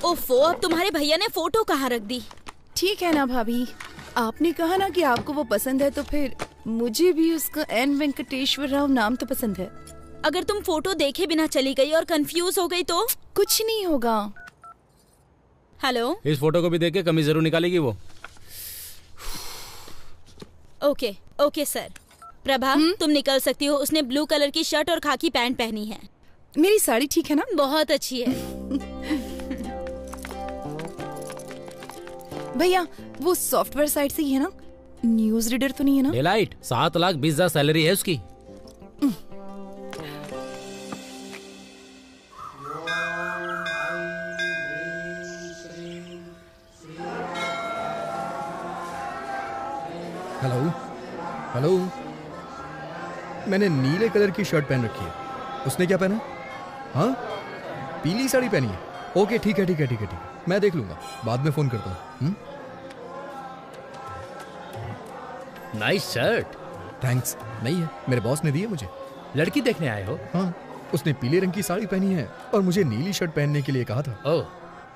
ओफो, अब तुम्हारे भैया ने फोटो कहाँ रख दी? ठीक है ना भाभी, आपने कहा ना कि आपको वो पसंद है, तो फिर मुझे भी उसका एन वेंकटेश्वर राव नाम तो पसंद है। अगर तुम फोटो देखे बिना चली गई और कंफ्यूज हो गई तो? कुछ नहीं होगा। हेलो, इस फोटो को भी देख के कमीज जरूर निकालेगी वो। Okay okay sir. प्रभा, तुम निकल सकती हो। उसने ब्लू कलर की शर्ट और खाकी पैंट पहनी है। मेरी साड़ी ठीक है ना? बहुत अच्छी है। भैया, वो सॉफ्टवेयर साइट से ही है ना? न्यूज रीडर तो नहीं है ना? डेलाइट 7,20,000 सैलरी है उसकी। हेलो हेलो, मैंने नीले कलर की शर्ट पहन रखी है। उसने क्या पहना? हाँ, पीली साड़ी पहनी है। ओके, ठीक है ठीक है ठीक है ठीक है, मैं देख लूंगा, बाद में फोन करता हूँ। Nice shirt. थैंक्स। नहीं है, मेरे बॉस ने दी है मुझे। लड़की देखने आए हो? हाँ, उसने पीले रंग की साड़ी पहनी है और मुझे नीली शर्ट पहनने के लिए कहा था। Oh,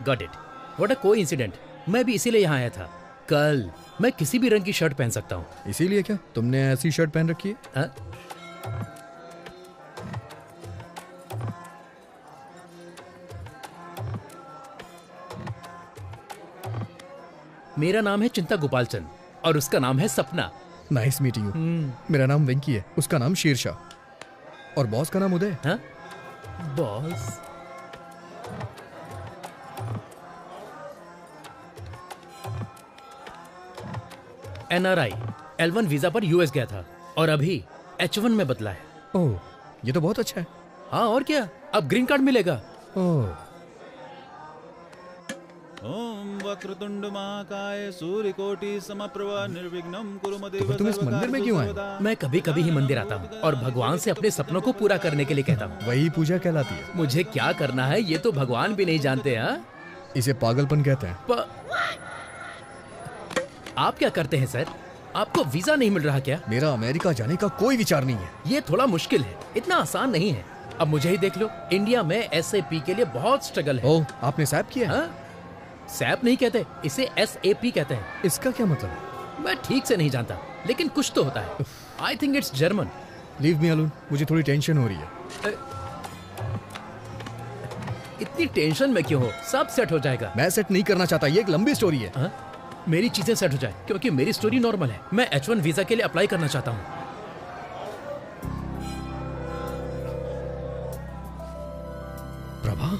got it. What a coincident. मैं भी इसीलिए यहाँ आया था। कल मैं किसी भी रंग की शर्ट पहन सकता हूँ। इसीलिए क्या तुमने ऐसी शर्ट पहन रखी है? मेरा नाम है चिंता गोपालचंद और उसका नाम है सपना। Nice meeting you. मेरा नाम वेंकी है, उसका नाम शेरशाह और बॉस का नाम उदय। हाँ? बॉस? NRI L1 वीजा पर US गया था और अभी H1 में बदला है। ओह, ये तो बहुत अच्छा है। हाँ और क्या, अब ग्रीन कार्ड मिलेगा। ओह, ओम वक्रतुंड महाकाय सूर्यकोटि समप्रभा निर्विघ्नं कुरु मम देव। तुम इस मंदिर में क्यों आए? मैं कभी कभी ही मंदिर आता हूँ और भगवान से अपने सपनों को पूरा करने के लिए कहता हूँ। वही पूजा कहलाती है। मुझे क्या करना है ये तो भगवान भी नहीं जानते। हाँ, इसे पागलपन कहते हैं। आप क्या करते हैं सर? आपको वीजा नहीं मिल रहा क्या? मेरा अमेरिका जाने का कोई विचार नहीं है। ये थोड़ा मुश्किल है, इतना आसान नहीं है। अब मुझे ही देख लो, इंडिया में SAP के लिए बहुत स्ट्रगल है। ओह, आपने सैप किया है? सैप नहीं कहते, इसे SAP कहते हैं। इसका क्या मतलब है? मैं ठीक से नहीं जानता, लेकिन कुछ तो होता है। I think it's German. Leave me alone, मुझे थोड़ी टेंशन हो रही है। इतनी टेंशन में क्यों हो? सब सेट हो जाएगा। मैं सेट नहीं करना चाहता, ये एक लंबी स्टोरी है। मेरी चीजें सेट हो जाए, क्योंकि मेरी स्टोरी नॉर्मल है। मैं H1 वीजा के लिए अप्लाई करना चाहता हूँ। प्रभा,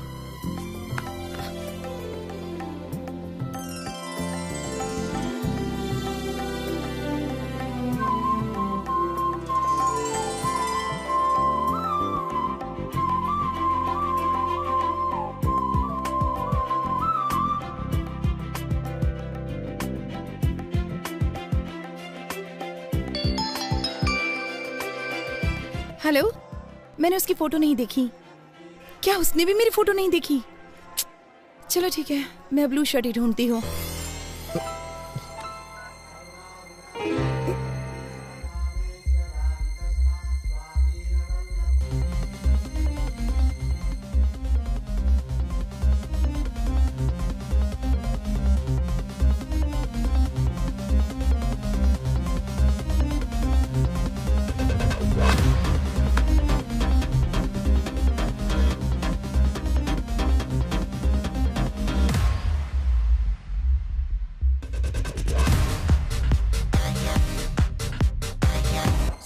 हेलो, मैंने उसकी फोटो नहीं देखी। क्या उसने भी मेरी फोटो नहीं देखी? चलो ठीक है, मैं ब्लू शर्ट ही ढूंढती हूँ।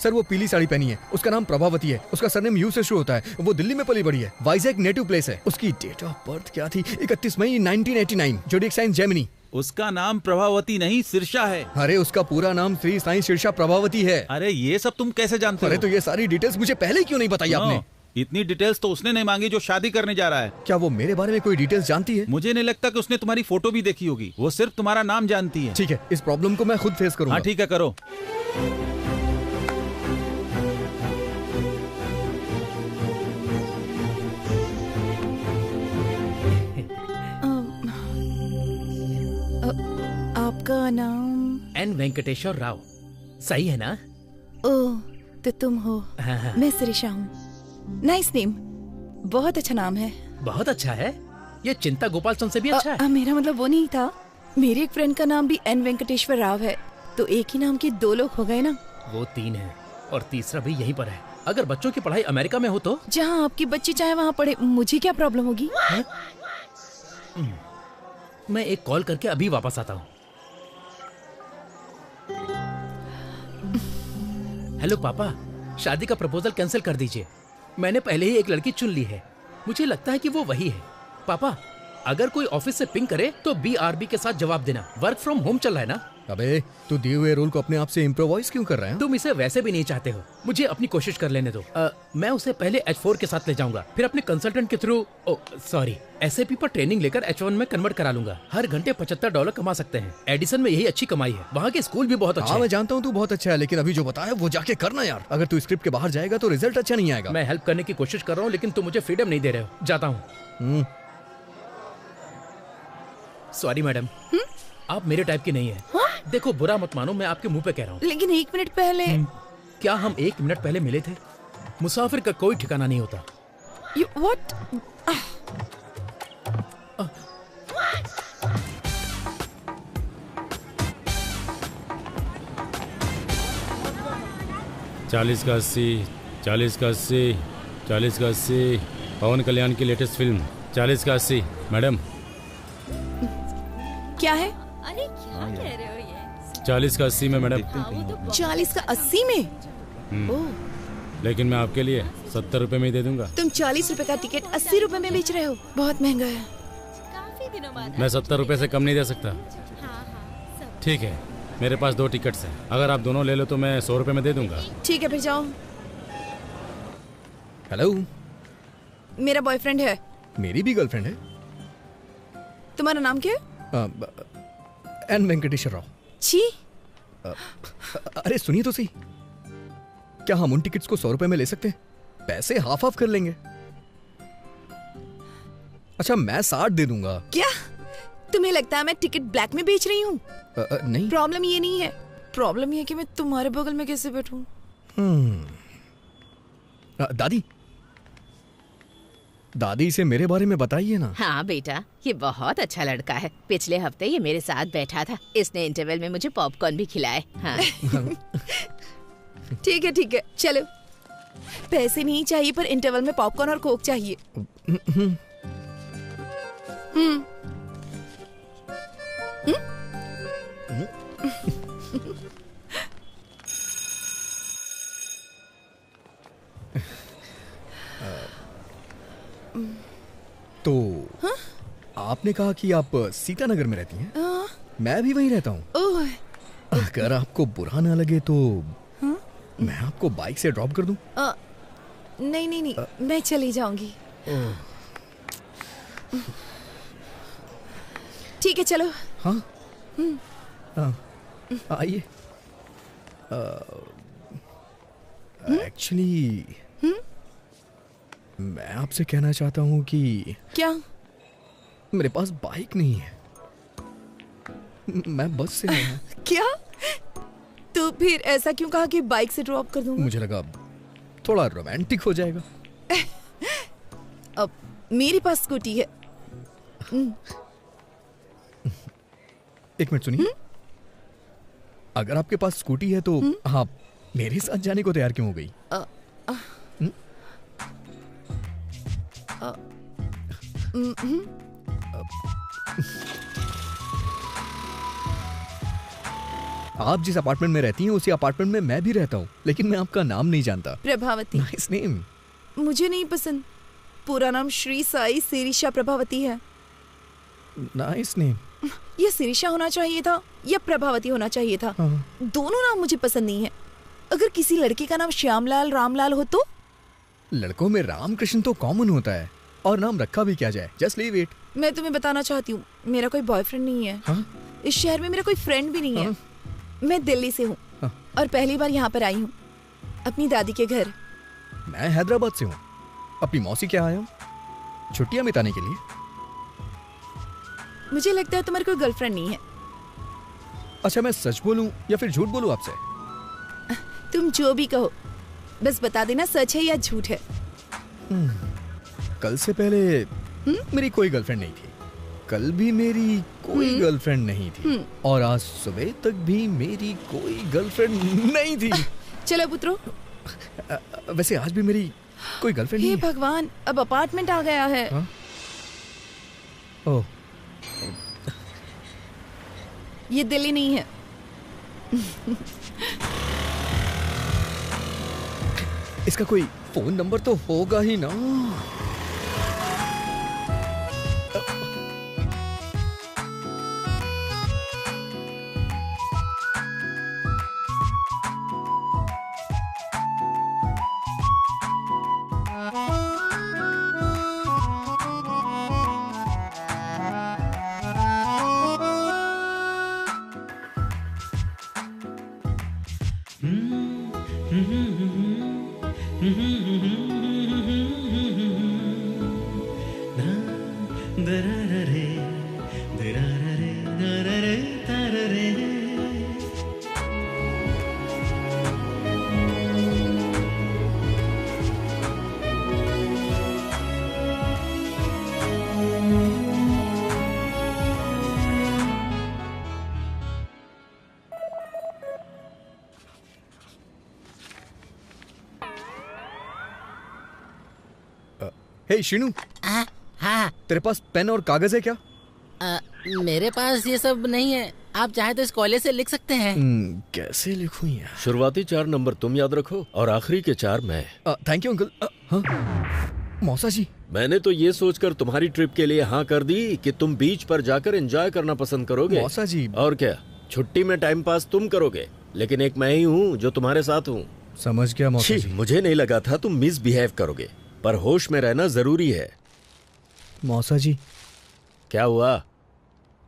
सर वो पीली साड़ी पहनी है, उसका नाम प्रभावती है, उसका सरनेम यू से शुरू होता है, वो दिल्ली में पली बड़ी है, वाइजैक नेटिव प्लेस है। उसकी डेट ऑफ बर्थ क्या थी? 31 मई 1989, जोडिएक साइन जेमिनी। उसका नाम प्रभावती नहीं सिरसा है। अरे उसका पूरा नाम श्री साईं सिरसा प्रभावती है। अरे ये सब तुम कैसे जानते हो? अरे तो ये सारी डिटेल्स मुझे पहले क्यों नहीं बताई आपने? इतनी डिटेल्स तो उसने नहीं मांगी जो शादी करने जा रहा है। क्या वो मेरे बारे में कोई डिटेल्स जानती है? मुझे नहीं लगता कि उसने तुम्हारी फोटो भी देखी होगी, वो सिर्फ तुम्हारा नाम जानती है। ठीक है, इस प्रॉब्लम को मैं खुद फेस करूंगा। हाँ ठीक है, करो। आपका नाम? N वेंकटेश्वर राव। सही है ना? ओह, तो तुम हो। हाँ। मैं सिरिशा हूँ। नाइस नेम, बहुत अच्छा नाम है। बहुत अच्छा है। ये चिंता गोपाल सन से भी अच्छा है। मेरा मतलब वो नहीं था, मेरे एक फ्रेंड का नाम भी एन वेंकटेश्वर राव है, तो एक ही नाम के 2 लोग हो गए ना। वो 3 है और तीसरा भी यहीं पर है। अगर बच्चों की पढ़ाई अमेरिका में हो तो जहाँ आपकी बच्ची चाहे वहाँ पढ़े, मुझे क्या प्रॉब्लम होगी? मैं एक कॉल करके अभी वापस आता हूँ। हेलो पापा, शादी का प्रपोजल कैंसिल कर दीजिए। मैंने पहले ही एक लड़की चुन ली है, मुझे लगता है कि वो वही है। पापा, अगर कोई ऑफिस से पिंग करे तो BRB के साथ जवाब देना। वर्क फ्रॉम होम चल रहा है ना। अबे तू दिए हुए रोल को अपने आप से इम्प्रोवाइज क्यों कर रहा है? तुम इसे वैसे भी नहीं चाहते हो, मुझे अपनी कोशिश कर लेने दो। मैं उसे पहले H4 के साथ ले जाऊंगा, फिर अपने कंसल्टेंट के थ्रू SAP पर ट्रेनिंग लेकर H1 में कन्वर्ट करा लूंगा। हर घंटे $75 कमा सकते हैं। एडिसन में यही अच्छी कमाई है, वहाँ के स्कूल भी बहुत अच्छे हाँ हैं। मैं जानता हूँ तू बहुत अच्छा है, लेकिन अभी जो बताया वो जाके करना यार। अगर तू स्क्रिप्ट के बाहर जाएगा तो रिजल्ट अच्छा नहीं आएगा। मैं हेल्प करने की कोशिश कर रहा हूँ, लेकिन तुम मुझे फ्रीडम नहीं दे रहे हो। जाता हूँ। सॉरी मैडम, आप मेरे टाइप की नहीं है। देखो बुरा मत मानो, मैं आपके मुंह पे कह रहा हूँ। लेकिन 1 मिनट पहले क्या हम 1 मिनट पहले मिले थे? मुसाफिर का कोई ठिकाना नहीं होता। व्हाट? 40 का 80, 40 का 80, 40 का 80। पवन कल्याण की लेटेस्ट फिल्म 40 का 80। मैडम क्या है? अरे क्या कह रहे हो ये? 40 का 80 में मैडम। 40 का 80 में? ओह, लेकिन मैं आपके लिए 70 रुपए में ही दे दूंगा। तुम 40 रुपए का टिकट 80 रुपए में बेच रहे हो, बहुत महंगा है। काफी दिनों बाद। मैं 70 रुपए से कम नहीं दे सकता। हाँ, सब। ठीक है, मेरे पास 2 टिकट्स हैं, अगर आप दोनों ले लो तो मैं 100 रुपए में दे दूंगा। ठीक है, फिर जाओ। हेलो, मेरा बॉयफ्रेंड है। मेरी भी गर्लफ्रेंड है। तुम्हारा नाम क्या है? एन वेंकटेश्वर राव। छी, अरे सुनिए तो सही, क्या हम उन टिकट्स को 100 रुपए में ले सकते हैं? पैसे हाफ हाफ कर लेंगे। अच्छा मैं 60 दे दूंगा। क्या तुम्हें लगता है मैं टिकट ब्लैक में बेच रही हूँ? नहीं। प्रॉब्लम ये नहीं है, प्रॉब्लम ये है कि मैं तुम्हारे बगल में कैसे बैठूं? दादी, दादी से मेरे बारे में बताइए ना। हाँ बेटा, ये बहुत अच्छा लड़का है। पिछले हफ्ते ये मेरे साथ बैठा था, इसने इंटरवल में मुझे पॉपकॉर्न भी खिलाए। हाँ। ठीक है, चलो। पैसे नहीं चाहिए, पर इंटरवल में पॉपकॉर्न और कोक चाहिए। तो आपने कहा कि आप सीतानगर में रहती हैं? मैं भी वहीं रहता हूँ। ओह, अगर आपको बुरा ना लगे तो मैं आपको बाइक से ड्रॉप कर दूं? नहीं, मैं चली जाऊंगी। ठीक है, चलो। हाँ, आइए। एक्चुअली मैं आपसे कहना चाहता हूँ कि क्या? मेरे पास बाइक नहीं है, मैं बस से आया। क्या? तो फिर ऐसा क्यों कहा कि बाइक से ड्रॉप कर दूंगा? मुझे लगा थोड़ा रोमांटिक हो जाएगा। अब मेरे पास स्कूटी है। एक मिनट सुनिए, अगर आपके पास स्कूटी है तो आप मेरे साथ जाने को तैयार क्यों हो गई? आप जिस अपार्टमेंट में रहती हैं उसी अपार्टमेंट में मैं भी रहता हूँ, लेकिन मैं आपका नाम नहीं जानता। प्रभावती। Nice name. मुझे नहीं पसंद, पूरा नाम श्री साई सिरिशा प्रभावती है। Nice name. यह सिरिशा होना चाहिए था या प्रभावती होना चाहिए था। दोनों नाम मुझे पसंद नहीं है। अगर किसी लड़के का नाम श्यामलाल रामलाल हो तो? लड़कों में रामकृष्ण तो कॉमन होता है, और नाम रखा भी क्या जाए, जस्ट लीव इट। मैं तुम्हें बताना चाहती हूँ, मेरा कोई बॉयफ्रेंड नहीं है। इस शहर में मेरा कोई फ्रेंड भी नहीं है। मैं दिल्ली से हूँ और पहली बार यहाँ पर आई हूँ, अपनी दादी के घर। मैं हैदराबाद से हूँ, अपनी मौसी के आया हूँ छुट्टियां बिताने के लिए। मुझे लगता है तुम्हारी कोई गर्लफ्रेंड नहीं है। अच्छा मैं सच बोलूं या फिर झूठ बोलूं आपसे? तुम जो भी कहो, बस बता देना सच है या झूठ है। कल से पहले मेरी कोई गर्लफ्रेंड नहीं थी, कल भी मेरी कोई गर्लफ्रेंड नहीं थी, और आज सुबह तक भी मेरी कोई गर्लफ्रेंड नहीं थी। चलो पुत्रो। वैसे आज भी मेरी कोई गर्लफ्रेंड हे नहीं है। भगवान, अब अपार्टमेंट आ गया है। हाँ? ओह, ये दिल्ली नहीं है। इसका कोई फोन नंबर तो होगा ही ना। हे शिनू, हाँ। तेरे पास पेन और कागज है क्या? मेरे पास ये सब नहीं है, आप चाहे तो इस कॉलेज से लिख सकते हैं। कैसे लिखूं यार? शुरुआती 4 नंबर तुम याद रखो और आखिरी के 4 मैं। Thank you uncle. हाँ? मौसा जी, मैंने तो ये सोचकर तुम्हारी ट्रिप के लिए हाँ कर दी कि तुम बीच पर जाकर एंजॉय करना पसंद करोगे। मौसा जी। और क्या, छुट्टी में टाइम पास तुम करोगे, लेकिन एक मैं ही हूँ जो तुम्हारे साथ हूँ। समझ गया मौसा जी। मुझे नहीं लगा था तुम मिसबिहेव करोगे, पर होश में रहना जरूरी है। मौसा जी, क्या हुआ?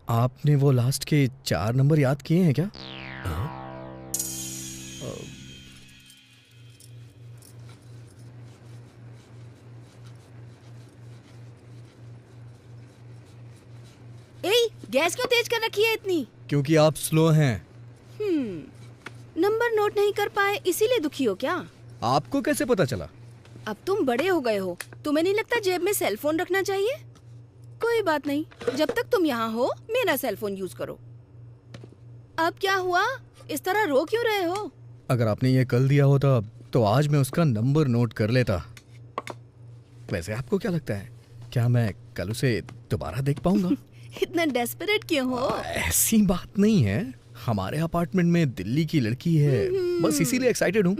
आपने वो लास्ट के 4 नंबर याद किए हैं क्या? गैस क्यों तेज कर रखी है इतनी? क्योंकि आप स्लो हैं। नंबर नोट नहीं कर पाए इसीलिए दुखी हो क्या? आपको कैसे पता चला? अब तुम बड़े हो गए हो, तुम्हें नहीं लगता जेब में सेल फोन रखना चाहिए? कोई बात नहीं, जब तक तुम यहाँ हो मेरा सेल फोन यूज करो। अब क्या हुआ, इस तरह रो क्यों रहे हो? अगर आपने ये कल दिया होता तो आज मैं उसका नंबर नोट कर लेता। वैसे आपको क्या लगता है, क्या मैं कल उसे दोबारा देख पाऊंगा? इतना डेस्परेट क्यों हो? ऐसी बात नहीं है, हमारे अपार्टमेंट में दिल्ली की लड़की है, बस इसीलिए एक्साइटेड हूँ।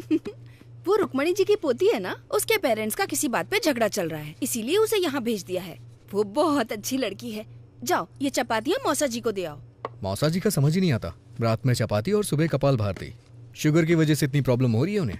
वो रुक्मणी जी की पोती है ना, उसके पेरेंट्स का किसी बात पे झगड़ा चल रहा है, इसीलिए उसे यहाँ भेज दिया है। वो बहुत अच्छी लड़की है। जाओ ये चपातियाँ मौसा जी को दे आओ। मौसा जी का समझ ही नहीं आता, रात में चपाती और सुबह कपाल भारती। शुगर की वजह से इतनी प्रॉब्लम हो रही है उन्हें।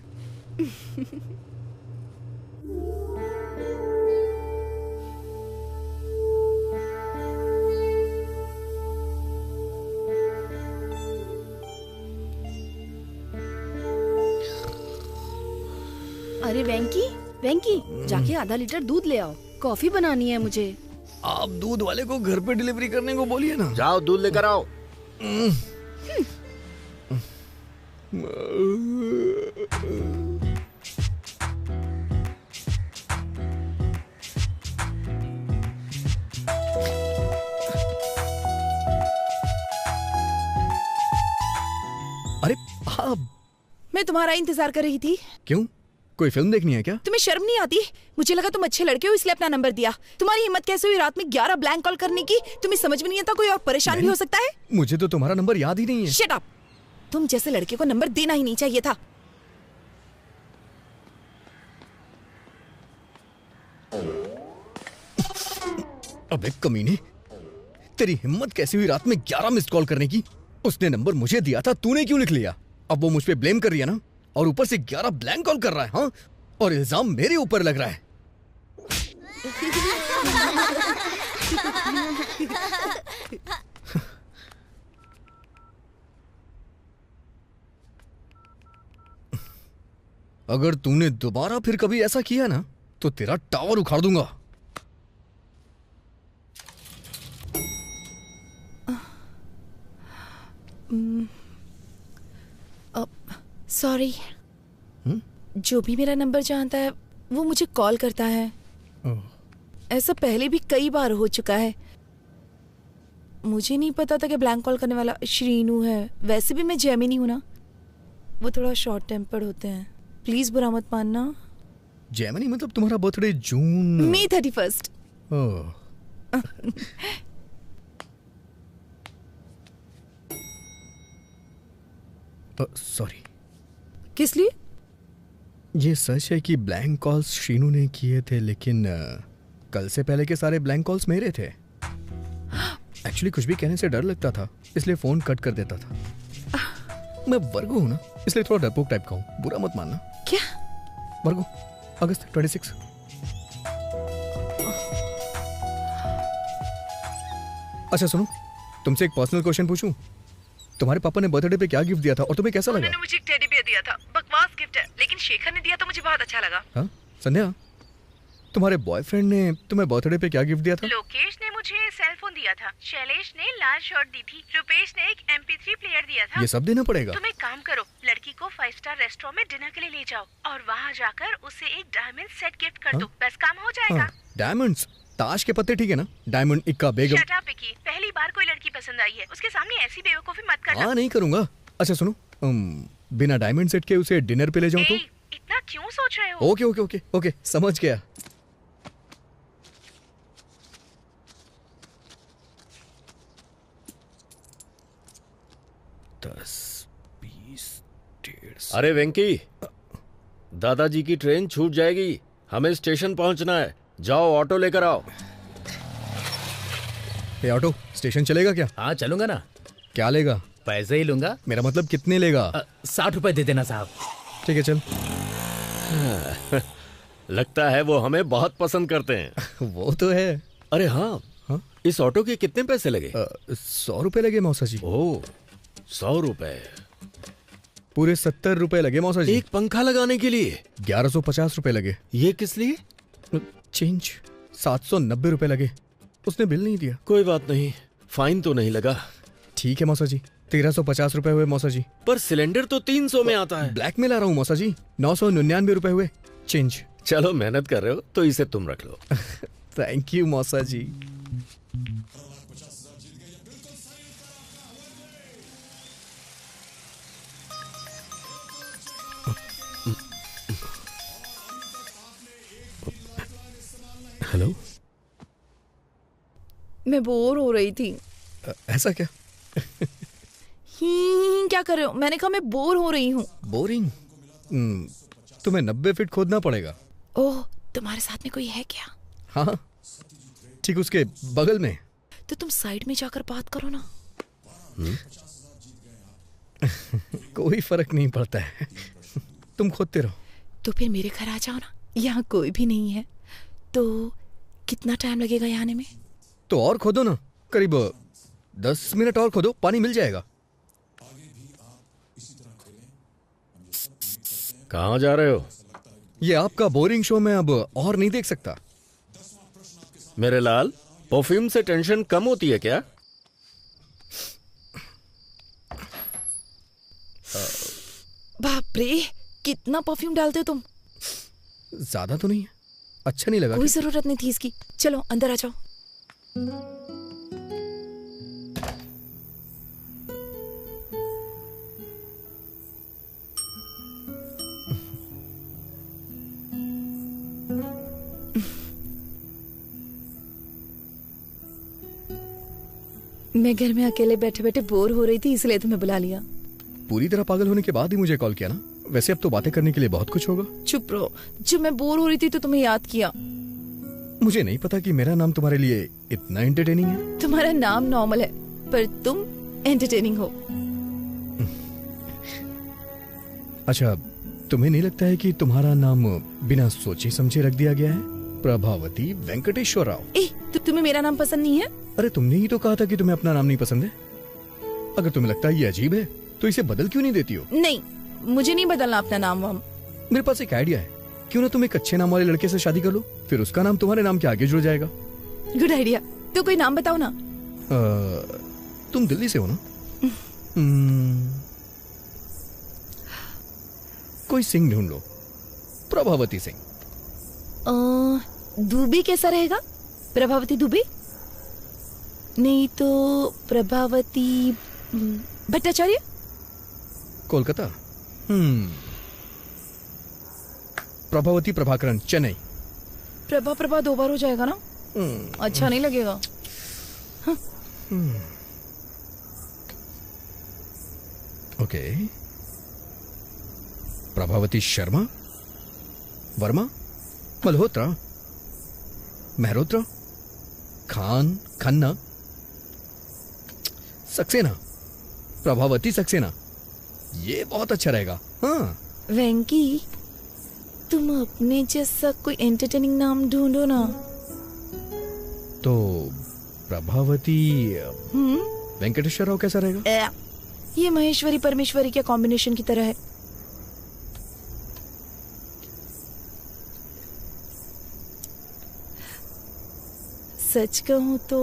अरे वेंकी, वेंकी, जाके आधा लीटर दूध ले आओ, कॉफी बनानी है मुझे। आप दूध वाले को घर पे डिलीवरी करने को बोलिए ना। जाओ दूध लेकर आओ। अरे आप, मैं तुम्हारा इंतजार कर रही थी। क्यों, कोई फिल्म देखनी है क्या? तुम्हें शर्म नहीं आती? मुझे लगा तुम अच्छे लड़के हो इसलिए अपना नंबर दिया। तुम्हारी हिम्मत कैसे हुई रात में 11 ब्लैंक कॉल करने की? तुम्हें समझ में नहीं आता कोई और परेशान भी हो सकता है? मुझे तो तुम्हारा नंबर याद ही नहीं है। Shut up! तुम जैसे लड़के को नंबर देना ही नहीं चाहिए था। अबे कमीने, तेरी हिम्मत कैसी हुई रात में 11 मिस्ड कॉल करने की? उसने नंबर मुझे दिया था, तूने क्यों लिख लिया? अब वो मुझ पे ब्लेम कर रही है ना, और ऊपर से 11 ब्लैंक कॉल कर रहा है। हाँ, और इल्जाम मेरे ऊपर लग रहा है। अगर तूने दोबारा फिर कभी ऐसा किया ना तो तेरा टावर उखाड़ दूंगा। सॉरी, जो भी मेरा नंबर जानता है वो मुझे कॉल करता है। ऐसा पहले भी कई बार हो चुका है। मुझे नहीं पता था कि ब्लैंक कॉल करने वाला श्रीनू है। वैसे भी मैं जेमिनी हूं ना, वो थोड़ा शॉर्ट टेम्पर्ड होते हैं। प्लीज बुरा मत मानना। जेमिनी मतलब तुम्हारा बर्थडे जून मई 31। Oh sorry. किस लिए? ये सच है कि ब्लैंक कॉल्स शीनू ने किए थे, लेकिन कल से पहले के सारे ब्लैंक कॉल्स मेरे थे। एक्चुअली कुछ भी कहने से डर लगता था, इसलिए फोन कट कर देता था। मैं वर्गो हूं ना, इसलिए थोड़ा डरपोक टाइप का हूं, बुरा मत मानना। क्या? वर्गो, अगस्त 26। अच्छा सुनो, तुमसे एक पर्सनल क्वेश्चन पूछूं? तुम्हारे पापा ने बर्थडे पे क्या गिफ्ट दिया था और तुम्हें कैसा लगा? उन्होंने मुझे एक टेडी बियर दिया था। बकवास गिफ्ट है, लेकिन शेखर ने दिया तो मुझे बहुत अच्छा लगा। हाँ संध्या, तुम्हारे बॉयफ्रेंड ने तुम्हें बर्थडे पे क्या गिफ्ट दिया था? लोकेश ने मुझे सेल फोन दिया था, शैलेश ने लाल शर्ट दी थी, रुपेश ने एक MP3 प्लेयर दिया था। ये सब देना पड़ेगा? तुम एक काम करो, लड़की को 5 स्टार रेस्टोरेंट में डिनर के लिए ले जाओ और वहाँ जाकर उसे एक डायमंड सेट गिफ्ट कर दो। बस काम हो जाएगा। डायमंड्स? ताश के पत्ते ठीक है ना? डायमंड, इक्का, बेगम। शट अप विकी, पहली बार कोई लड़की पसंद आई है, उसके सामने ऐसी बेवकूफी मत करना। हाँ नहीं करूंगा। अच्छा सुनो, बिना डायमंड सेट के उसे डिनर पे ले जाऊं तो? इतना क्यों सोच रहे हो? ओके ओके ओके ओके, समझ गया। अरे वेंकी, दादाजी की ट्रेन छूट जाएगी, हमें स्टेशन पहुंचना है। जाओ ऑटो लेकर आओ। ये ऑटो स्टेशन चलेगा क्या? हाँ चलूंगा ना। क्या लेगा? पैसे ही लूंगा। मेरा मतलब कितने लेगा? 60 रुपए दे देना साहब। ठीक है चल। लगता है वो हमें बहुत पसंद करते हैं। वो तो है। अरे हाँ, इस ऑटो के कितने पैसे लगे? 100 रुपए लगे मौसा जी। ओह 100 रुपए? पूरे 70 रुपए लगे मौसा जी। एक पंखा लगाने के लिए 1150 रुपए लगे। ये किस लिए? चेंज 790 रुपए लगे। उसने बिल नहीं दिया। कोई बात नहीं, फाइन तो नहीं लगा। ठीक है मौसा जी, 1350 रुपए हुए मौसा जी। पर सिलेंडर तो 300 में आता है। ब्लैक में ला रहा हूँ मौसा जी। 999 रुपए हुए। चेंज। चलो मेहनत कर रहे हो तो इसे तुम रख लो। थैंक यू मौसा जी। हेलो, मैं बोर हो रही थी। ऐसा क्या? क्या कर रहे हो? मैंने कहा मैं बोर हो रही हूँ। बोरिंग? तुम्हें 90 फीट खोदना पड़ेगा। ओह, तुम्हारे साथ में कोई है क्या? हाँ, ठीक उसके बगल में। तो तुम साइड में जाकर बात करो ना। कोई फर्क नहीं पड़ता है, तुम खोदते रहो। तो फिर मेरे घर आ जाओ ना, यहाँ कोई भी नहीं है। तो कितना टाइम लगेगा यहाँ आने में? तो और खोदो ना, करीब 10 मिनट और खोदो, पानी मिल जाएगा। कहाँ जा रहे हो? ये आपका बोरिंग शो मैं अब और नहीं देख सकता। मेरे लाल, परफ्यूम से टेंशन कम होती है क्या? बाप रे, कितना परफ्यूम डालते हो तुम? ज्यादा तो नहीं है, अच्छा नहीं लगा? कोई जरूरत नहीं थी इसकी। चलो अंदर आ जाओ। मैं घर में अकेले बैठे बैठे बोर हो रही थी, इसलिए तुम्हें बुला लिया। पूरी तरह पागल होने के बाद ही मुझे कॉल किया ना? वैसे अब तो बातें करने के लिए बहुत कुछ होगा। चुप रहो। जब मैं बोर हो रही थी तो तुम्हें याद किया। मुझे नहीं पता कि मेरा नाम तुम्हारे लिए इतना एंटरटेनिंग है। तुम्हारा नाम नॉर्मल है, पर तुम एंटरटेनिंग हो। अच्छा, तुम्हें नहीं लगता है कि तुम्हारा नाम बिना सोचे समझे रख दिया गया है? प्रभावती वेंकटेश्वर राव। तो तुम्हें मेरा नाम पसंद नहीं है? अरे तुमने ही तो कहा था कि तुम्हें अपना नाम नहीं पसंद है। अगर तुम्हें लगता है ये अजीब है तो इसे बदल क्यों नहीं देती हो? नहीं, मुझे नहीं बदलना अपना नाम वाम। मेरे पास एक आइडिया है, क्यों ना तुम एक अच्छे नाम वाले लड़के से शादी कर लो, फिर उसका नाम तुम्हारे नाम के आगे जुड़ जाएगा। Good idea. तो कोई नाम बताओ ना। तुम दिल्ली से हो ना? कोई सिंह ढूंढ लो, प्रभावती सिंह। धूबी कैसा रहेगा? प्रभावती दुबे? नहीं तो प्रभावती भट्टाचार्य? कोलकाता। प्रभावती प्रभाकरन, चेन्नई। प्रभा 2 बार हो जाएगा ना? अच्छा नहीं लगेगा। ओके। प्रभावती शर्मा, वर्मा, मल्होत्रा, मेहरोत्रा, खान, खन्ना, सक्सेना, प्रभावती सक्सेना। ये बहुत अच्छा रहेगा। हाँ। वेंकी, तुम अपने जैसा कोई एंटरटेनिंग नाम ढूंढो ना। तो प्रभावती वेंकटेश्वर राव कैसा रहेगा? ये महेश्वरी परमेश्वरी के कॉम्बिनेशन की तरह है। सच कहूं तो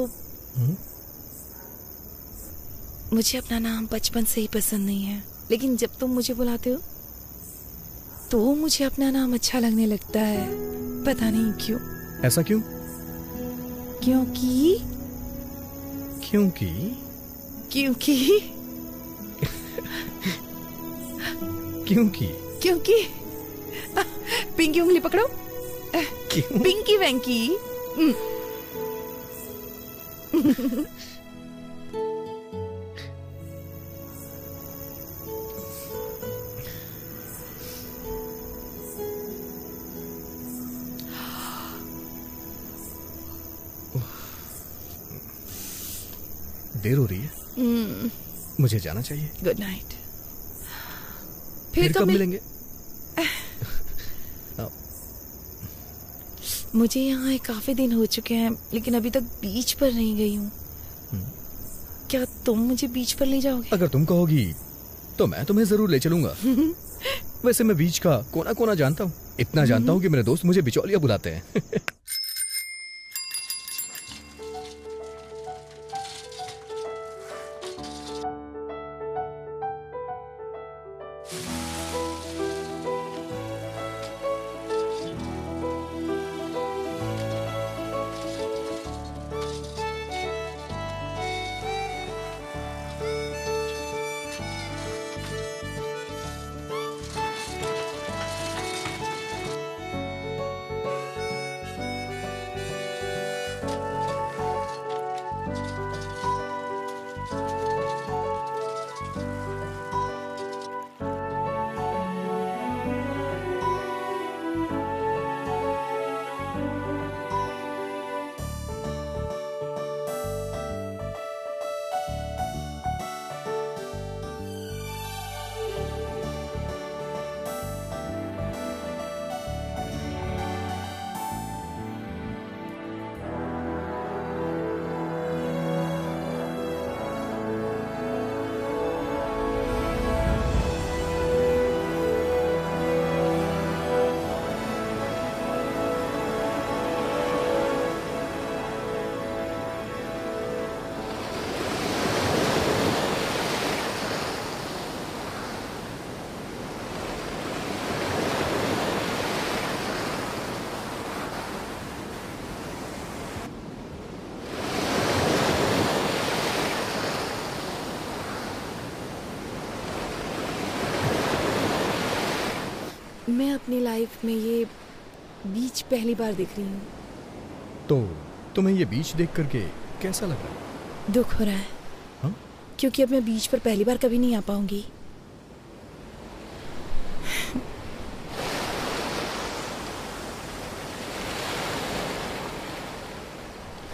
मुझे अपना नाम बचपन से ही पसंद नहीं है, लेकिन जब तुम मुझे बुलाते हो तो मुझे अपना नाम अच्छा लगने लगता है। पता नहीं क्यों। ऐसा क्यों? क्योंकि पिंकी उंगली पकड़ो। क्यों? पिंकी वेंकी। देर हो रही है, मुझे जाना चाहिए। Good night. फिर कब मिलेंगे? मुझे यहाँ काफी दिन हो चुके हैं, लेकिन अभी तक बीच पर नहीं गई हूँ। क्या तुम मुझे बीच पर ले जाओगे? अगर तुम कहोगी तो मैं तुम्हें जरूर ले चलूंगा। वैसे मैं बीच का कोना कोना जानता हूँ। इतना जानता हूँ कि मेरे दोस्त मुझे बिचौलिया बुलाते हैं। मैं अपनी लाइफ में ये बीच पहली बार देख रही हूँ। तो तुम्हें ये बीच देख करके कैसा लग रहा है? दुख हो रहा है। हाँ? क्योंकि अब मैं बीच पर पहली बार कभी नहीं आ पाऊंगी।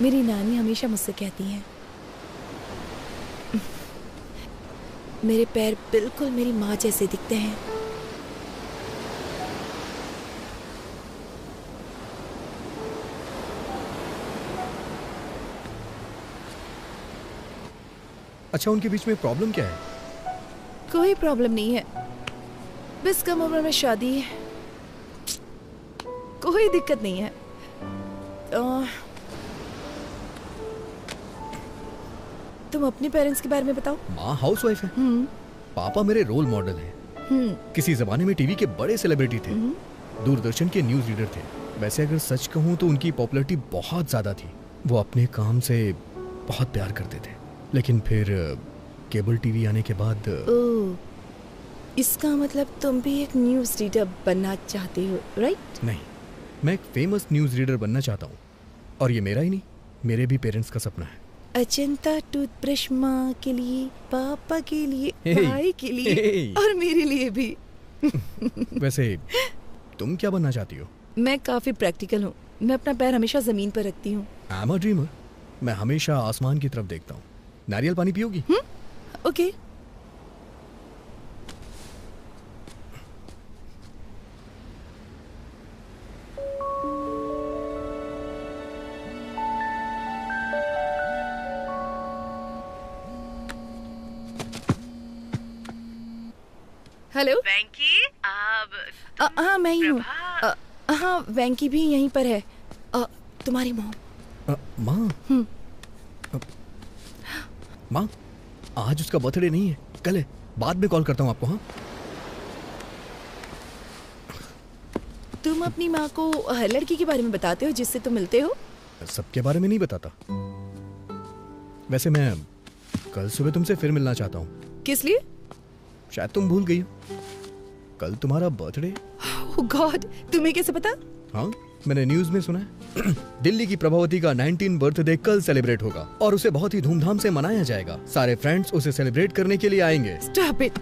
मेरी नानी हमेशा मुझसे कहती हैं, मेरे पैर बिल्कुल मेरी माँ जैसे दिखते हैं। अच्छा, उनके बीच में प्रॉब्लम क्या है? कोई प्रॉब्लम नहीं है, बस कम उम्र में शादी है। कोई दिक्कत नहीं है। तुम अपने पेरेंट्स के बारे में बताओ। माँ हाउसवाइफ है। पापा मेरे रोल मॉडल हैं। किसी जमाने में टीवी के बड़े सेलिब्रिटी थे, दूरदर्शन के न्यूज रीडर थे। वैसे अगर सच कहूँ तो उनकी पॉपुलैरिटी बहुत ज्यादा थी। वो अपने काम से बहुत प्यार करते थे, लेकिन फिर केबल टीवी आने के बाद ओह, इसका मतलब तुम भी एक न्यूज़ रीडर बनना चाहते हो, राइट? नहीं, मैं एक फेमस न्यूज़ रीडर बनना चाहता हूँ, और ये मेरा ही नहीं, मेरे भी पेरेंट्स का सपना है। अजंता टूथब्रश माँ के लिए, पापा के लिए, Hey, भाई के लिए hey. और मेरे लिए भी। वैसे तुम क्या बनना चाहती हो? मैं काफी प्रैक्टिकल हूँ। मैं अपना पैर हमेशा जमीन पर रखती हूँ। I am a dreamer. मैं हमेशा आसमान की तरफ देखता हूँ। नारियल पानी पियोगी? ओके। हेलो वेंकी, अब हाँ मैं ही हूँ। हाँ वेंकी भी यहीं पर है। तुम्हारी मॉम। माँ? माँ, आज उसका बर्थडे नहीं है, कल है। बाद में कॉल करता हूँ आपको। हाँ, तुम अपनी माँ को हर लड़की के बारे में बताते हो जिससे तुम मिलते हो? सबके बारे में नहीं बताता। वैसे मैं कल सुबह तुमसे फिर मिलना चाहता हूँ। किस लिए? शायद तुम भूल गई हो, कल तुम्हारा बर्थडे। ओह गॉड, तुम्हें कैसे पता? हाँ, मैंने न्यूज में सुना है। दिल्ली की प्रभावती का 19 बर्थडे कल सेलिब्रेट होगा और उसे बहुत ही धूमधाम से मनाया जाएगा। सारे फ्रेंड्स उसे सेलिब्रेट करने के लिए आएंगे। Stop it.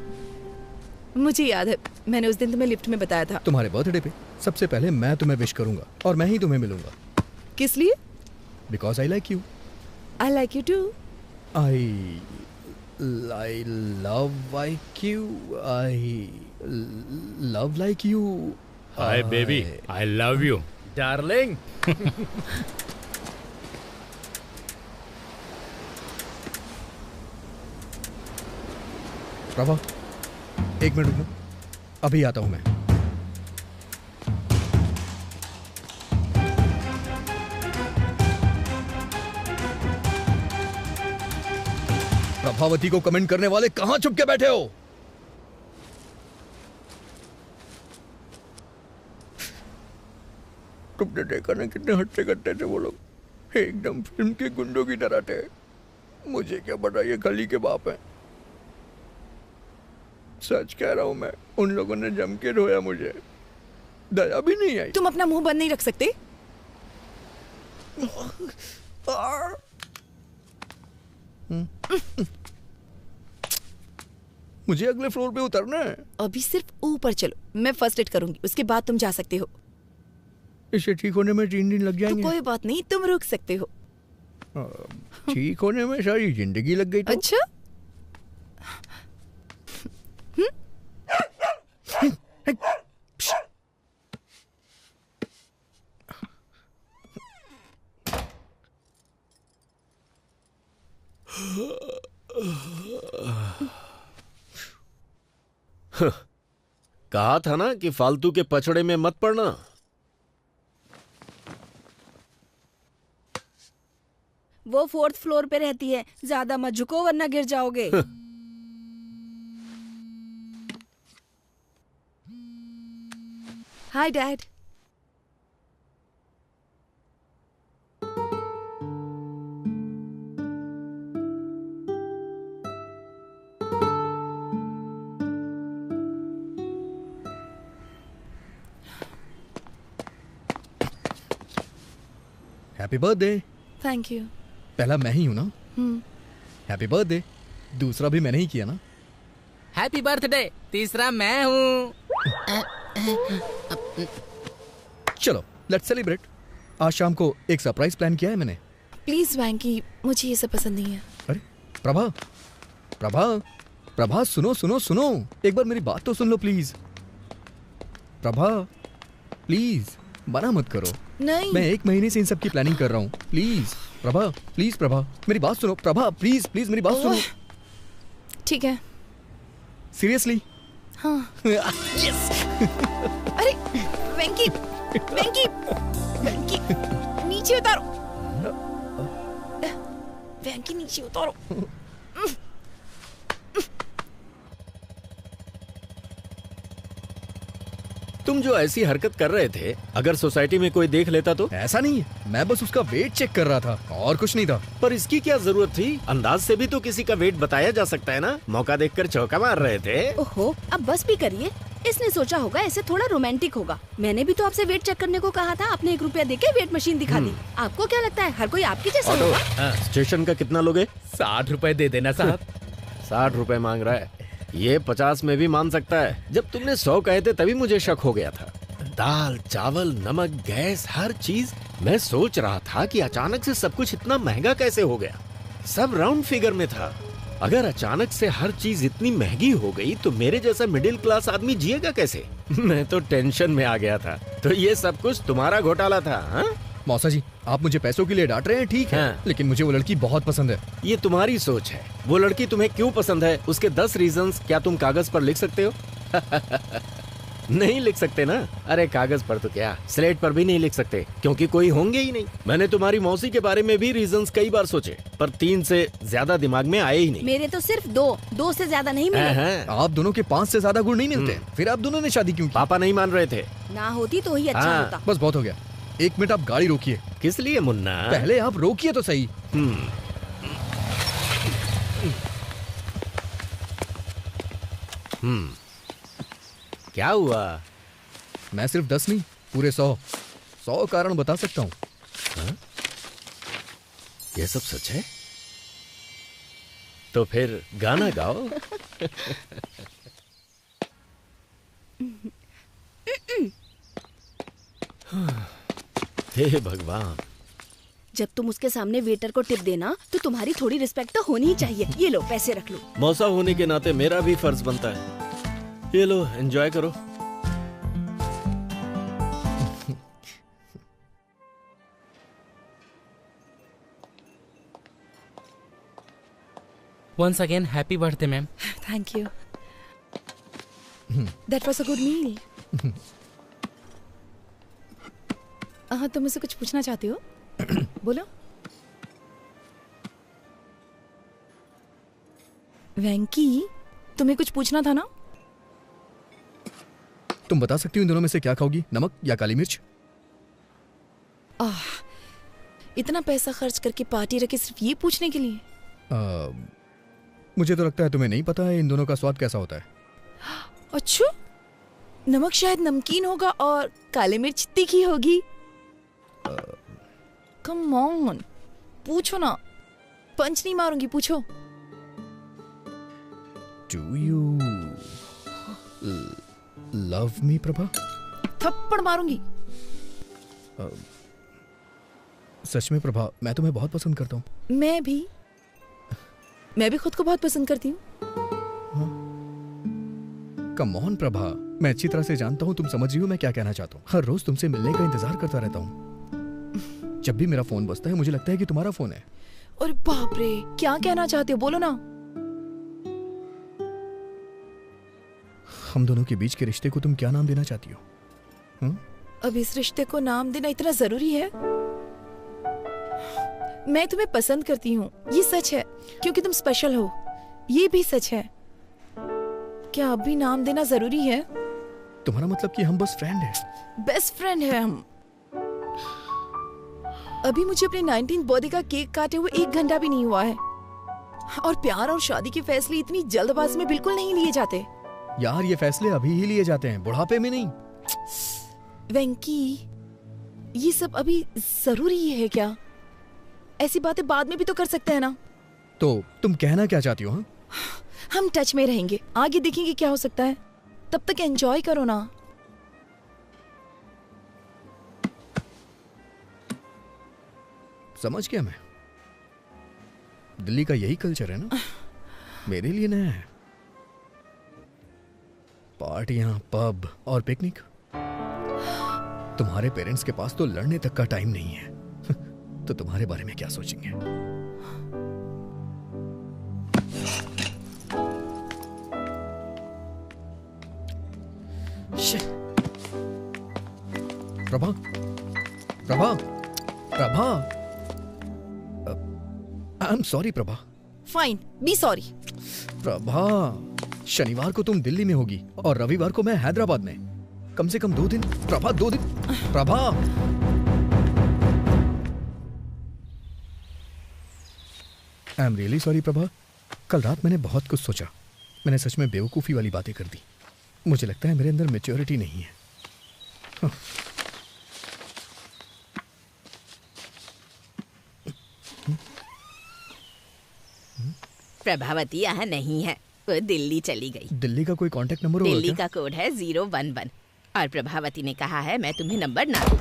मुझे याद है, मैंने उस दिन तुम्हें लिफ्ट में बताया था। तुम्हारे बर्थडे पे सबसे पहले मैं तुम्हें विश करूंगा और मैं ही तुम्हें मिलूंगा। किस लिए? Because I like you. I like you too. I love like you. I love like you. Hi baby, I love you darling. Prabha, एक मिनट रुकना, अभी आता हूं मैं। प्रभावती को कमेंट करने वाले कहां छुप के बैठे हो? तुमने देखा ना कितने हट्टे कट्टे थे वो लोग, एकदम फिल्म के गुंडों की तरह थे। मुझे क्या पता ये खली के बाप हैं। सच कह रहा हूं मैं, उन लोगों ने जम के रोया मुझे, दया भी नहीं आई। तुम अपना मुंह बंद नहीं रख सकते? मुझे अगले फ्लोर पे उतरना है। अभी सिर्फ ऊपर चलो, मैं फर्स्ट एड करूंगी, उसके बाद तुम जा सकते हो। इसे ठीक होने में 3 दिन लग तो जाएंगे। कोई बात नहीं, तुम रुक सकते हो। ठीक होने में सारी जिंदगी लग गई तो? अच्छा? कहा था ना कि फालतू के पचड़े में मत पड़ना। वो 4th फ्लोर पे रहती है, ज्यादा मत झुको वरना गिर जाओगे। Hi dad. Happy birthday. Thank you. पहला मैं ही हूं ना? Happy birthday. दूसरा भी मैंने ही किया ना? Happy birthday. तीसरा मैं हूँ। चलो लेट्स सेलिब्रेट। आज शाम को एक सरप्राइज प्लान किया है मैंने। प्लीज वैंकी, मुझे ये सब पसंद नहीं है। अरे प्रभा, प्रभा, प्रभा, सुनो सुनो सुनो, एक बार मेरी बात तो सुन लो प्लीज। प्रभा प्लीज, मना मत करो। नहीं। मैं 1 महीने से इन सब की प्लानिंग कर रहा हूँ। प्लीज प्रभा, प्लीज प्रभा, मेरी बात सुनो। प्रभा प्लीज प्लीज मेरी बात सुनो। ठीक है। सीरियसली? हाँ। यस। अरे वेंकी, वेंकी, वेंकी, नीचे उतारो। वेंकी नीचे उतारो। तुम जो ऐसी हरकत कर रहे थे, अगर सोसाइटी में कोई देख लेता तो? ऐसा नहीं है, मैं बस उसका वेट चेक कर रहा था और कुछ नहीं था। पर इसकी क्या जरूरत थी? अंदाज से भी तो किसी का वेट बताया जा सकता है ना। मौका देखकर चौका मार रहे थे। ओहो, अब बस भी करिए। इसने सोचा होगा ऐसे थोड़ा रोमांटिक होगा। मैंने भी तो आपसे वेट चेक करने को कहा था, आपने 1 रुपया देके वेट मशीन दिखा दी। आपको क्या लगता है हर कोई आपकी जैसा ऑटो, होगा? स्टेशन का कितना लोगे? 60 रुपए दे देना साहब। 60 रुपए मांग रहा है। ये 50 में भी मान सकता है। जब तुमने 100 कहे थे तभी मुझे शक हो गया था। दाल, चावल, नमक, गैस, हर चीज। मैं सोच रहा था कि अचानक से सब कुछ इतना महंगा कैसे हो गया। सब राउंड फिगर में था। अगर अचानक से हर चीज इतनी महंगी हो गई तो मेरे जैसा मिडिल क्लास आदमी जिएगा कैसे? मैं तो टेंशन में आ गया था। तो ये सब कुछ तुम्हारा घोटाला था? हाँ? मौसा जी, आप मुझे पैसों के लिए डांट रहे हैं, ठीक है, हाँ। लेकिन मुझे वो लड़की बहुत पसंद है। ये तुम्हारी सोच है। वो लड़की तुम्हें क्यों पसंद है, उसके 10 रीजंस क्या तुम कागज पर लिख सकते हो? नहीं लिख सकते ना। अरे कागज पर तो क्या, स्लेट पर भी नहीं लिख सकते, क्योंकि कोई होंगे ही नहीं। मैंने तुम्हारी मौसी के बारे में भी रीजंस कई बार सोचे, पर 3 से ज्यादा दिमाग में आए ही नहीं। मेरे तो सिर्फ 2 से ज्यादा नहीं मिले। आप दोनों के 5 से ज्यादा गुण नहीं मिलते। फिर आप दोनों ने शादी क्यों की? पापा नहीं मान रहे थे। ना होती तो ही अच्छा होता। बस बहुत हो गया। 1 मिनट आप गाड़ी रोकिए। किस लिए मुन्ना? पहले आप रोकिए तो सही। क्या हुआ? मैं सिर्फ 10 नहीं, पूरे 100 कारण बता सकता हूँ। ये सब सच है? तो फिर गाना गाओ। हे भगवान। जब तुम उसके सामने वेटर को टिप देना तो तुम्हारी थोड़ी रिस्पेक्ट तो होनी ही चाहिए। ये लो पैसे रख लो। मौसा होने के नाते मेरा भी फर्ज बनता है। ये लो, एंजॉय करो। Once again, happy birthday, ma'am. Thank you. That was a good meal. तुम मुझसे कुछ पूछना चाहती हो? बोलो। वेंकी, तुम्हें कुछ पूछना था ना? तुम बता सकती हो इन दोनों में से क्या खाओगी, नमक या काली मिर्च? इतना पैसा खर्च करके पार्टी रखी सिर्फ ये पूछने के लिए? मुझे तो लगता है तुम्हें नहीं पता है इन दोनों का स्वाद कैसा होता है। अच्छा, नमक शायद नमकीन होगा और काली मिर्च तीखी होगी। कम ऑन, पूछो ना। पंच नहीं मारूंगी, पूछो। Do you love me, Prabha? थप्पड़ मारूंगी। सच में प्रभा, मैं तुम्हें बहुत पसंद करता हूँ। मैं भी खुद को बहुत पसंद करती हूँ। कम ऑन प्रभा, मैं अच्छी तरह से जानता हूँ तुम समझ रही हो मैं क्या कहना चाहता हूँ। हर रोज तुमसे मिलने का इंतजार करता रहता हूँ। जब भी मेरा फोन बजता है मुझे लगता है कि तुम्हारा फोन है। और बाप रे, क्या कहना चाहते हो, बोलो ना। हम दोनों के बीच के रिश्ते को तुम क्या नाम देना चाहती हो? अब इस रिश्ते को नाम देना इतना जरूरी है? मैं तुम्हें पसंद करती हूँ, ये सच है, क्योंकि तुम स्पेशल हो, ये भी सच है। क्या अब भी नाम देना जरूरी है? तुम्हारा मतलब कि हम बस फ्रेंड हैं? बेस्ट फ्रेंड है हम। अभी मुझे अपने 19th बर्थडे का केक काटे हुए 1 घंटा भी नहीं हुआ है। और प्यार और शादी के फैसले इतनी जल्दबाजी में बिल्कुल नहीं लिए जाते। यार, ये फैसले अभी ही लिए जाते हैं, बुढ़ापे में नहीं। वेंकी, ये सब अभी जरूरी है क्या? ऐसी बातें बाद में भी तो कर सकते हैं ना। तो तुम कहना क्या चाहती हो? हाँ, हम टच में रहेंगे, आगे देखेंगे क्या हो सकता है। तब तक एंजॉय करो ना। समझ गया मैं। दिल्ली का यही कल्चर है ना, मेरे लिए नया है। पार्टियां, पब और पिकनिक। तुम्हारे पेरेंट्स के पास तो लड़ने तक का टाइम नहीं है। तो तुम्हारे बारे में क्या सोचेंगे? Prabha, Prabha, Prabha, I am sorry Prabha. Fine, be sorry. Prabha, शनिवार को तुम दिल्ली में होगी और रविवार को मैं हैदराबाद में। कम से कम 2 दिन। प्रभा 2 दिन। Prabha I am really sorry Prabha. कल रात मैंने बहुत कुछ सोचा। मैंने सच में बेवकूफ़ी वाली बातें कर दी। मुझे लगता है मेरे अंदर मैच्योरिटी नहीं है। हाँ। प्रभावती यहाँ नहीं है, वो दिल्ली चली गई। दिल्ली का कोई कांटेक्ट नंबर होगा दिल्ली क्या? का कोड है 011 और प्रभावती ने कहा है मैं तुम्हें नंबर ना दूं।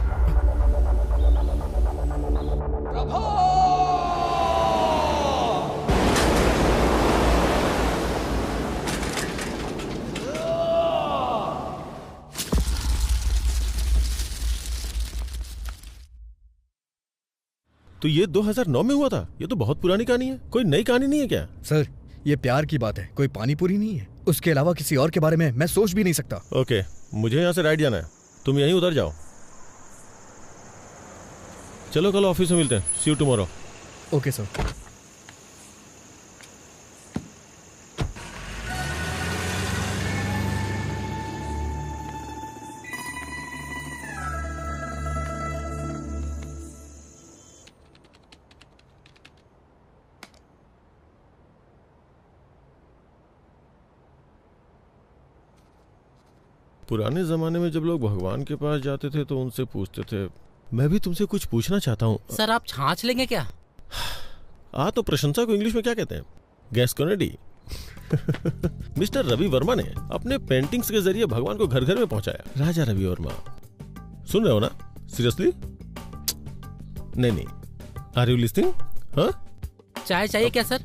तो ये 2009 में हुआ था। ये तो बहुत पुरानी कहानी है। कोई नई कहानी नहीं है क्या? सर ये प्यार की बात है, कोई पानी पूरी नहीं है। उसके अलावा किसी और के बारे में मैं सोच भी नहीं सकता। ओके, मुझे यहाँ से राइट जाना है, तुम यहीं उतर जाओ। चलो कल ऑफिस में मिलते हैं। सी यू टुमारो। Okay sir. पुराने जमाने में जब लोग भगवान के पास जाते थे तो उनसे पूछते थे। मैं भी तुमसे कुछ पूछना चाहता हूँ। सर आप छाछ लेंगे क्या? तो प्रशंसा को इंग्लिश में क्या कहते हैं? गैस्कोनेडी। मिस्टर रवि वर्मा ने अपने पेंटिंग्स के जरिए भगवान को घर घर में पहुंचाया। राजा रवि वर्मा, सुन रहे हो ना? सीरियसली? नहीं। Are you listening? हाँ? चाय चाहिए क्या सर?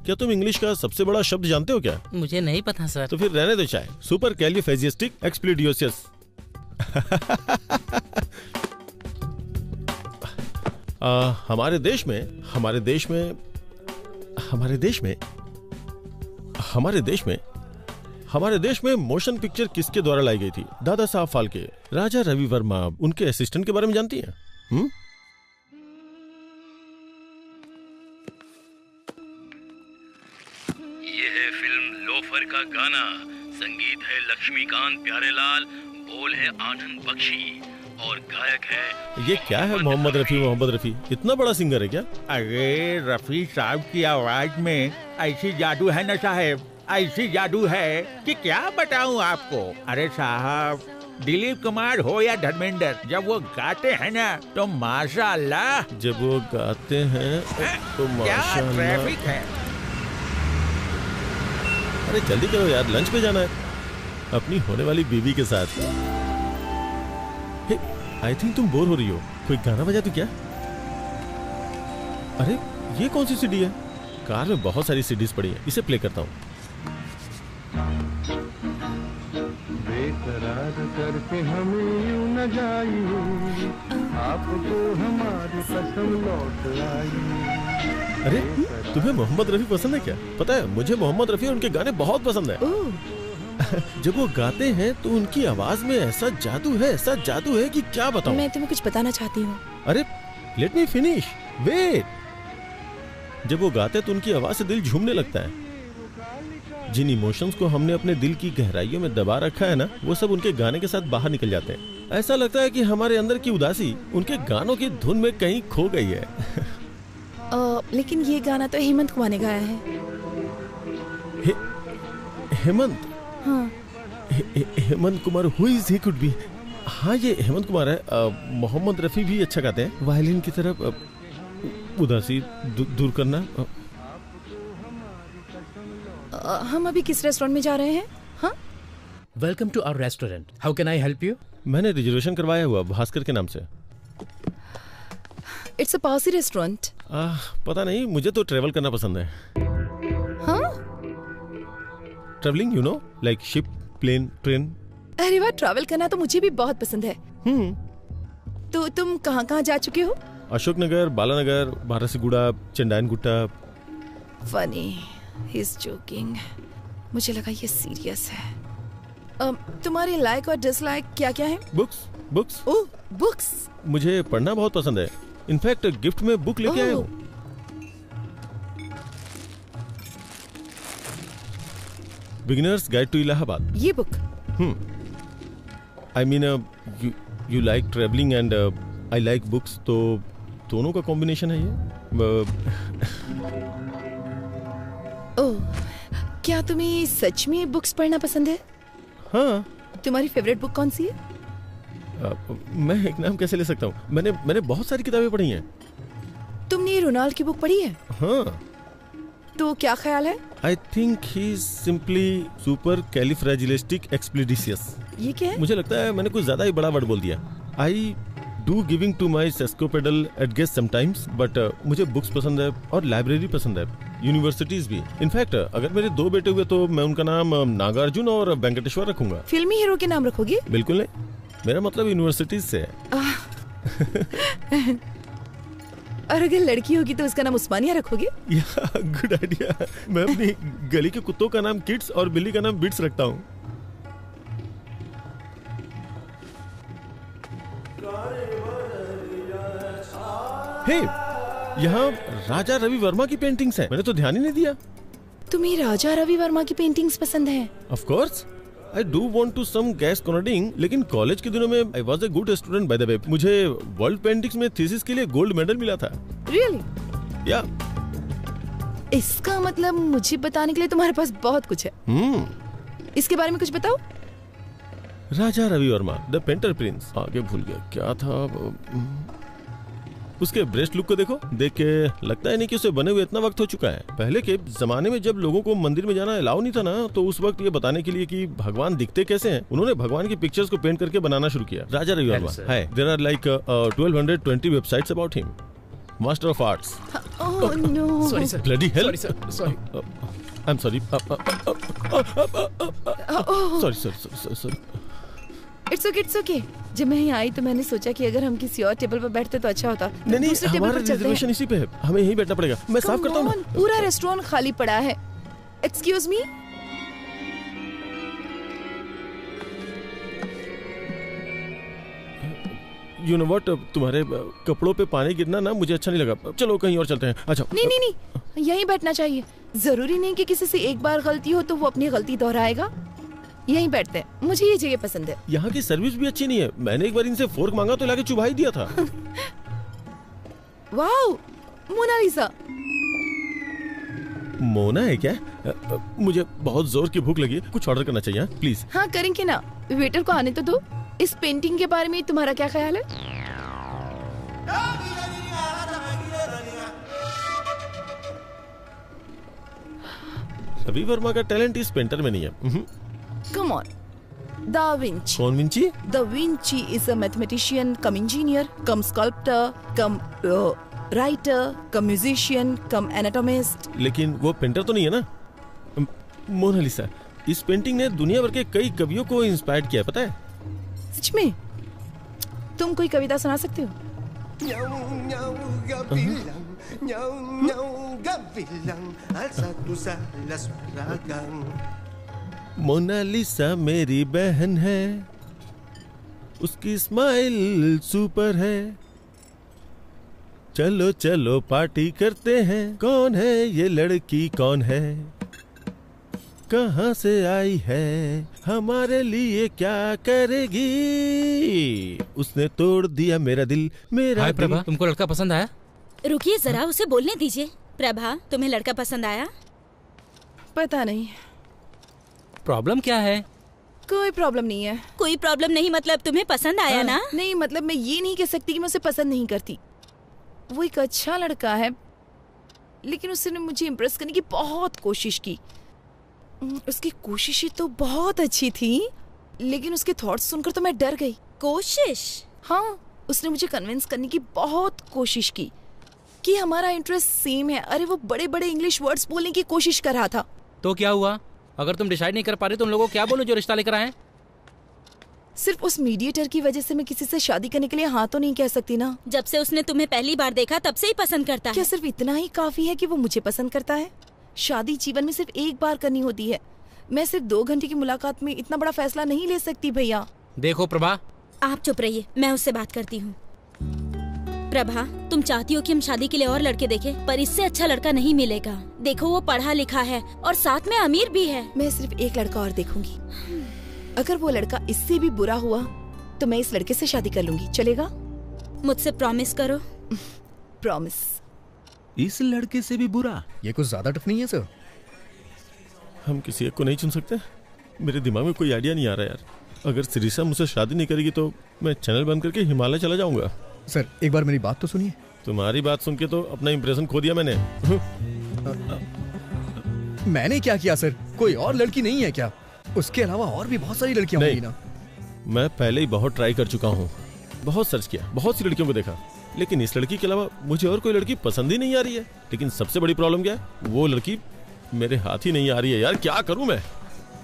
क्या तुम इंग्लिश का सबसे बड़ा शब्द जानते हो क्या? मुझे नहीं पता सर। तो फिर रहने दो चाय। सुपर कैलिफेजिस्टिक एक्सप्लिडियोसियस। हमारे देश में मोशन पिक्चर किसके द्वारा लाई गई थी? दादा साहब फाल्के। राजा रवि वर्मा, उनके असिस्टेंट के बारे में जानती हैं? ये है फिल्म लोफर का गाना। संगीत है लक्ष्मीकांत प्यारेलाल, बोल है आनंद बख्शी और गायक है ये क्या है? मोहम्मद रफी इतना बड़ा सिंगर है क्या? अरे रफी साहब की आवाज में ऐसी जादू है ना साहब, ऐसी जादू है कि क्या बताऊं आपको। अरे साहब, दिलीप कुमार हो या धर्मेंद्र, जब वो गाते हैं ना तो माशाअल्लाह। जब वो गाते हैं तो माशाअल्लाह। क्या ट्रैफिक है। अरे जल्दी करो यार, लंच पे जाना है अपनी होने वाली बीवी के साथ। आई थिंक तुम बोर हो रही हो, कोई गाना बजा तो क्या? अरे ये कौन सी सीडी है? कार में बहुत सारी सीडीज पड़ी है, इसे प्ले करता हूँ। बेकरार करके हमें यूं न जाइए, आपको हमारी कसम लौट आई। अरे तुम्हें मोहम्मद रफी पसंद है क्या? पता है मुझे मोहम्मद रफी और उनके गाने बहुत पसंद है। जब वो गाते हैं तो उनकी आवाज में ऐसा जादू है कि क्या बताऊं। मैं तुम्हें कुछ बताना चाहती हूँ। अरे लेट मी फिनिश, वेट। जब वो गाते तो उनकी आवाज से दिल झूमने लगता है। जिन इमोशंस को हमने अपने दिल की गहराइयों में दबा रखा है ना, वो सब उनके गाने के साथ बाहर निकल जाते हैं। ऐसा लगता है कि हमारे अंदर की उदासी उनके गानों की धुन में कहीं खो गई है। लेकिन ये गाना तो हेमंत कुमार ने गाया है। हेमंत? हाँ। Hemant Kumar, who is he could be? हाँ ये हेमंत कुमार है। मोहम्मद रफी भी अच्छा गाते हैं। वायलिन की तरफ उदासी दूर करना। हम अभी किस रेस्टोरेंट में जा रहे हैं? हाँ? Welcome to our restaurant. How can I help you? मैंने रिजर्वेशन करवाया हुआ भास्कर के नाम से। It's a Parsi restaurant. पता नहीं, मुझे तो ट्रेवल करना पसंद है। हाँ? Travelling, you know, like ship, plane, train. अरे वाह, ट्रैवल करना तो मुझे भी बहुत पसंद है। तो तुम कहाँ जा चुके हो? Ashoknagar, Balanagar, Barasiguda, Chandrayangutta. Funny, he is joking. मुझे लगा ये सीरियस है। तुम्हारे लाइक और डिसलाइक क्या क्या है? बुक्स। ओह, बुक्स। मुझे पढ़ना बहुत पसंद है। इनफैक्ट गिफ्ट में बुक लेके आया हूँ। Beginners guide to Allahabad. ये book? I mean you like travelling and I like books, तो दोनों का कॉम्बिनेशन है ये। ओह, क्या तुम्हें सच में बुक्स पढ़ना पसंद है? हाँ। तुम्हारी फेवरेट बुक कौन सी है? मैं एक नाम कैसे ले सकता हूँ? मैंने बहुत सारी किताबें पढ़ी हैं। तुमने रोनाल्ड की बुक पढ़ी है? हाँ। तो क्या ख्याल है? I think he is simply supercalifragilisticexpialidocious. ये क्या है? मुझे लगता है मैंने कुछ ज्यादा ही बड़ा वर्ड बोल दिया। I do giving to my sesquipedal at guest sometimes, but मुझे बुक्स पसंद है और लाइब्रेरी पसंद है, यूनिवर्सिटीज भी। इनफैक्ट अगर मेरे 2 बेटे हुए तो मैं उनका नाम नागार्जुन और वेंकटेश्वर रखूंगा। फिल्मी हीरो के नाम रखोगे? बिल्कुल नहीं, मेरा मतलब यूनिवर्सिटीज से है। और अगर लड़की होगी तो उसका नाम उस्मानिया रखोगे? Good idea. मैं अपनी गली के कुत्तों का नाम किड्स और बिल्ली का नाम बिट्स रखता हूँ। हे, यहाँ राजा रवि वर्मा की पेंटिंग्स हैं। मैंने तो ध्यान ही नहीं दिया। तुम्हें राजा रवि वर्मा की पेंटिंग्स पसंद है? Of course, I do want to some gas cornering, लेकिन कॉलेज के दिनों में I was a good student by the way. मुझे वर्ल्ड पेंटिंग्स में थीसिस के लिए गोल्ड मेडल मिला था। रियली? या। इसका मतलब मुझे बताने के लिए तुम्हारे पास बहुत कुछ है। इसके बारे में कुछ बताओ। Raja Ravi Varma, the painter prince. आगे भूल गया क्या था। उसके ब्रेस्ट लुक को देखो, देख के लगता है नहीं कि उसे बने हुए इतना वक्त हो चुका है। पहले के जमाने में जब लोगों को मंदिर में जाना अलाउ नहीं था ना, तो उस वक्त ये बताने के लिए कि भगवान दिखते कैसे हैं, उन्होंने भगवान की पिक्चर्स को पेंट करके बनाना शुरू किया। राजा रवि वर्मा है। There are like 1220 websites about him. Master of arts. Oh no, sorry sir, bloody hell. Sorry, I am sorry. Sorry. It's okay. जब मैं यहाँ आई तो मैंने सोचा कि अगर हम किसी और टेबल पर बैठते तो अच्छा होता। नहीं, हमारा रिजर्वेशन इसी पे है, हमें यहीं बैठना पड़ेगा। मैं साफ करता हूँ। पूरा रेस्टोरेंट खाली पड़ा है। Excuse me. You know what, तुम्हारे कपड़ों पे पानी गिरना ना मुझे अच्छा नहीं लगा। चलो कहीं और चलते हैं। अच्छा। नहीं, यहीं बैठना चाहिए। जरूरी नहीं कि किसी से एक बार गलती हो तो वो अपनी गलती दोहराएगा। यहीं बैठते हैं, मुझे ये जगह पसंद है। यहाँ की सर्विस भी अच्छी नहीं है। मैंने एक बार इनसे फोर्क मांगा तो लाके चुभा ही दिया था। Wow, Mona Lisa. मोना है क्या? मुझे बहुत जोर की भूख लगी है, कुछ ऑर्डर करना चाहिए। प्लीज। हाँ करेंगे ना, वेटर को आने तो दो। इस पेंटिंग के बारे में तुम्हारा क्या ख्याल है? रवि वर्मा का टैलेंट इस पेंटर में नहीं है। Come on. Da Vinci. कौन Vinci? Da Vinci is a mathematician, come engineer, come sculptor, come writer, come musician, come anatomist. लेकिन वो पेंटर तो नहीं है ना। मोनालिसा, इस पेंटिंग ने दुनिया भर के कई कवियों को इंस्पायर किया है, पता है? सच में? तुम कोई कविता सुना सकते हो? मोनालिसा मेरी बहन है, उसकी स्माइल सुपर है। चलो चलो पार्टी करते हैं। कौन है ये लड़की, कौन है, कहाँ से आई है, हमारे लिए क्या करेगी, उसने तोड़ दिया मेरा दिल, मेरा हाय प्रभा, तुमको लड़का पसंद आया? रुकिए जरा, उसे बोलने दीजिए। प्रभा, तुम्हें लड़का पसंद आया? पता नहीं। प्रॉब्लम क्या है? कोई प्रॉब्लम नहीं है। कोई प्रॉब्लम नहीं मतलब तुम्हें पसंद आया ना? नहीं मतलब मैं ये नहीं कह सकती कि मैं उसे पसंद नहीं करती। वो एक अच्छा लड़का है, लेकिन उसने मुझे इम्प्रेस करने की बहुत कोशिश की। उसकी कोशिशें तो बहुत अच्छी थी, लेकिन उसके थॉट्स सुनकर तो मैं डर गई। कोशिश? हाँ, उसने मुझे कन्विंस करने की बहुत कोशिश की कि हमारा इंटरेस्ट सेम है। अरे वो बड़े बड़े इंग्लिश वर्ड्स बोलने की कोशिश कर रहा था। तो क्या हुआ? अगर तुम डिसाइड नहीं कर पा रहे तो उन लोगों को क्या बोलो जो रिश्ता लेकर आए? सिर्फ उस मीडिएटर की वजह से मैं किसी से शादी करने के लिए हाँ तो नहीं कह सकती ना। जब से उसने तुम्हें पहली बार देखा तब से ही पसंद करता है। क्या सिर्फ इतना ही काफी है कि वो मुझे पसंद करता है? शादी जीवन में सिर्फ एक बार करनी होती है। मैं सिर्फ 2 घंटे की मुलाकात में इतना बड़ा फैसला नहीं ले सकती भैया। देखो प्रभा, आप चुप रहिए, मैं उससे बात करती हूँ। प्रभा, तुम चाहती हो कि हम शादी के लिए और लड़के देखें, पर इससे अच्छा लड़का नहीं मिलेगा। देखो वो पढ़ा लिखा है और साथ में अमीर भी है। मैं सिर्फ एक लड़का और देखूंगी। अगर वो लड़का इससे भी बुरा हुआ तो मैं इस लड़के से शादी कर लूंगी, चलेगा? मुझसे प्रॉमिस करो। प्रॉमिस। इस लड़के से भी बुरा? ये कुछ ज्यादा टफ नहीं है सर? हम किसी एक को नहीं चुन सकते? मेरे दिमाग में कोई आइडिया नहीं आ रहा यार। अगर सिरिसा मुझसे शादी नहीं करेगी तो मैं चैनल बंद करके हिमालय चला जाऊंगा। सर एक बार मेरी बात तो सुनिए। तुम्हारी बात सुन के तो अपना इंप्रेशन खो दिया मैंने। मैंने क्या किया सर? कोई और लड़की नहीं है क्या? उसके अलावा और भी बहुत सारी लड़कियां होंगी ना। मैं पहले ही बहुत ट्राई कर चुका हूँ, बहुत सर्च किया, बहुत सी लड़कियों को देखा, लेकिन इस लड़की के अलावा मुझे और कोई लड़की पसंद ही नहीं आ रही है। लेकिन सबसे बड़ी प्रॉब्लम क्या है, वो लड़की मेरे हाथ ही नहीं आ रही है यार। क्या करूं मैं?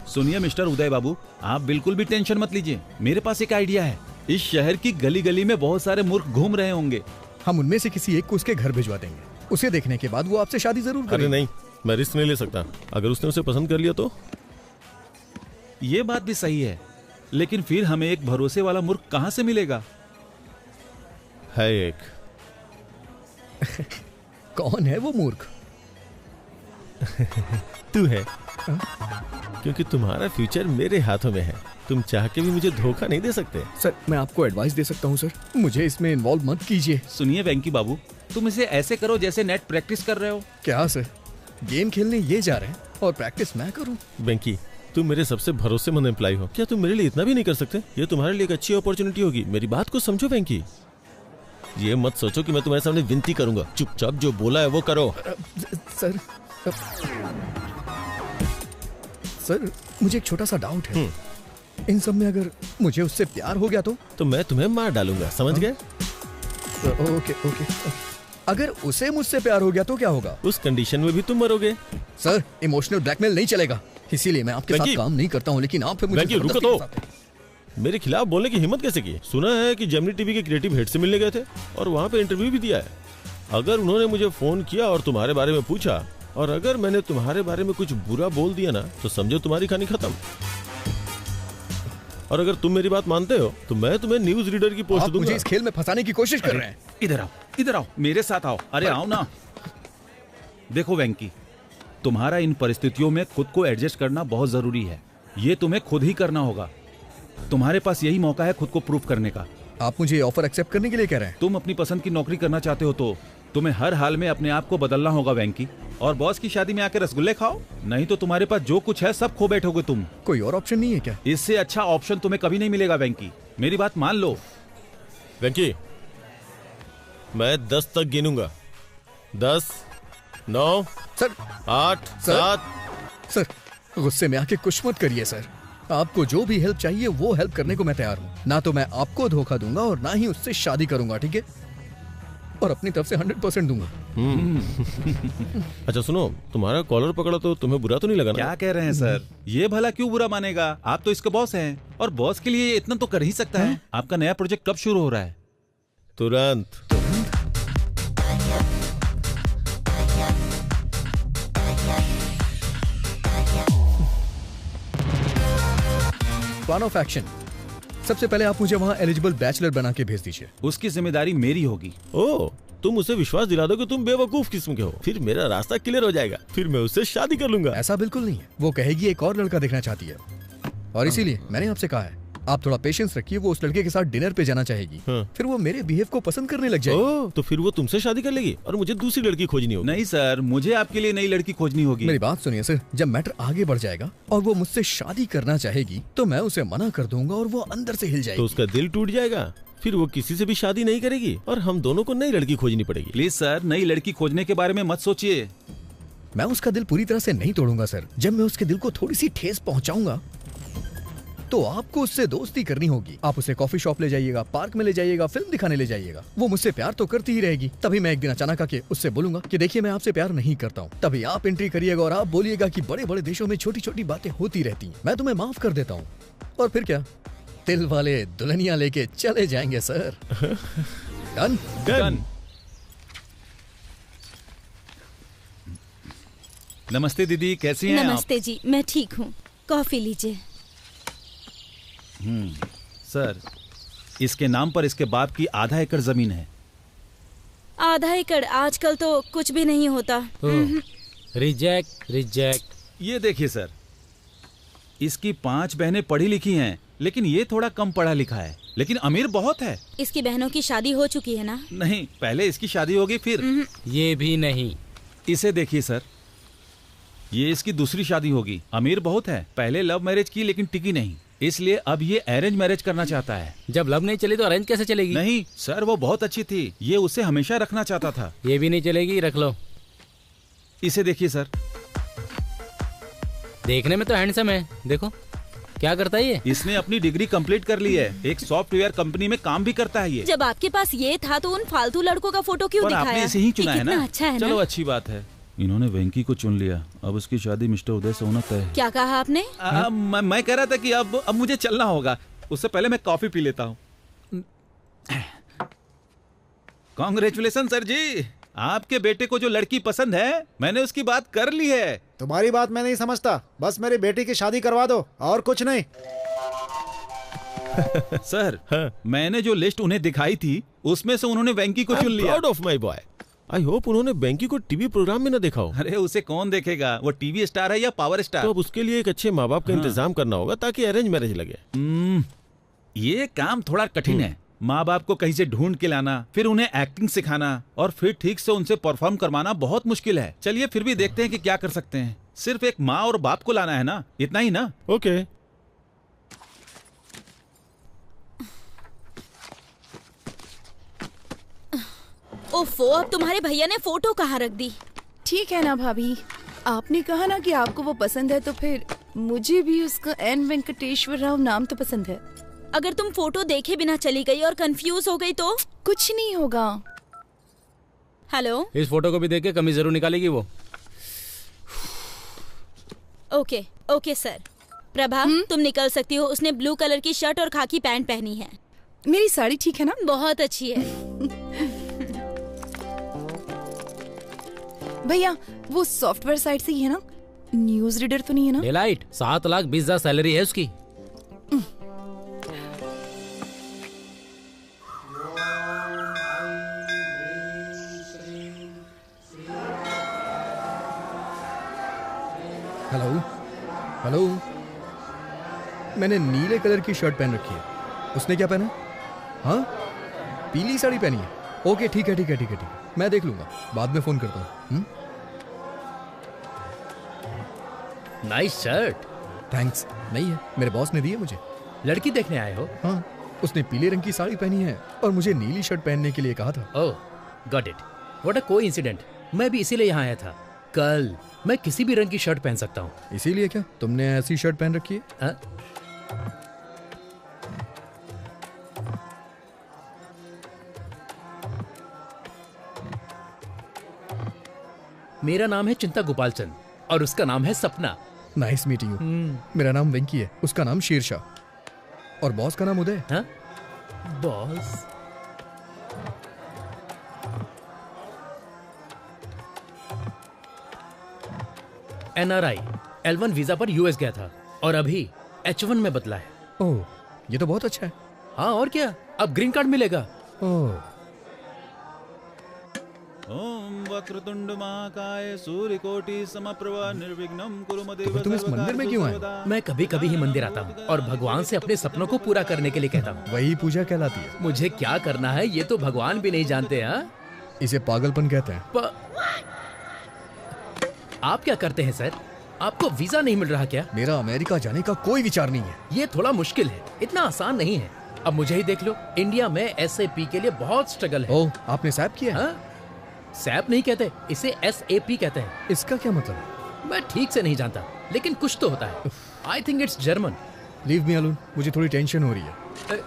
सुनिए मिस्टर उदय बाबू, आप बिल्कुल भी टेंशन मत लीजिए। मेरे पास एक आइडिया है। इस शहर की गली गली में बहुत सारे मूर्ख घूम रहे होंगे। हम उनमें से किसी एक को उसके घर भिजवा देंगे। उसे देखने के बाद वो आपसे शादी जरूर करेगा। अरे नहीं, मैं रिस्क नहीं ले सकता। अगर उसने उसे पसंद कर लिया तो? ये बात भी सही है, लेकिन फिर हमें एक भरोसे वाला मूर्ख कहाँ से मिलेगा? है एक। कौन है वो मूर्ख? तू है। क्योंकि तुम्हारा फ्यूचर मेरे हाथों में है। तुम चाह के भी मुझे धोखा नहीं दे सकते। सर मैं आपको एडवाइस दे सकता हूँ सर, मुझे इसमें इन्वॉल्व मत कीजिए। सुनिए वेंकी बाबू, तुम इसे ऐसे करो जैसे नेट प्रैक्टिस कर रहे हो। क्या सर, गेम खेलने ये जा रहे हैं और प्रैक्टिस मैं करूँ? वेंकी, तुम मेरे सबसे भरोसेमंद एम्प्लॉय हो, क्या तुम मेरे लिए इतना भी नहीं कर सकते? ये तुम्हारे लिए एक अच्छी अपॉर्चुनिटी होगी। मेरी बात को समझो वेंकी। ये मत सोचो कि मैं तुम्हारे सामने विनती करूंगा। चुपचाप जो बोला है वो करो। सर मुझे एक छोटा सा डाउट है। इन सब में अगर मुझे उससे प्यार हो गया तो मैं तुम्हें मार डालूंगा, समझ गए? Okay okay. अगर उसे मुझसे प्यार हो गया तो क्या होगा? उस कंडीशन में भी तुम मरोगे। सर इमोशनल ब्लैकमेल नहीं चलेगा, इसीलिए मैं आपके साथ काम नहीं करता हूँ। लेकिन आप मुझे रुको तो। मेरे खिलाफ बोलने की हिम्मत कैसे की? सुना है कि जेमिनी टीवी के क्रिएटिव हेड से मिलने गए थे और वहाँ पे इंटरव्यू भी दिया है। अगर उन्होंने मुझे फोन किया और तुम्हारे बारे में पूछा, और अगर मैंने तुम्हारे बारे में कुछ बुरा बोल दिया ना, तो समझो तुम्हारी कहानी खत्म। और अगर तुम मेरी बात मानते हो तो मैं तुम्हें न्यूज रीडर की पोस्ट दूंगा। मुझे इस खेल में फंसाने की कोशिश कर रहे हैं। इधर आओ, मेरे साथ आओ। अरे आओ ना। देखो वेंकी, तुम्हारा इन परिस्थितियों में खुद को एडजस्ट करना बहुत जरूरी है। ये तुम्हें खुद ही करना होगा। तुम्हारे पास यही मौका है खुद को प्रूव करने का। आप मुझे ऑफर एक्सेप्ट करने के लिए कह रहे हैं? तुम अपनी पसंद की नौकरी करना चाहते हो तो तुम्हें हर हाल में अपने आप को बदलना होगा वेंकी। और बॉस की शादी में आके रसगुल्ले खाओ, नहीं तो तुम्हारे पास जो कुछ है सब खो बैठोगे तुम। कोई और ऑप्शन नहीं है क्या? इससे अच्छा ऑप्शन तुम्हें कभी नहीं मिलेगा वेंकी, मेरी बात मान लो। वेंकी, मैं 10 तक गिनूंगा। 10, 9, सर 8, 7। सर गुस्से में आके कुछ मत करिए सर। आपको जो भी हेल्प चाहिए वो हेल्प करने को मैं तैयार हूँ। ना तो मैं आपको धोखा दूंगा और ना ही उससे शादी करूंगा, ठीक है? और अपनी तरफ से 100% दूंगा। अच्छा सुनो, तुम्हारा कॉलर पकड़ा तो तुम्हें बुरा तो नहीं लगा ना? क्या कह रहे हैं सर? ये भला क्यों बुरा मानेगा? आप तो इसके बॉस हैं और बॉस के लिए इतना तो कर ही सकता है। आपका नया प्रोजेक्ट कब शुरू हो रहा है? तुरंत। Plan of action. सबसे पहले आप मुझे वहाँ एलिजिबल बैचलर बना के भेज दीजिए। उसकी जिम्मेदारी मेरी होगी। ओह, तुम उसे विश्वास दिला दो कि तुम बेवकूफ किस्म के हो, फिर मेरा रास्ता क्लियर हो जाएगा, फिर मैं उससे शादी कर लूंगा। ऐसा बिल्कुल नहीं है। वो कहेगी एक और लड़का देखना चाहती है और इसीलिए मैंने आपसे कहा है आप थोड़ा पेशेंस रखिए। वो उस लड़के के साथ डिनर पे जाना चाहेगी। फिर वो मेरे बिहेव को पसंद करने लग जाएगी। ओह, तो फिर वो तुमसे शादी कर लेगी और मुझे दूसरी लड़की खोजनी होगी। नहीं सर, मुझे आपके लिए नई लड़की खोजनी होगी। मेरी बात सुनिए सर, जब मैटर आगे बढ़ जाएगा और वो मुझसे शादी करना चाहेगी तो मैं उसे मना कर दूंगा और वो अंदर से हिल जाएगी। तो उसका दिल टूट जाएगा, फिर वो किसी से भी शादी नहीं करेगी और हम दोनों को नई लड़की खोजनी पड़ेगी। प्लीज सर, नई लड़की खोजने के बारे में मत सोचिए। मैं उसका दिल पूरी तरह से नहीं तोड़ूंगा सर। जब मैं उसके दिल को थोड़ी सी ठेस पहुंचाऊंगा तो आपको उससे दोस्ती करनी होगी। आप उसे कॉफी शॉप ले जाइएगा, पार्क में ले जाइएगा, फिल्म दिखाने ले जाइएगा। वो मुझसे प्यार तो करती ही रहेगी। तभी मैं एक दिन अचानक आके उससे बोलूंगा कि देखिए मैं आपसे प्यार नहीं करता हूँ। तभी आप एंट्री करिएगा और आप बोलिएगा कि बड़े बड़े देशों में छोटी छोटी बातें होती रहती हैं, मैं तुम्हें माफ कर देता हूँ। और फिर क्या, दिल वाले दुल्हनिया लेके चले जाएंगे सर। Done done. नमस्ते दीदी, कैसी हैं आप? नमस्ते जी, मैं ठीक हूँ। कॉफी लीजिए। सर, इसके नाम पर इसके बाप की आधा एकड़ जमीन है। आधा एकड़? आजकल तो कुछ भी नहीं होता। Reject reject. ये देखिए सर, इसकी 5 बहनें पढ़ी लिखी हैं लेकिन ये थोड़ा कम पढ़ा लिखा है, लेकिन अमीर बहुत है। इसकी बहनों की शादी हो चुकी है ना? नहीं, पहले इसकी शादी होगी फिर। ये भी नहीं। इसे देखिए सर, ये इसकी दूसरी शादी होगी। अमीर बहुत है, पहले लव मैरिज की लेकिन टिकी नहीं, इसलिए अब ये अरेंज मैरिज करना चाहता है। जब लव नहीं चली तो अरेंज कैसे चलेगी? नहीं सर, वो बहुत अच्छी थी, ये उसे हमेशा रखना चाहता था। ये भी नहीं चलेगी, रख लो। इसे देखिए सर, देखने में तो हैंडसम है, देखो क्या करता है ये। इसने अपनी डिग्री कंप्लीट कर ली है, एक सॉफ्टवेयर कंपनी में काम भी करता है ये। जब आपके पास ये था तो उन फालतू लड़कों का फोटो क्यों पर दिखाया? आपने इसे ही चुना ये है ना? कितना अच्छा है चलो ना? अच्छी बात है, इन्होंने वेंकी को चुन लिया, अब उसकी शादी मिस्टर उदय से होना तय है। क्या कहा आपने? मैं कह रहा था कि अब मुझे चलना होगा, उससे पहले मैं कॉफी पी लेता हूँ। कांग्रेचुलेशन सर जी, आपके बेटे को जो लड़की पसंद है मैंने उसकी बात कर ली है। तुम्हारी बात मैं नहीं समझता, बस मेरी बेटी की शादी करवा दो और कुछ नहीं। सर मैंने जो लिस्ट उन्हें दिखाई थी उसमें से उन्होंने वेंकी को चुन लिया। Proud of my boy. I hope उन्होंने वेंकी को टीवी प्रोग्राम में न देखा हो। अरे उसे कौन देखेगा, वो टीवी स्टार है या पावर स्टार। तो अब उसके लिए एक अच्छे माँ बाप का इंतजाम करना होगा ताकि अरेंज मैरिज लगे। ये काम थोड़ा कठिन है, माँ बाप को कहीं से ढूंढ के लाना, फिर उन्हें एक्टिंग सिखाना और फिर ठीक से उनसे परफॉर्म करवाना बहुत मुश्किल है। चलिए फिर भी देखते हैं कि क्या कर सकते हैं। सिर्फ एक माँ और बाप को लाना है ना, इतना ही ना। ओके। ओफो, अब तुम्हारे भैया ने फोटो कहाँ रख दी? ठीक है ना भाभी, आपने कहा ना कि आपको वो पसंद है, तो फिर मुझे भी उसका एन वेंकटेश्वर राव नाम तो पसंद है। अगर तुम फोटो देखे बिना चली गई और कंफ्यूज हो गई तो? कुछ नहीं होगा। हेलो, इस फोटो को भी देख के कमी जरूर निकालेगी वो। Okay okay sir. प्रभा तुम निकल सकती हो, उसने ब्लू कलर की शर्ट और खाकी पैंट पहनी है। मेरी साड़ी ठीक है ना? बहुत अच्छी है। भैया वो सॉफ्टवेयर साइट से ही है ना? न्यूज रीडर तो नहीं है ना? डेलाइट 7,20,000 सैलरी है उसकी। हेलो हेलो, मैंने नीले कलर की शर्ट पहन रखी है, उसने क्या पहना? हाँ, पीली साड़ी पहनी है। ओके ठीक है ठीक है ठीक है ठीक है, मैं देख लूंगा, बाद में फोन करता हूँ। Nice shirt. थैंक्स। नहीं है, मेरे बॉस ने दी है मुझे। लड़की देखने आए हो? हाँ, उसने पीले रंग की साड़ी पहनी है और मुझे नीली शर्ट पहनने के लिए कहा था। Oh got it, what a coincident. मैं भी इसीलिए यहाँ आया था। कल मैं किसी भी रंग की शर्ट पहन सकता हूँ। इसीलिए क्या तुमने ऐसी शर्ट पहन रखी है? मेरा नाम है चिंता गोपालचंद और उसका नाम है सपना। Nice meeting you. मेरा नाम वेंकी है, उसका नाम शेरशाह और बॉस का नाम उदय। हाँ? बॉस? NRI L1 वीजा पर US गया था और अभी H1 में बदला है। ओह, ये तो बहुत अच्छा है। हाँ और क्या, अब ग्रीन कार्ड मिलेगा। ओह। ओम वक्रतुंड महाकाय सूर्यकोटि समप्रभा निर्विघ्नं कुरु मदेव सर्वकार्येषु तुम इस मंदिर में क्यों आए? मैं कभी कभी ही मंदिर आता हूँ और भगवान से अपने सपनों को पूरा करने के लिए कहता हूँ। वही पूजा कहलाती है। मुझे क्या करना है ये तो भगवान भी नहीं जानते। हाँ, इसे पागलपन कहते हैं। आप क्या करते हैं सर? आपको वीजा नहीं मिल रहा क्या? मेरा अमेरिका जाने का कोई विचार नहीं है। ये थोड़ा मुश्किल है, इतना आसान नहीं है। अब मुझे ही देख लो, इंडिया में SAP के लिए बहुत स्ट्रगल है। ओह, आपने सैप किया है? सैप नहीं कहते, इसे SAP कहते हैं। इसका क्या मतलब है? मैं ठीक से नहीं जानता, लेकिन कुछ तो होता है। I think it's German. Leave me alone, मुझे थोड़ी टेंशन हो रही है।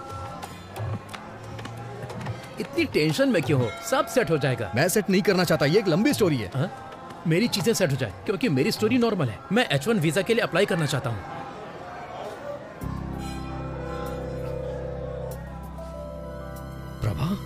इतनी टेंशन में क्यों हो? सब सेट हो जाएगा। मैं सेट नहीं करना चाहता, ये एक लंबी स्टोरी है। मेरी चीजें सेट हो जाए, क्योंकि मेरी स्टोरी नॉर्मल है। मैं H1 वीजा के लिए अप्लाई करना चाहता हूँ। प्रभा,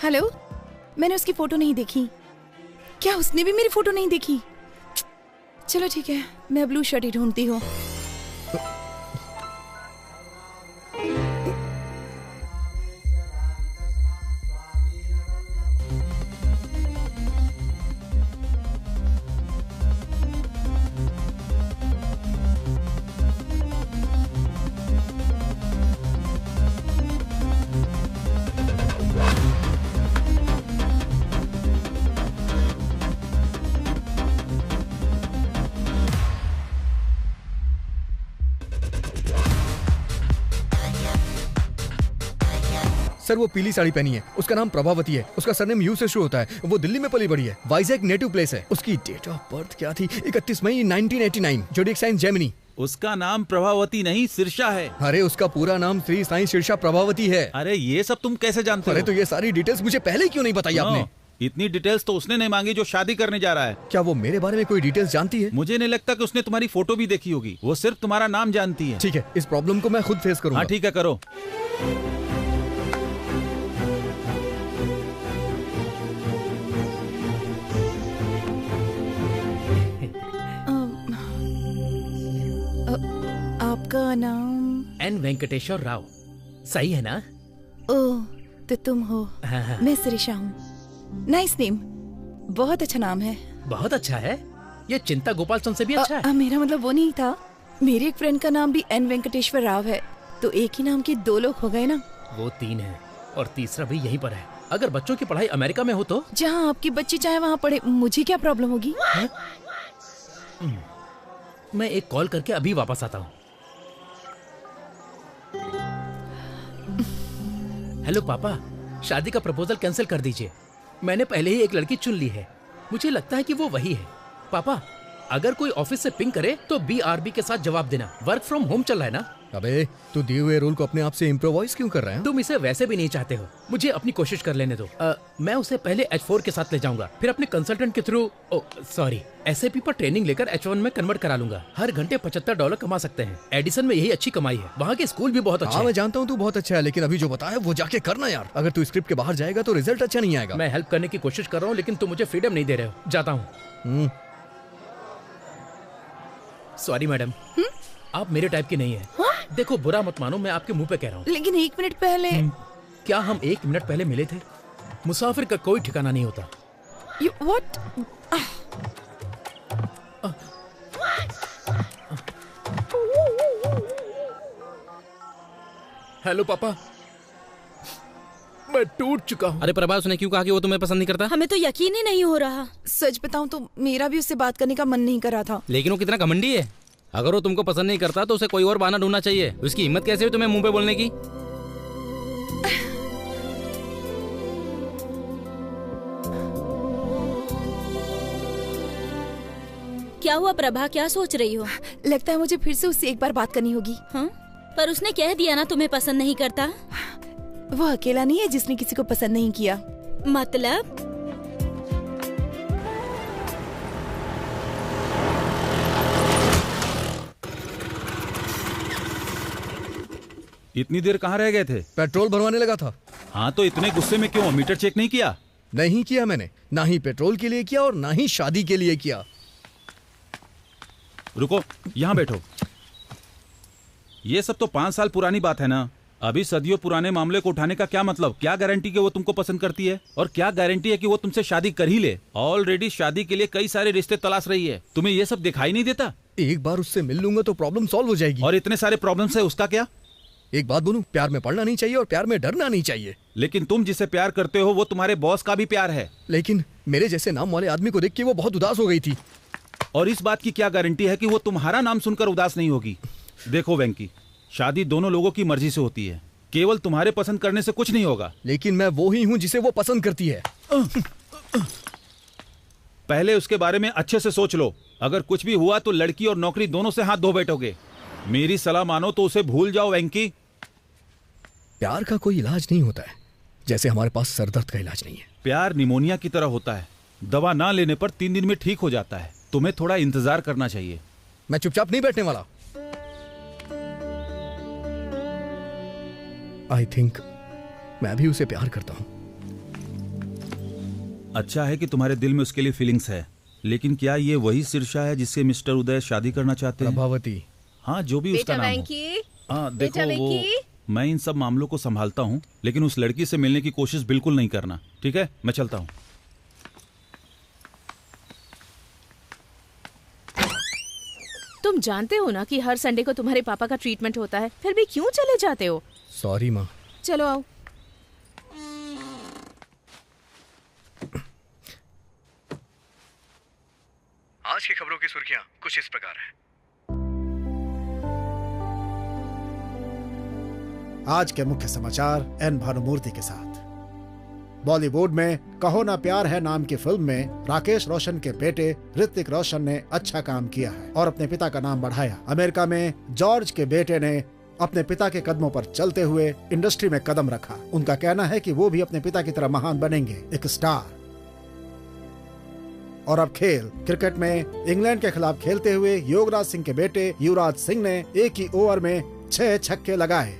हेलो मैंने उसकी फोटो नहीं देखी। क्या उसने भी मेरी फोटो नहीं देखी? चलो ठीक है, मैं ब्लू शर्ट ही ढूंढती हूँ। सर वो पीली साड़ी पहनी है, उसका नाम प्रभावती है, उसका सरनेम यू से शुरू होता है, वो दिल्ली में पली बड़ी है, वाइजैक नेटिव प्लेस है। उसकी डेट ऑफ बर्थ क्या थी? 31 मई 1989, जोडिएक साइन जेमिनी। उसका नाम प्रभावती नहीं सिरसा है। अरे उसका पूरा नाम श्री साईं शीर्षा प्रभावती है। अरे ये सब तुम कैसे जानते हो? अरे तो ये सारी डिटेल्स मुझे पहले क्यों नहीं बताई आपने? इतनी डिटेल्स तो उसने नहीं मांगी जो शादी करने जा रहा है। क्या वो मेरे बारे में कोई डिटेल्स जानती है? मुझे नहीं लगता कि उसने तुम्हारी फोटो भी देखी होगी, वो सिर्फ तुम्हारा नाम जानती है। ठीक है, इस प्रॉब्लम को मैं खुद फेस करूंगा। हाँ ठीक है, करो। आपका नाम? एन वेंकटेश्वर राव, सही है ना? ओह, तो तुम हो। हाँ। मैं शिरीषा हूँ। नाइस नेम, बहुत अच्छा नाम है। बहुत अच्छा है, ये चिंता गोपाल चंद से भी अच्छा है। मेरा मतलब वो नहीं था, मेरे एक फ्रेंड का नाम भी एन वेंकटेश्वर राव है, तो एक ही नाम के दो लोग हो गए ना। वो 3 है और तीसरा भी यहीं पर है। अगर बच्चों की पढ़ाई अमेरिका में हो तो? जहाँ आपकी बच्ची चाहे वहाँ पढ़े, मुझे क्या प्रॉब्लम होगी? मैं एक कॉल करके अभी वापस आता हूँ। हेलो पापा, शादी का प्रपोजल कैंसिल कर दीजिए। मैंने पहले ही एक लड़की चुन ली है, मुझे लगता है कि वो वही है। पापा, अगर कोई ऑफिस से पिंग करे तो BRB के साथ जवाब देना। वर्क फ्रॉम होम चल रहा है ना? अबे तू दिए हुए रूल को अपने आप से इम्प्रोवाइज क्यों कर रहा है? तुम इसे वैसे भी नहीं चाहते हो, मुझे अपनी कोशिश कर लेने दो। मैं उसे पहले H4 के साथ ले जाऊंगा, फिर अपने कंसल्टेंट के थ्रू SAP पर ट्रेनिंग लेकर H1 में कन्वर्ट करा लूंगा। हर घंटे $75 कमा सकते हैं। एडिसन में यही अच्छी कमाई है, वहाँ के स्कूल भी बहुत अच्छे हैं। मैं जानता हूँ तू बहुत अच्छा है, लेकिन अभी जो बताया वो जाके करना यार। अगर तू स्क्रिप्ट के बाहर जाएगा तो रिजल्ट अच्छा नहीं आएगा। मैं हेल्प करने की कोशिश कर रहा हूँ, लेकिन तुम मुझे फ्रीडम नहीं दे रहे हो। जाता हूँ। सॉरी मैडम, आप मेरे टाइप की नहीं है। देखो बुरा मत मानो, मैं आपके मुंह पे कह रहा हूँ। लेकिन 1 मिनट पहले क्या हम 1 मिनट पहले मिले थे? मुसाफिर का कोई ठिकाना नहीं होता। What? हेलो पापा, मैं टूट चुका हूँ। अरे प्रभा, उसने क्यों कहा कि वो तुम्हें पसंद नहीं करता? हमें तो यकीन ही नहीं हो रहा। सच बताऊं तो मेरा भी उससे बात करने का मन नहीं कर रहा था। लेकिन वो कितना घमंडी है। अगर वो तुमको पसंद नहीं करता तो उसे कोई और बहाना ढूंढना चाहिए। उसकी हिम्मत कैसे हुई तुम्हें मुंह पे बोलने की? क्या हुआ प्रभा, क्या सोच रही हो? लगता है मुझे फिर से उससे एक बार बात करनी होगी। हाँ? पर उसने कह दिया ना तुम्हें पसंद नहीं करता। वो अकेला नहीं है जिसने किसी को पसंद नहीं किया। मतलब? इतनी देर कहाँ रह गए थे? पेट्रोल भरवाने लगा था। हाँ तो इतने गुस्से में क्यों? मीटर चेक नहीं किया? नहीं किया मैंने, ना ही पेट्रोल के लिए किया और ना ही शादी के लिए किया। रुको, यहाँ बैठो। ये सब तो 5 साल पुरानी बात है ना। अभी सदियों पुराने मामले को उठाने का क्या मतलब? क्या गारंटी कि वो तुमको पसंद करती है? और क्या गारंटी है कि वो तुमसे शादी कर ही ले? ऑलरेडी शादी के लिए कई सारे रिश्ते तलाश रही है। तुम्हें ये सब दिखाई नहीं देता? एक बार उससे मिल लूंगा तो प्रॉब्लम सॉल्व हो जाएगी। और इतने सारे प्रॉब्लम्स है, उसका क्या? एक बात बोलूं, प्यार में पड़ना नहीं चाहिए और प्यार में डरना नहीं चाहिए। लेकिन तुम जिसे प्यार करते हो वो तुम्हारे बॉस का भी प्यार है। लेकिन मेरे जैसे नाम वाले आदमी को देख के वो बहुत उदास हो गई थी। और इस बात की क्या गारंटी है कि वो तुम्हारा नाम सुनकर उदास नहीं होगी? देखो वेंकी, शादी दोनों लोगों की मर्जी से होती है, केवल तुम्हारे पसंद करने से कुछ नहीं होगा। लेकिन मैं वो ही हूँ जिसे वो पसंद करती है। पहले उसके बारे में अच्छे से सोच लो। अगर कुछ भी हुआ तो लड़की और नौकरी दोनों से हाथ धो बैठोगे। मेरी सलाह मानो तो उसे भूल जाओ वेंकी। प्यार का कोई इलाज नहीं होता है, जैसे हमारे पास सरदर्द का इलाज नहीं है। प्यार निमोनिया की तरह होता है, दवा ना लेने पर 3 दिन में ठीक हो जाता है। तुम्हें थोड़ा इंतजार करना चाहिए। मैं चुपचाप नहीं बैठने वाला। आई थिंक मैं भी उसे प्यार करता हूं। अच्छा है कि तुम्हारे दिल में उसके लिए फीलिंग्स है, लेकिन क्या ये वही शीर्षा है जिससे मिस्टर उदय शादी करना चाहते हैं? प्रभावती। हाँ, जो भी उसका नाम हो। हाँ देखो, वो मैं इन सब मामलों को संभालता हूँ, लेकिन उस लड़की से मिलने की कोशिश बिल्कुल नहीं करना, ठीक है? मैं चलता हूँ। तुम जानते हो ना कि हर संडे को तुम्हारे पापा का ट्रीटमेंट होता है, फिर भी क्यों चले जाते हो? सॉरी माँ। चलो आओ। आज की खबरों की सुर्खियां कुछ इस प्रकार हैं। आज के मुख्य समाचार एन भानुमूर्ति के साथ। बॉलीवुड में कहो ना प्यार है नाम की फिल्म में राकेश रोशन के बेटे ऋतिक रोशन ने अच्छा काम किया है और अपने पिता का नाम बढ़ाया। अमेरिका में जॉर्ज के बेटे ने अपने पिता के कदमों पर चलते हुए इंडस्ट्री में कदम रखा। उनका कहना है कि वो भी अपने पिता की तरह महान बनेंगे, एक स्टार। और अब खेल। क्रिकेट में इंग्लैंड के खिलाफ खेलते हुए योगराज सिंह के बेटे युवराज सिंह ने एक ही ओवर में 6 छक्के लगाए।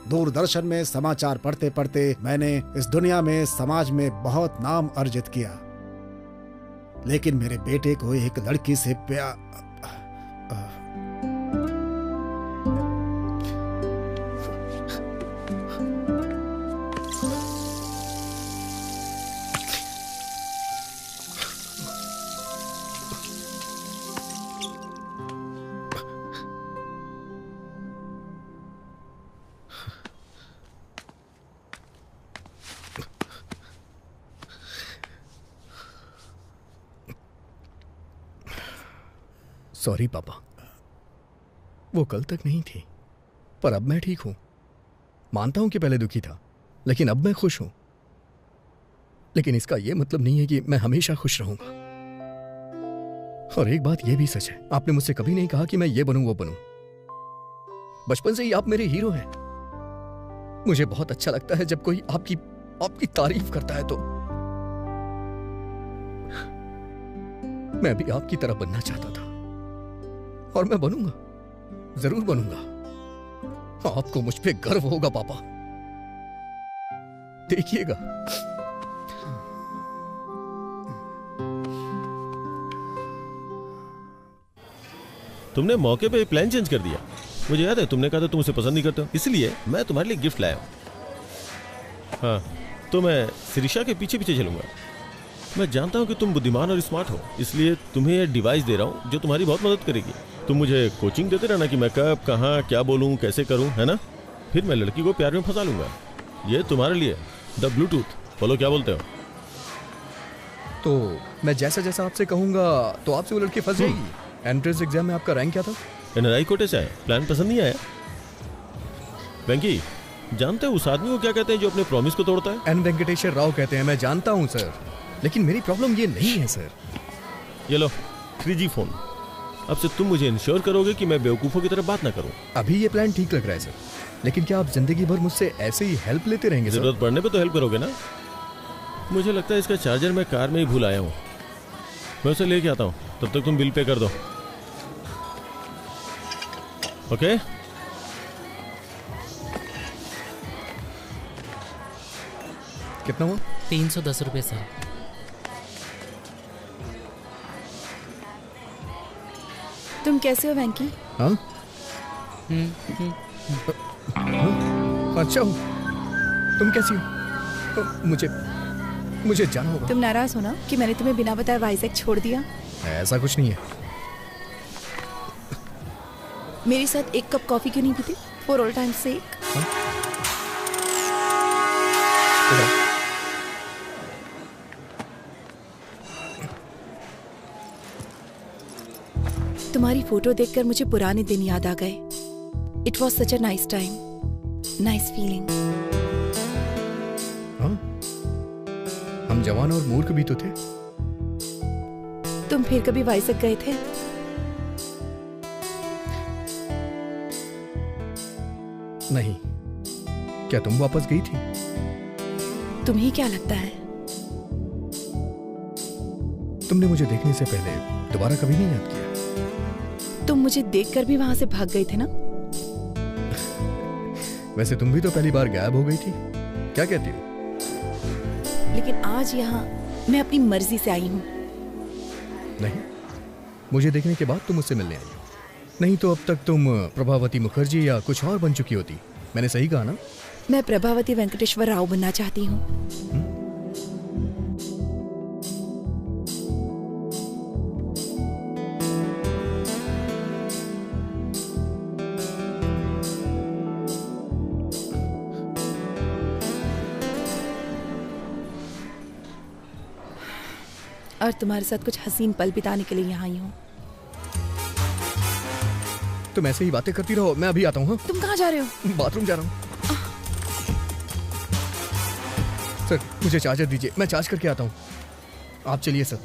दूरदर्शन में समाचार पढ़ते पढ़ते मैंने इस दुनिया में, समाज में बहुत नाम अर्जित किया, लेकिन मेरे बेटे को एक लड़की से प्यार। सॉरी पापा, वो कल तक नहीं थी, पर अब मैं ठीक हूं। मानता हूं कि पहले दुखी था, लेकिन अब मैं खुश हूं। लेकिन इसका यह मतलब नहीं है कि मैं हमेशा खुश रहूंगा। और एक बात यह भी सच है, आपने मुझसे कभी नहीं कहा कि मैं ये बनूं वो बनूं। बचपन से ही आप मेरे हीरो हैं। मुझे बहुत अच्छा लगता है जब कोई आपकी तारीफ करता है। तो मैं भी आपकी तरह बनना चाहता था, और मैं बनूंगा, जरूर बनूंगा। आपको मुझ पे गर्व होगा पापा, देखिएगा। तुमने मौके पे प्लान चेंज कर दिया। मुझे याद है तुमने कहा था तुम उसे पसंद नहीं करते हो, इसलिए मैं तुम्हारे लिए गिफ्ट लाया हूं। हाँ, तो मैं शिरीषा के पीछे पीछे चलूंगा। मैं जानता हूं कि तुम बुद्धिमान और स्मार्ट हो, इसलिए तुम्हें यह डिवाइस दे रहा हूं जो तुम्हारी बहुत मदद करेगी। तुम मुझे कोचिंग देते रहना कि मैं कब, कहाँ, क्या बोलूं, कैसे करूं, है ना? फिर मैं लड़की को प्यार में फंसा लूंगा। ये तुम्हारे लिए द ब्लूटूथ। बोलो क्या बोलते हो? तो मैं जैसा जैसा आपसे कहूंगा तो आपसे वो लड़की फंस जाएगी। एंट्रेंस एग्जाम में आपका रैंक क्या था? एनआरआई कोटे से आया। प्लान पसंद नहीं आया? वेंकी, जानते हो उस आदमी को क्या कहते हैं जो अपने प्रॉमिस को तोड़ता है? एन वेंकटेश्वर राव कहते हैं। मैं जानता हूं सर, लेकिन मेरी प्रॉब्लम ये नहीं है सर। ये लो 3G फोन। अब से तुम मुझे इंश्योर करोगे कि मैं बेवकूफों की तरह बात ना करूं। अभी ये प्लान ठीक लग रहा है सर, लेकिन क्या आप जिंदगी भर मुझसे ऐसे ही हेल्प लेते रहेंगे? जरूरत पड़ने पे तो हेल्प करोगे ना? मुझे लगता है इसका चार्जर मैं कार में ही भूल आया हूँ। मैं उसे लेके आता हूँ, तब तक तुम बिल पे कर दो। ओके? कितना हुआ? 310 रुपए सर। तुम कैसे हो वेंकी? हाँ? अच्छा हूँ। तुम कैसी हो? मुझे जाना होगा। तुम नाराज हो ना कि मैंने तुम्हें बिना बताए वाइजैक छोड़ दिया? ऐसा कुछ नहीं है। मेरे साथ एक कप कॉफी क्यों नहीं पीती? फॉर ऑल टाइम सेक। तुम्हारी फोटो देखकर मुझे पुराने दिन याद आ गए। It was such a nice time, nice feeling. हम जवान और मूर्ख भी तो थे। तुम फिर कभी वाइजैक गए थे? नहीं। क्या तुम वापस गई थी? तुम्हें क्या लगता है? तुमने मुझे देखने से पहले दोबारा कभी नहीं याद किया। तुम मुझे देखकर भी वहां से भाग गए थे ना? वैसे तुम भी तो पहली बार गायब हो गई थी। क्या कहती हो? लेकिन आज यहाँ मैं अपनी मर्जी से आई हूँ। नहीं, मुझे देखने के बाद तुम मुझसे मिलने आई हो, नहीं तो अब तक तुम प्रभावती मुखर्जी या कुछ और बन चुकी होती। मैंने सही कहा ना? मैं प्रभावती वेंकटेश्वर राव बनना चाहती हूँ। और तुम्हारे साथ कुछ हसीन पल बिताने के लिए यहाँ आई हूँ। तुम ऐसे ही बातें करती रहो, मैं अभी आता हूँ। तुम कहाँ जा रहे हो? बाथरूम जा रहा हूँ। सर मुझे चार्जर दीजिए, मैं चार्ज करके आता हूँ। आप चलिए सर।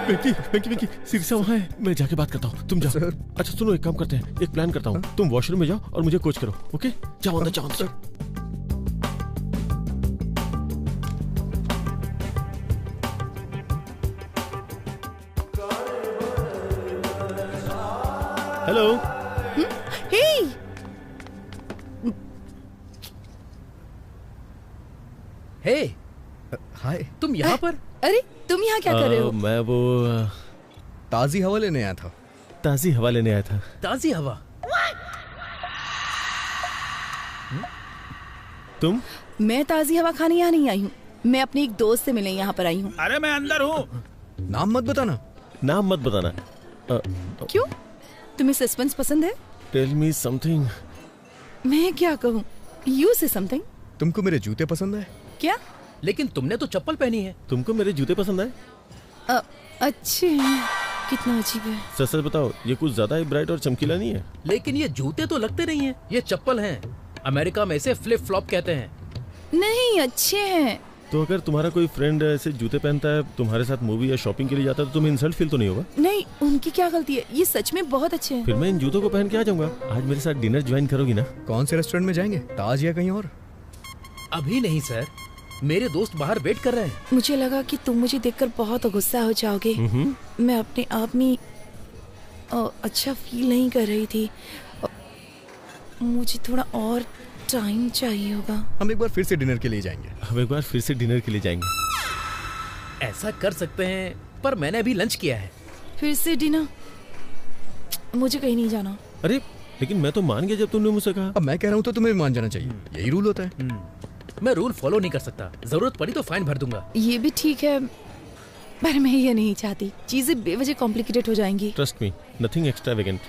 वेंकी सिरसा वहाँ है, मैं जाके बात करता हूँ, तुम जाओ। सर अच्छा सुनो, एक काम करते हैं, एक प्लान करता हूँ। तुम वॉशरूम में जाओ और मुझे कोच करो, ओके? जाओ अंदर, जाओ अंदर। हेलो। हे हाय, तुम यहाँ पर? अरे तुम यहाँ क्या कर रहे हो? मैं वो ताजी हवा लेने आया था। ताजी हवा लेने आया था। ताजी हवा? तुम? मैं ताजी हवा खाने यहाँ नहीं आई हूँ, मैं अपने एक दोस्त से मिलने यहाँ पर आई हूँ। अरे मैं अंदर हूँ। नाम मत बताना। नाम मत बताना। क्यों? तुम्हें सस्पेंस पसंद है? Tell me something. मैं क्या कहूँ? यू से समथिंग। तुमको मेरे जूते पसंद है? क्या? लेकिन तुमने तो चप्पल पहनी है। तुमको मेरे जूते पसंद है? अच्छे, कितना अजीब है। सच सच बताओ, ये कुछ ज्यादा ही ब्राइट और चमकीला नहीं है? लेकिन ये जूते तो लगते नहीं है, ये चप्पल हैं। अमेरिका में इसे फ्लिप फ्लॉप कहते हैं। नहीं, अच्छे हैं। तो अगर तुम्हारा कोई फ्रेंड ऐसे जूते पहनता है, तुम्हारे साथ मूवी या शॉपिंग के लिए जाता है, तो तुम्हें इंसल्ट फील तो नहीं होगा? नहीं, उनकी क्या गलती है, ये सच में बहुत अच्छे हैं। फिर मैं इन जूतों को पहन के आ जाऊंगा। आज मेरे साथ डिनर ज्वाइन करोगी ना? कौन से रेस्टोरेंट में जाएंगे, ताज या कहीं और? अभी नहीं सर, मेरे दोस्त बाहर वेट कर रहे हैं। मुझे लगा कि तुम मुझे देखकर बहुत गुस्सा हो जाओगे। मैं अपने आप में अच्छा फील नहीं कर रही थी। मुझे थोड़ा और टाइम चाहिए होगा। हम एक बार फिर से डिनर के लिए जाएंगे। हम एक बार फिर से डिनर के लिए जाएंगे। ऐसा कर सकते हैं, पर मैंने अभी लंच किया है। फिर से डिनर? मुझे कहीं नहीं जाना। अरे लेकिन मैं तो मान गया जब तुमने मुझसे कहा। अब मैं कह रहा हूँ तो तुम्हें मान जाना चाहिए, यही रूल होता है। मैं रूल फॉलो नहीं कर सकता, जरूरत पड़ी तो फाइन भर दूंगा। ये भी ठीक है, पर मैं ये नहीं चाहती, चीजें बेवजह कॉम्प्लिकेटेड हो जाएंगी। Trust me, nothing extravagant.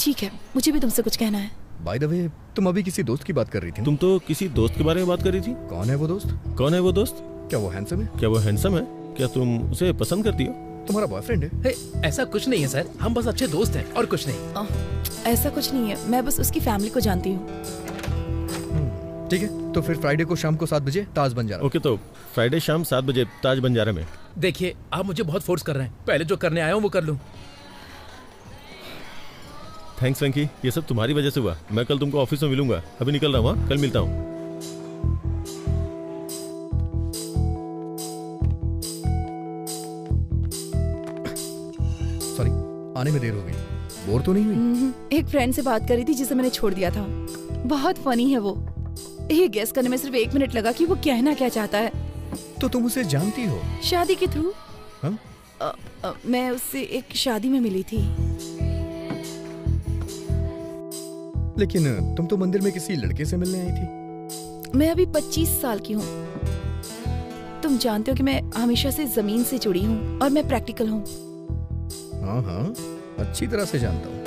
ठीक है, मुझे भी तुमसे कुछ कहना है। बाय द वे, तुम अभी किसी दोस्त की बात कर रही थी। तुम तो किसी दोस्त के बारे में बात कर रही थी। कौन है वो दोस्त? कौन है वो दोस्त? क्या वो हैंडसम है? क्या वो हैंडसम है? क्या तुम उसे पसंद करती हो? तुम्हारा बॉयफ्रेंड है? ऐसा कुछ नहीं है सर, हम बस अच्छे दोस्त हैं और कुछ नहीं। ऐसा कुछ नहीं है, मैं बस उसकी फैमिली को जानती हूँ। ठीक है, तो फिर फ्राइडे को शाम को 7 बजे ताज बंजारा। ओके, तो फ्राइडे शाम 7 बजे ताज बंजारा में। देखिए, आप मुझे बहुत फोर्स कर रहे हैं, पहले जो करने आया हूँ वो कर लूँ। थैंक्स वेंकी, ये सब तुम्हारी वजह से हुआ। मैं कल तुमको ऑफिस में मिलूंगा, अभी निकल रहा हूँ। कल मिलता हूँ। सॉरी, आने में देर हो गई। बोर तो नहीं हुई? एक फ्रेंड से बात करी थी जिसे मैंने छोड़ दिया था। बहुत फनी है वो। ये गेस करने में सिर्फ 1 मिनट लगा कि वो कहना क्या चाहता है। तो तुम उसे जानती हो? शादी के थ्रू। हम? मैं उससे एक शादी में मिली थी। लेकिन तुम तो मंदिर में किसी लड़के से मिलने आई थी। मैं अभी 25 साल की हूँ। तुम जानते हो कि मैं हमेशा से जमीन से जुड़ी हूँ और मैं प्रैक्टिकल हूँ। हाँ हाँ, अच्छी तरह से जानता हूँ।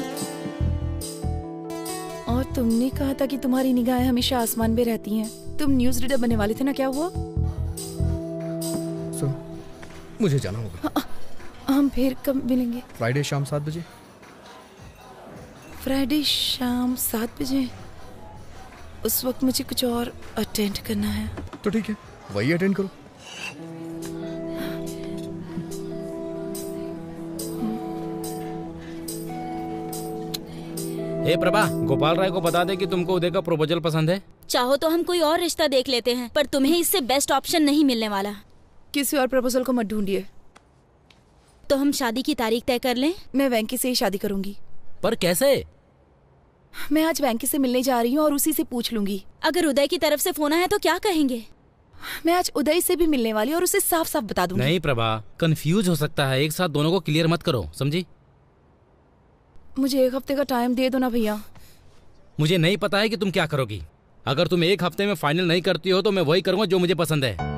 और तुमने कहा था कि तुम्हारी निगाहें हमेशा आसमान में रहती हैं। तुम न्यूज़ रीडर बनने वाले थे ना, क्या हुआ? मुझे जाना होगा। हम फिर कब मिलेंगे? फ्राइडे शाम 7 बजे। फ्राइडे शाम 7 बजे? उस वक्त मुझे कुछ और अटेंड करना है। तो ठीक है, वही अटेंड करो। हे प्रभा, गोपाल राय को बता दे कि तुमको उदय का प्रपोजल पसंद है। चाहो तो हम कोई और रिश्ता देख लेते हैं, पर तुम्हें इससे बेस्ट ऑप्शन नहीं मिलने वाला। किसी और प्रपोजल को मत ढूंढिए। तो हम शादी की तारीख तय कर लें? मैं वेंकी से ही शादी करूंगी। पर कैसे? मैं आज वेंकी से मिलने जा रही हूँ और उसी से पूछ लूंगी। अगर उदय की तरफ से फोन आया तो क्या कहेंगे? मैं आज उदय से भी मिलने वाली और उसे साफ साफ बता दूंगी। नहीं प्रभा, कंफ्यूज हो सकता है, एक साथ दोनों को क्लियर मत करो, समझी? मुझे 1 हफ्ते का टाइम दे दो ना भैया। मुझे नहीं पता है कि तुम क्या करोगी। अगर तुम 1 हफ्ते में फाइनल नहीं करती हो तो मैं वही करूंगा जो मुझे पसंद है।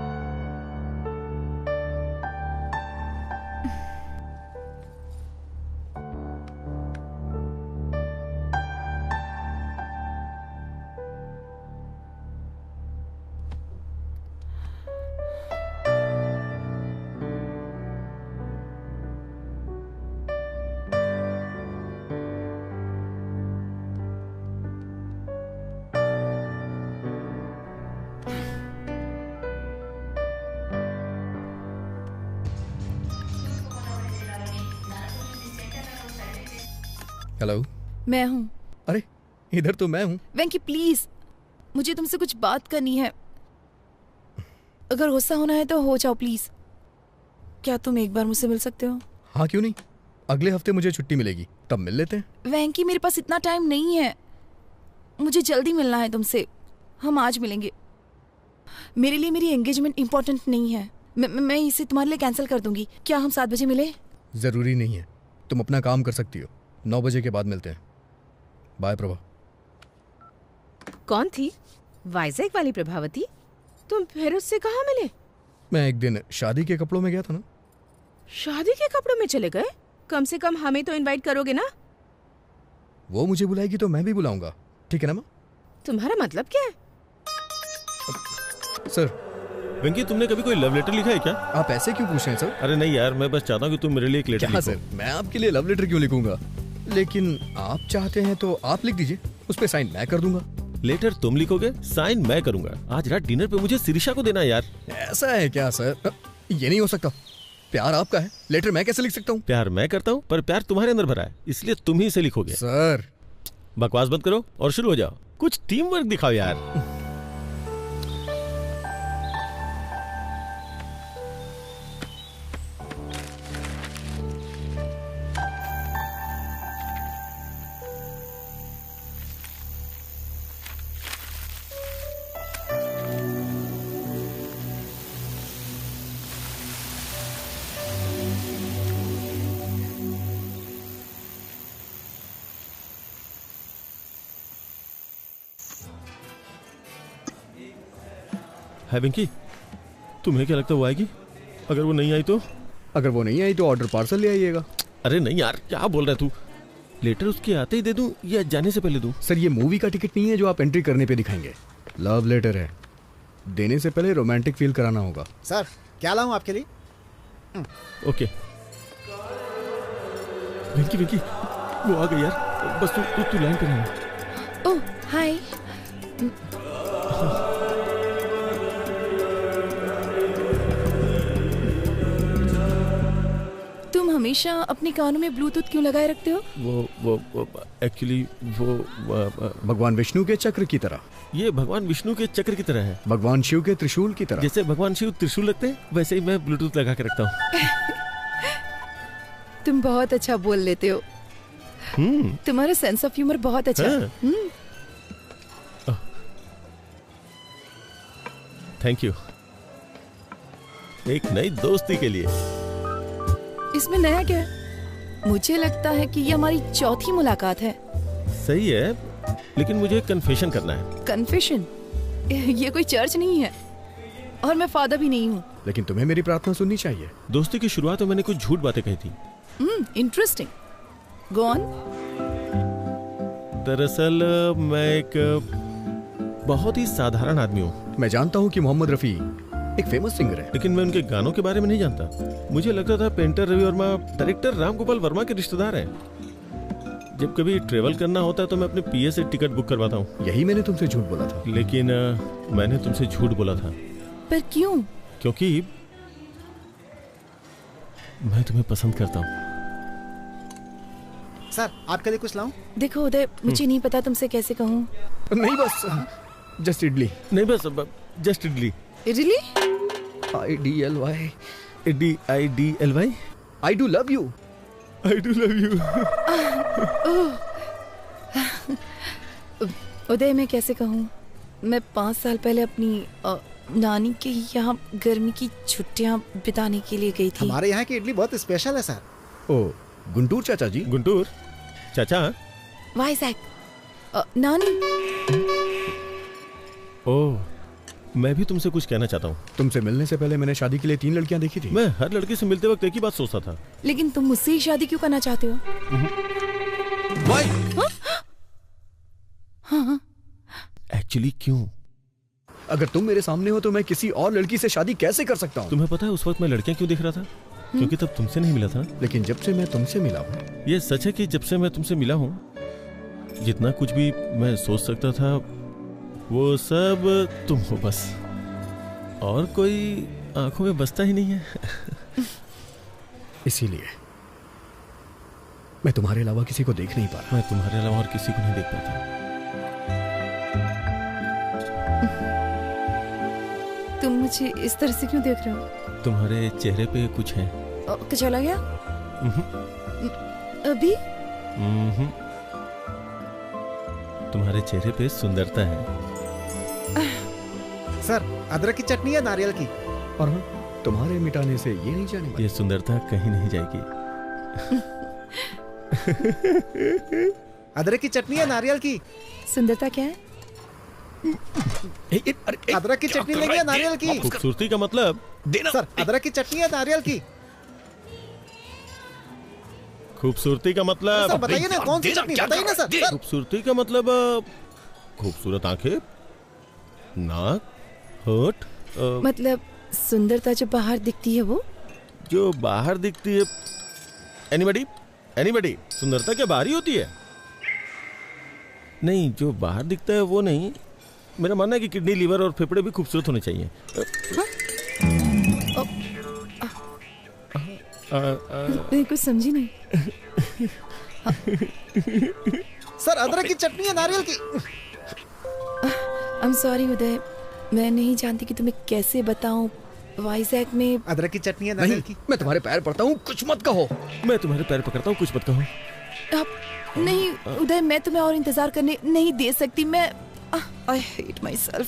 हेलो, मैं हूँ। अरे इधर तो मैं हूँ। वेंकी प्लीज, मुझे तुमसे कुछ बात करनी है। अगर गुस्सा होना है तो हो जाओ प्लीज। क्या तुम एक बार मुझसे मिल सकते हो? हाँ क्यों नहीं, अगले हफ्ते मुझे छुट्टी मिलेगी, तब मिल लेते हैं। वेंकी मेरे पास इतना टाइम नहीं है, मुझे जल्दी मिलना है तुमसे। हम आज मिलेंगे। मेरे लिए मेरी एंगेजमेंट इम्पोर्टेंट नहीं है। मैं इसे तुम्हारे लिए कैंसिल कर दूंगी। क्या हम 7 बजे मिले? जरूरी नहीं है, तुम अपना काम कर सकती हो। 9 बजे के बाद मिलते हैं। बाय प्रभा। कौन थी? वाइजैक वाली प्रभावती? तुम फिर उससे कहाँ मिले? मैं एक दिन शादी के कपड़ों में गया था ना। शादी के कपड़ों में चले गए? कम से कम हमें तो इनवाइट करोगे ना? वो मुझे बुलाएगी तो मैं भी बुलाऊंगा, ठीक है ना माँ? तुम्हारा मतलब क्या है? सर। वेंकी, तुमने कभी कोई लव लेटर लिखा है क्या? आप ऐसे क्यों पूछ रहे हैं सर? अरे नहीं यार, मैं बस चाहता हूँ कि तुम मेरे लिए एक लेटर लिखो। सर, मैं आपके लिए लव लेटर क्यों लिखूंगा? लेकिन आप चाहते हैं तो आप लिख दीजिए, उस पे साइन मैं कर दूंगा। लेटर तुम लिखोगे, साइन मैं करूंगा। आज रात डिनर पे मुझे शिरीषा को देना यार। ऐसा है क्या सर? ये नहीं हो सकता। प्यार आपका है, लेटर मैं कैसे लिख सकता हूँ? प्यार मैं करता हूँ, पर प्यार तुम्हारे अंदर भरा है, इसलिए तुम ही इसे लिखोगे। सर बकवास बंद करो और शुरू हो जाओ। कुछ टीम वर्क दिखाओ यार। है वेंकी, तुम्हें क्या लगता है वो आएगी? अगर वो नहीं आई तो? अगर वो नहीं आई तो ऑर्डर पार्सल ले आइएगा। अरे नहीं यार, क्या बोल रहा है तू? लेटर उसके आते ही दे दूं या जाने से पहले दूं? सर ये मूवी का टिकट नहीं है जो आप एंट्री करने पे दिखाएंगे। लव लेटर है, देने से पहले रोमांटिक फील कराना होगा। सर क्या लाऊं आपके लिए? ओके। वेंकी वेंकी, वो आ गई यार, बस तू लाइन पे रहना। ओह हाय। तुम हमेशा अपने कानों में ब्लूटूथ क्यों लगाए रखते हो? वो एक्चुअली वो भगवान विष्णु के चक्र की तरह। ये भगवान विष्णु के चक्र की तरह है। भगवान शिव के त्रिशूल की तरह। जैसे भगवान शिव त्रिशूल रखते हैं, वैसे ही मैं ब्लूटूथ लगा के रखता हूँ। तुम बहुत अच्छा बोल लेते हो। तुम्हारा सेंस ऑफ ह्यूमर बहुत अच्छा है। Thank you. एक नई दोस्ती के लिए। इसमें नया क्या है? मुझे लगता है कि ये हमारी चौथी मुलाकात है। सही है, लेकिन मुझे कन्फेशन करना है। कन्फेशन? ये कोई चर्च नहीं है और मैं फादर भी नहीं हूँ। लेकिन तुम्हें मेरी प्रार्थना सुननी चाहिए। दोस्ती की शुरुआत में मैंने कुछ झूठ बातें कही थी। Interesting, go on. दरअसल मैं एक बहुत ही साधारण आदमी हूँ। मैं जानता हूँ कि मोहम्मद रफी एक फेमस सिंगर है, लेकिन मैं उनके गानों के बारे में नहीं जानता। मुझे लगता था पेंटर रवि वर्मा डायरेक्टर राम गोपाल वर्मा के रिश्तेदार हैं। जब कभी ट्रेवल करना होता है तो मैं अपने पीए से टिकट बुक करवाता हूँ। यही मैंने तुमसे झूठ बोला था। लेकिन मैंने तुमसे झूठ बोला था। पर क्यों? क्योंकि मैं तुम्हें पसंद करता हूँ। सर आपके लिए कुछ लाऊं? देखो उदय, मुझे नहीं पता तुमसे कैसे कहूँ। नहीं बस जस्ट इडली। नहीं बस just idli. Idli? IDLY। IDLY। I do love you। I do love you। उदय, मैं कैसे कहूँ, मैं 5 साल पहले अपनी नानी के यहाँ गर्मी की छुट्टियाँ बिताने के लिए गई थी। हमारे यहाँ की इडली बहुत स्पेशल है सर। ओ, गुंटूर चाचा जी। गुंटूर चाचा। वाइजैक। नानी। ओह, मैं भी तुमसे कुछ कहना चाहता हूँ। तुमसे मिलने से पहले मैंने शादी के लिए 3 लड़कियां देखी थी। मैं हर लड़की से मिलते वक्त एक ही बात सोचता था। लेकिन तुम मुझसे ही शादी क्यों करना चाहते हो? हाँ। एक्चुअली क्यों? अगर तुम मेरे सामने हो तो मैं किसी और लड़की से शादी कैसे कर सकता हूँ? तुम्हें पता है उस वक्त मैं लड़कियां क्यों देख रहा था? क्योंकि तब तुमसे नहीं मिला था। लेकिन जब से मैं तुमसे मिला हूँ, ये सच है कि जब से मैं तुमसे मिला हूँ, जितना कुछ भी मैं सोच सकता था वो सब तुम हो बस, और कोई आंखों में बसता ही नहीं है। इसीलिए मैं तुम्हारे अलावा किसी को देख नहीं पा रहा। मैं तुम्हारे अलावा और किसी को नहीं देख पाता। तुम मुझे इस तरह से क्यों देख रहे हो? तुम्हारे चेहरे पे कुछ है। चला गया? अभी? तुम्हारे चेहरे पे सुंदरता है। सर, अदरक की चटनी है नारियल की? और हाँ, तुम्हारे मिटाने से ये नहीं जाने वाली। ये सुंदरता कहीं नहीं जाएगी। अदरक की चटनी है नारियल की? सुंदरता क्या है? अदरक की चटनी लेंगे नारियल की? खूबसूरती का मतलब देना। सर, अदरक की चटनी है नारियल की? खूबसूरती का मतलब सर बताइए ना, कौन सी चटनी बताइए ना सर। खूबसूरती का मतलब खूबसूरत आंखें, नाक, होठ। मतलब सुंदरता जो बाहर दिखती है वो? जो बाहर दिखती है। एनीबडी सुंदरता क्या बाहर ही होती है? नहीं, जो बाहर दिखता है वो नहीं। मेरा मानना है कि किडनी, लीवर और फेफड़े भी खूबसूरत होने चाहिए। मैं कुछ समझी नहीं। सर, अदरक की चटनी है नारियल की? I'm sorry उदय, मैं नहीं जानती कि तुम्हें कैसे बताऊं। वाइजैक में अदरक की चटनी है नारियल की? मैं तुम्हारे पैर पड़ता हूँ, कुछ मत कहो। मैं तुम्हारे पैर पकड़ता हूँ, कुछ मत कहो। नहीं उदय, मैं तुम्हें और इंतजार करने नहीं दे सकती। मैं I hate myself।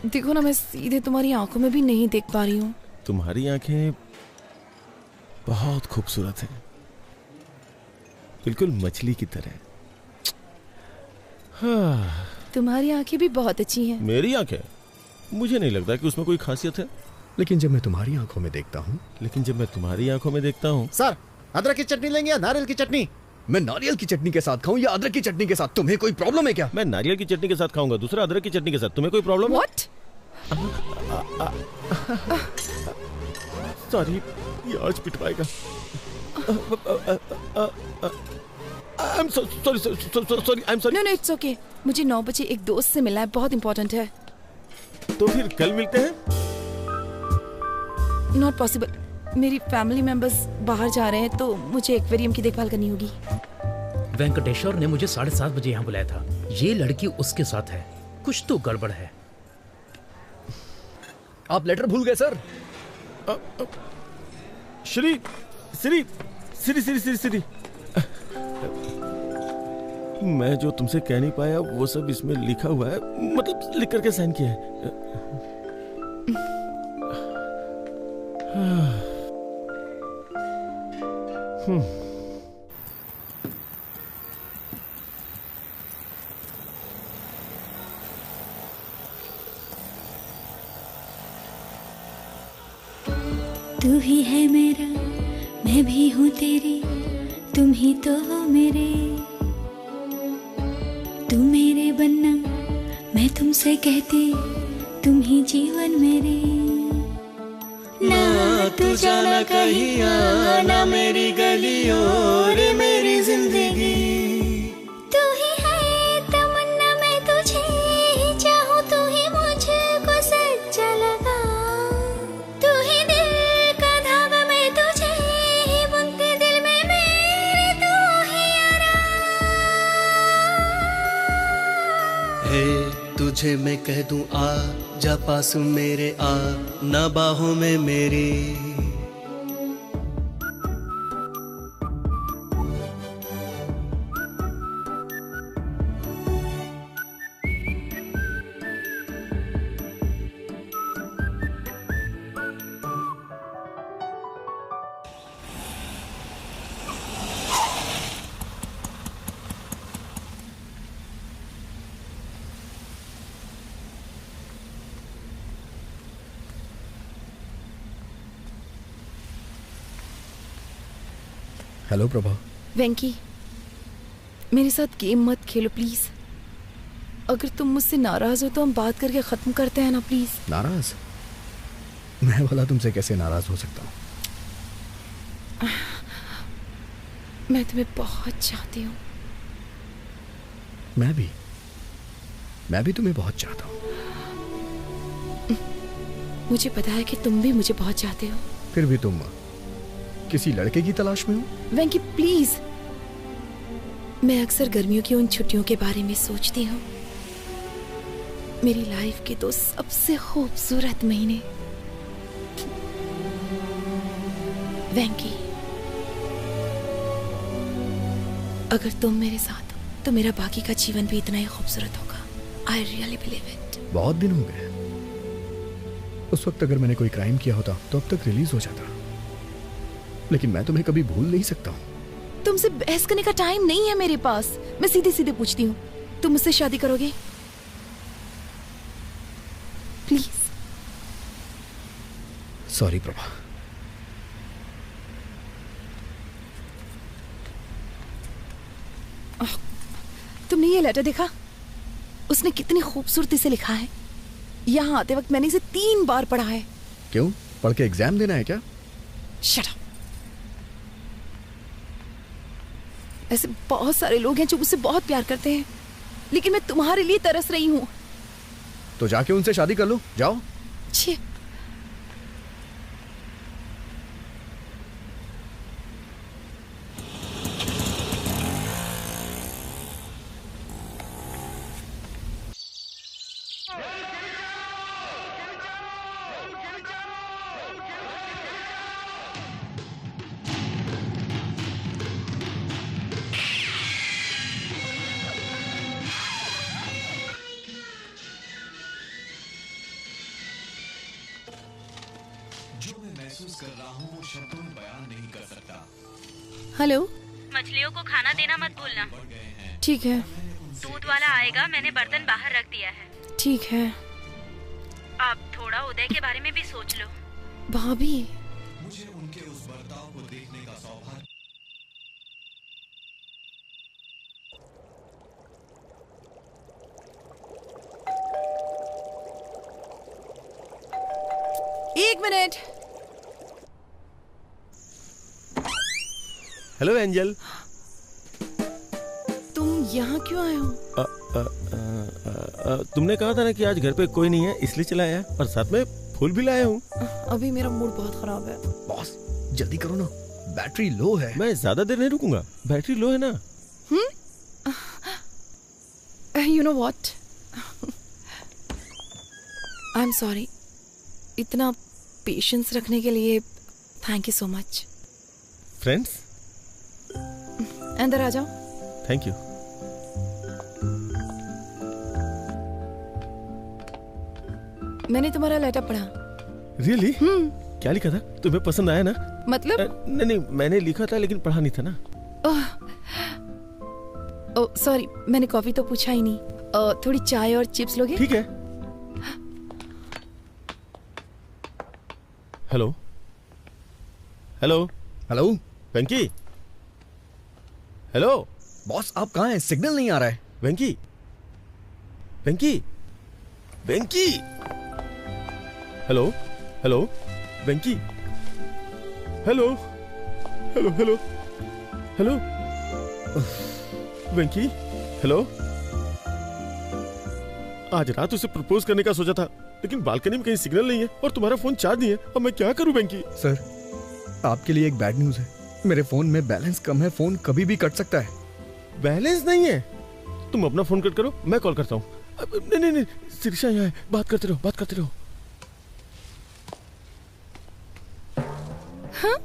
देखो ना, मैं सीधे तुम्हारी आंखों में भी नहीं देख पा रही हूँ। तुम्हारी आंखें बहुत खूबसूरत हैं, बिल्कुल मछली की तरह। हाँ। तुम्हारी आंखें भी बहुत अच्छी हैं। मेरी आंखें? मुझे नहीं लगता कि उसमें कोई खासियत है। लेकिन जब मैं तुम्हारी आंखों में देखता हूँ। सर, अदरक की चटनी लेंगे या नारियल की चटनी? मैं नारियल की चटनी के साथ खाऊं या अदरक की चटनी के साथ? तुम्हें कोई प्रॉब्लम है क्या? मैं नारियल की चटनी के साथ खाऊंगा, दूसरा अदरक की चटनी के साथ। तुम्हें कोई प्रॉब्लम है? सॉरी, ये आज पिटवाएगा। I'm sorry। No, it's okay। मुझे 9 बजे एक दोस्त से मिलना है, बहुत इंपॉर्टेंट है। तो फिर कल मिलते हैं? Not possible। मेरी फैमिली मेंबर्स बाहर जा रहे हैं तो मुझे एक्वेरियम की देखभाल करनी होगी। वेंकटेश्वर ने मुझे 7:30 बजे यहाँ बुलाया था। ये लड़की उसके साथ है, कुछ तो गड़बड़ है। आप लेटर भूल गए सर। श्री मैं जो तुमसे कह नहीं पाया वो सब इसमें लिखा हुआ है, मतलब लिख करके साइन किया है। तू ही है मेरा, मैं भी हूँ तेरी, तुम ही तो हो मेरे। तू मेरे बनना, मैं तुमसे कहती, तुम ही जीवन मेरे। ना तू जाना कहीं, ना मेरी गलियों रे मेरी जिंदगी। तू ही है तमन्ना, मैं तुझे ही चाहूँ, तू ही मुझको सच्चा लगा। तू ही दिल का धागा, मैं तुझे ही बुनती दिल में मेरे, तू ही हे तुझे मैं कह दूं आ जा पास मेरे, आ ना बाहों में मेरी। हेलो प्रभा। वेंकी, मेरे साथ गेम मत खेलो प्लीज। अगर तुम मुझसे नाराज हो तो हम बात करके खत्म करते हैं ना प्लीज। नाराज? मैं भला तुमसे कैसे नाराज हो सकता हूँ? मैं तुम्हें बहुत चाहती हूँ। मैं भी तुम्हें बहुत चाहता हूँ। मुझे पता है कि तुम भी मुझे बहुत चाहते हो। फिर भी तुम किसी लड़के की तलाश में हो? वेंकी प्लीज, मैं अक्सर गर्मियों की उन छुट्टियों के बारे में सोचती हूँ। मेरी लाइफ के 2 सबसे खूबसूरत महीने। वेंकी, अगर तुम मेरे साथ हो तो मेरा बाकी का जीवन भी इतना ही खूबसूरत होगा। I really believe it. बहुत दिन हो गए। उस वक्त अगर मैंने कोई क्राइम किया होता तो अब तक रिलीज हो जाता, लेकिन मैं तुम्हें कभी भूल नहीं सकता हूँ। तुमसे बहस करने का टाइम नहीं है मेरे पास। मैं सीधे सीधे पूछती हूँ, तुम मुझसे शादी करोगे? प्लीज। सॉरी प्रभा। तुमने ये लेटर देखा? उसने कितनी खूबसूरती से लिखा है। यहाँ आते वक्त मैंने इसे 3 बार पढ़ा है। क्यों? पढ़ के एग्जाम देना है क्या? Shut up. ऐसे बहुत सारे लोग हैं जो मुझसे बहुत प्यार करते हैं, लेकिन मैं तुम्हारे लिए तरस रही हूँ। तो जाके उनसे शादी कर लो, जाओ। छी। हेलो। मछलियों को खाना देना मत भूलना। ठीक है। दूध वाला आएगा, मैंने बर्तन बाहर रख दिया है। ठीक है। अब थोड़ा उदय के बारे में भी सोच लो। भाभी, मुझे उनके उस बर्ताव को देखने का सौभाग्य। एक मिनट। Hello angel. तुम यहाँ क्यों आए हो? तुमने कहा था ना कि आज घर पे कोई नहीं है, इसलिए चला आया, और साथ में फूल भी लाया हूँ। अभी मेरा मूड बहुत खराब है। बॉस जल्दी करो ना, बैटरी लो है। मैं ज्यादा देर नहीं रुकूंगा, बैटरी लो है ना। You know what, I am sorry. इतना पेशेंस रखने के लिए thank you so much. Friends, अंदर आ जाओ। Thank you. मैंने तुम्हारा लेटर पढ़ा। रियली? क्या लिखा था? तुम्हें पसंद आया ना? मतलब? नहीं, मैंने लिखा था लेकिन पढ़ा नहीं था ना। ओह सॉरी, मैंने कॉफी तो पूछा ही नहीं। थोड़ी चाय और चिप्स लोगे? ठीक है। हेलो हेलो हेलो वेंकी। हेलो बॉस, आप कहाँ हैं? सिग्नल नहीं आ रहा है। वेंकी, वेंकी, वेंकी। हेलो हेलो वेंकी। हेलो हेलो हेलो हेलो वेंकी। हेलो। आज रात उसे प्रपोज करने का सोचा था, लेकिन बालकनी में कहीं सिग्नल नहीं है और तुम्हारा फोन चार्ज नहीं है। अब मैं क्या करूं वेंकी? सर, आपके लिए एक बैड न्यूज है। मेरे फोन में बैलेंस कम है, फोन कभी भी कट सकता है। बैलेंस नहीं है? तुम अपना फोन कट करो, मैं कॉल करता हूँ। नहीं नहीं नहीं, शिरीषा यहाँ है, बात करते रहो, बात करते रहो। हाँ?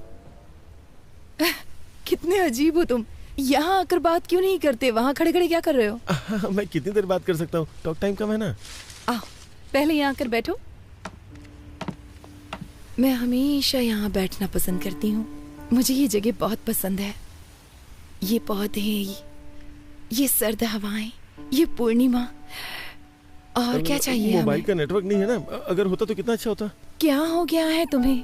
कितने अजीब हो तुम। यहाँ आकर बात क्यों नहीं करते? वहाँ खड़े खड़े क्या कर रहे हो? मैं कितनी देर बात कर सकता हूँ, टॉक टाइम कम है ना। आओ, पहले यहाँ आकर बैठो। मैं हमेशा यहाँ बैठना पसंद करती हूँ। मुझे ये जगह बहुत पसंद है। ये पौधे, ये सर्द हवाएं, ये पूर्णिमा, और क्या चाहिए? मोबाइल का नेटवर्क नहीं है ना, अगर होता तो कितना अच्छा होता। क्या हो गया है तुम्हें?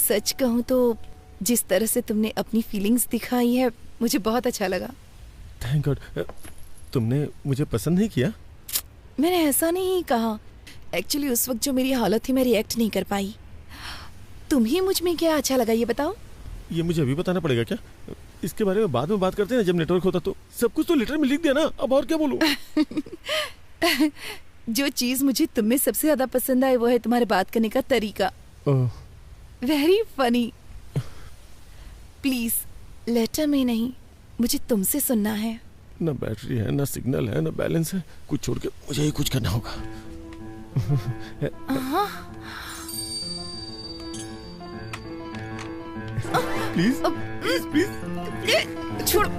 सच कहूँ तो जिस तरह से तुमने अपनी फीलिंग्स दिखाई है मुझे बहुत अच्छा लगा। Thank God. तुमने मुझे पसंद नहीं किया? मैंने ऐसा नहीं कहा। एक्चुअली उस वक्त जो मेरी हालत थी मैं रिएक्ट नहीं कर पाई। तुम्हें मुझ में क्या अच्छा लगा ये बताओ। ये मुझे अभी बताना पड़ेगा क्या? इसके बारे में बाद में बात करते हैं जब नेटवर्क होता तो। सब कुछ तो लेटर में लिख दिया ना, अब और क्या बोलूं? जो चीज मुझे तुम में सबसे ज्यादा पसंद आई वो है तुम्हारे बात करने का तरीका। Very funny. प्लीज लेटर में नहीं, मुझे तुमसे सुनना है। ना बैटरी है, ना सिग्नल है, ना बैलेंस है। कुछ छोड़ के मुझे ही कुछ करना होगा। प्लीज प्लीज प्लीज छोड़ो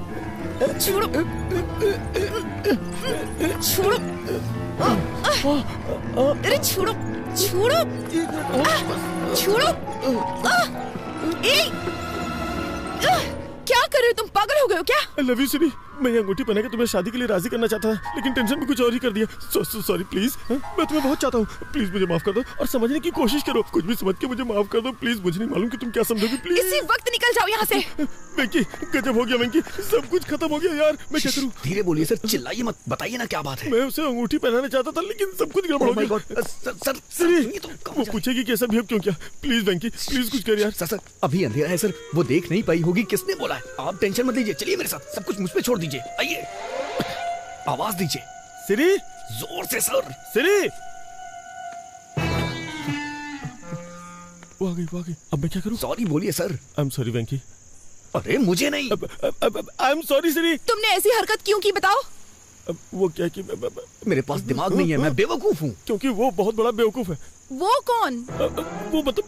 छोड़ो छोड़ो। अरे छोड़ो छोड़ो छोड़ो। क्या कर रहे हो तुम? पागल हो गए हो क्या? I love you सिरी। मैं ये अंगूठी पहना के तुम्हें शादी के लिए राजी करना चाहता था, लेकिन टेंशन में कुछ और ही कर दिया। Sorry please. मैं तुम्हें बहुत चाहता हूँ, प्लीज मुझे माफ कर दो और समझने की कोशिश करो। कुछ भी समझ के मुझे माफ कर दो प्लीज। मुझे नहीं मालूम कि तुम क्या समझोगी। प्लीज इसी वक्त निकल जाओ यहाँ से। वेंकी गजब हो गया वेंकी, सब कुछ खत्म हो गया यार। मैं क्या करूँ? धीरे बोलिए सर, चिल्लाइए मत, बताइए ना क्या बात है। मैं उसे अंगूठी पहनाना चाहता था लेकिन सब कुछ गड़बड़ हो गया। सर वो पूछेगी कैसा बिहेव क्यों किया। प्लीज वेंकी प्लीज कुछ कर यार। सर अभी अंधेरा है सर, वो देख नहीं पाई होगी। किसने बोला है? आप टेंशन मत लीजिए, चलिए मेरे साथ। सब कुछ मुझ पे छोड़ दीजिए। आइए, आवाज दीजिए। सिरी, जोर से सर। सिरी, वो आ गई। अब मैं क्या करूं? सॉरी बोलिए सर। आई एम सॉरी वेंकी। अरे मुझे नहीं। आई एम सॉरी सिरी। तुमने ऐसी हरकत क्यों की बताओ? वो क्या कि मेरे पास दिमाग नहीं है, मैं बेवकूफ हूँ। क्योंकि वो बहुत बड़ा बेवकूफ है। वो कौन? वो मतलब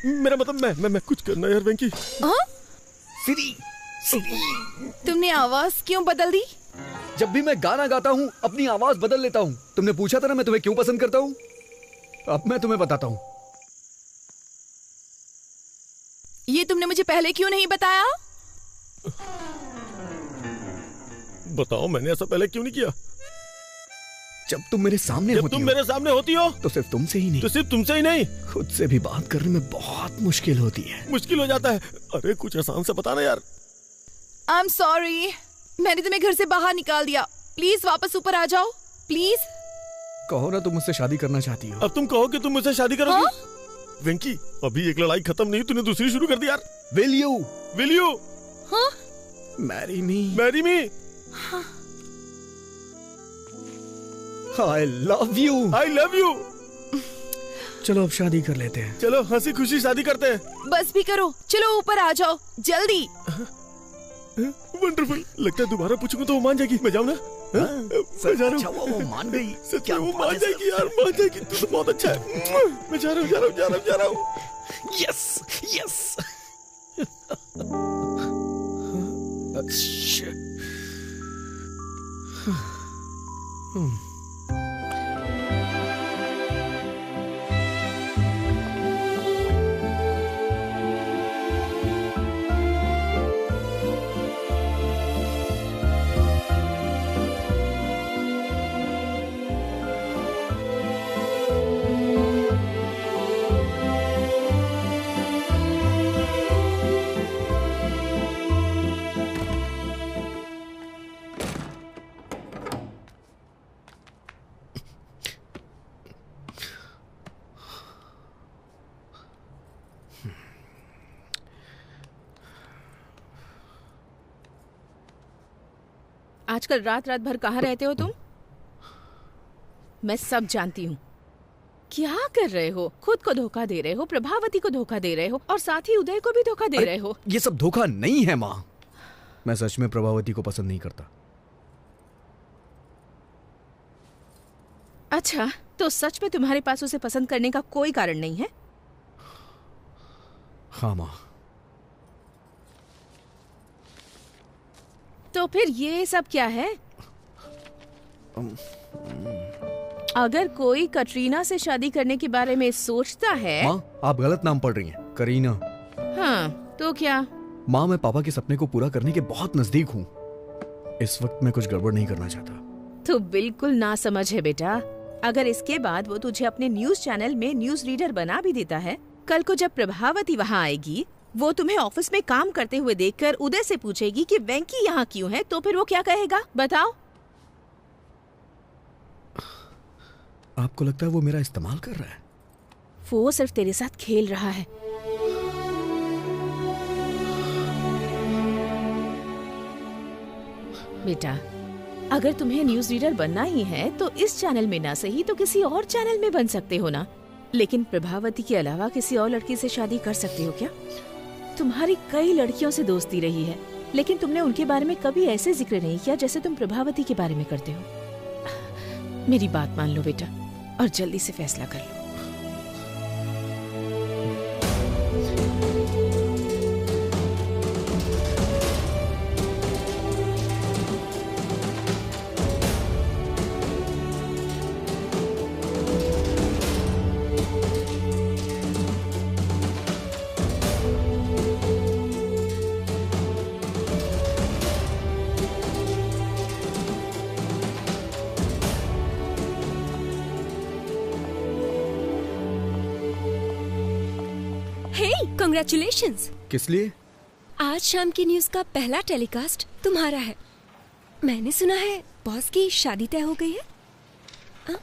मेरा मतलब मैं कुछ करना यार वेंकी। सिरी, तुमने आवाज क्यों बदल दी? जब भी मैं गाना गाता हूँ अपनी आवाज बदल लेता हूँ। तुमने पूछा था ना मैं तुम्हें क्यों पसंद करता हूँ। अब मैं तुम्हें बताता हूँ। ये तुमने मुझे पहले क्यों नहीं बताया? बताओ मैंने ऐसा पहले क्यों नहीं किया? जब तुम मेरे सामने होती हो, तुम मेरे सामने होती हो तो सिर्फ तुमसे ही नहीं, तो सिर्फ तुमसे ही नहीं, खुद से भी बात करने में बहुत मुश्किल होती है। मुश्किल हो जाता है। अरे कुछ आसान से बताना यार। आई एम सॉरी, मैंने तुम्हें घर से बाहर निकाल दिया। प्लीज वापस ऊपर आ जाओ प्लीज। कहो ना तुम मुझसे शादी करना चाहती हो। अब तुम कहो कि तुम मुझसे शादी करोगी। वेंकी अभी एक लड़ाई खत्म नहीं, तूने दूसरी शुरू कर दी यार। Will you marry me. I love you। चलो अब शादी कर लेते हैं। चलो हंसी खुशी शादी करते हैं। बस भी करो, चलो ऊपर आ जाओ जल्दी। वंडरफुल। लगता है दोबारा पूछूंगा तो वो मान जाएगी। मैं जाऊँ ना? मैं जा रहा हूँ। वो मान गई। सच में वो मान जाएगी यार, मान जाएगी। तू तो बहुत अच्छा है। मैं जा रहा हूँ। यस। आजकल रात भर कहाँ रहते हो तुम? मैं सब जानती हूँ। क्या कर रहे हो? खुद को धोखा दे रहे हो, प्रभावती को धोखा दे रहे हो और साथ ही उदय को भी धोखा दे रहे हो। ये सब धोखा नहीं है माँ। मैं सच में प्रभावती को पसंद नहीं करता। अच्छा, तो सच में तुम्हारे पास उसे पसंद करने का कोई कारण नहीं है? हाँ माँ। तो फिर ये सब क्या है? अगर कोई कटरीना से शादी करने के बारे में सोचता है। माँ आप गलत नाम पढ़ रही हैं। करीना। हाँ तो क्या? माँ मैं पापा के सपने को पूरा करने के बहुत नजदीक हूँ। इस वक्त मैं कुछ गड़बड़ नहीं करना चाहता। तो बिल्कुल ना समझ है बेटा। अगर इसके बाद वो तुझे अपने न्यूज चैनल में न्यूज रीडर बना भी देता है, कल को जब प्रभावती वहाँ आएगी वो तुम्हें ऑफिस में काम करते हुए देखकर उदय से पूछेगी कि वेंकी यहाँ क्यों है, तो फिर वो क्या कहेगा बताओ? आपको लगता है वो मेरा इस्तेमाल कर रहा है? वो सिर्फ तेरे साथ खेल रहा है। बेटा, अगर तुम्हें न्यूज रीडर बनना ही है तो इस चैनल में ना सही तो किसी और चैनल में बन सकते हो ना। लेकिन प्रभावती के अलावा किसी और लड़की से शादी कर सकते हो क्या? तुम्हारी कई लड़कियों से दोस्ती रही है, लेकिन तुमने उनके बारे में कभी ऐसे जिक्र नहीं किया जैसे तुम प्रभावती के बारे में करते हो। मेरी बात मान लो बेटा और जल्दी से फैसला कर लो। कांग्रेचुलेशंस। किस लिए? आज शाम की न्यूज का पहला टेलीकास्ट तुम्हारा है। मैंने सुना है बॉस की शादी तय हो गई है।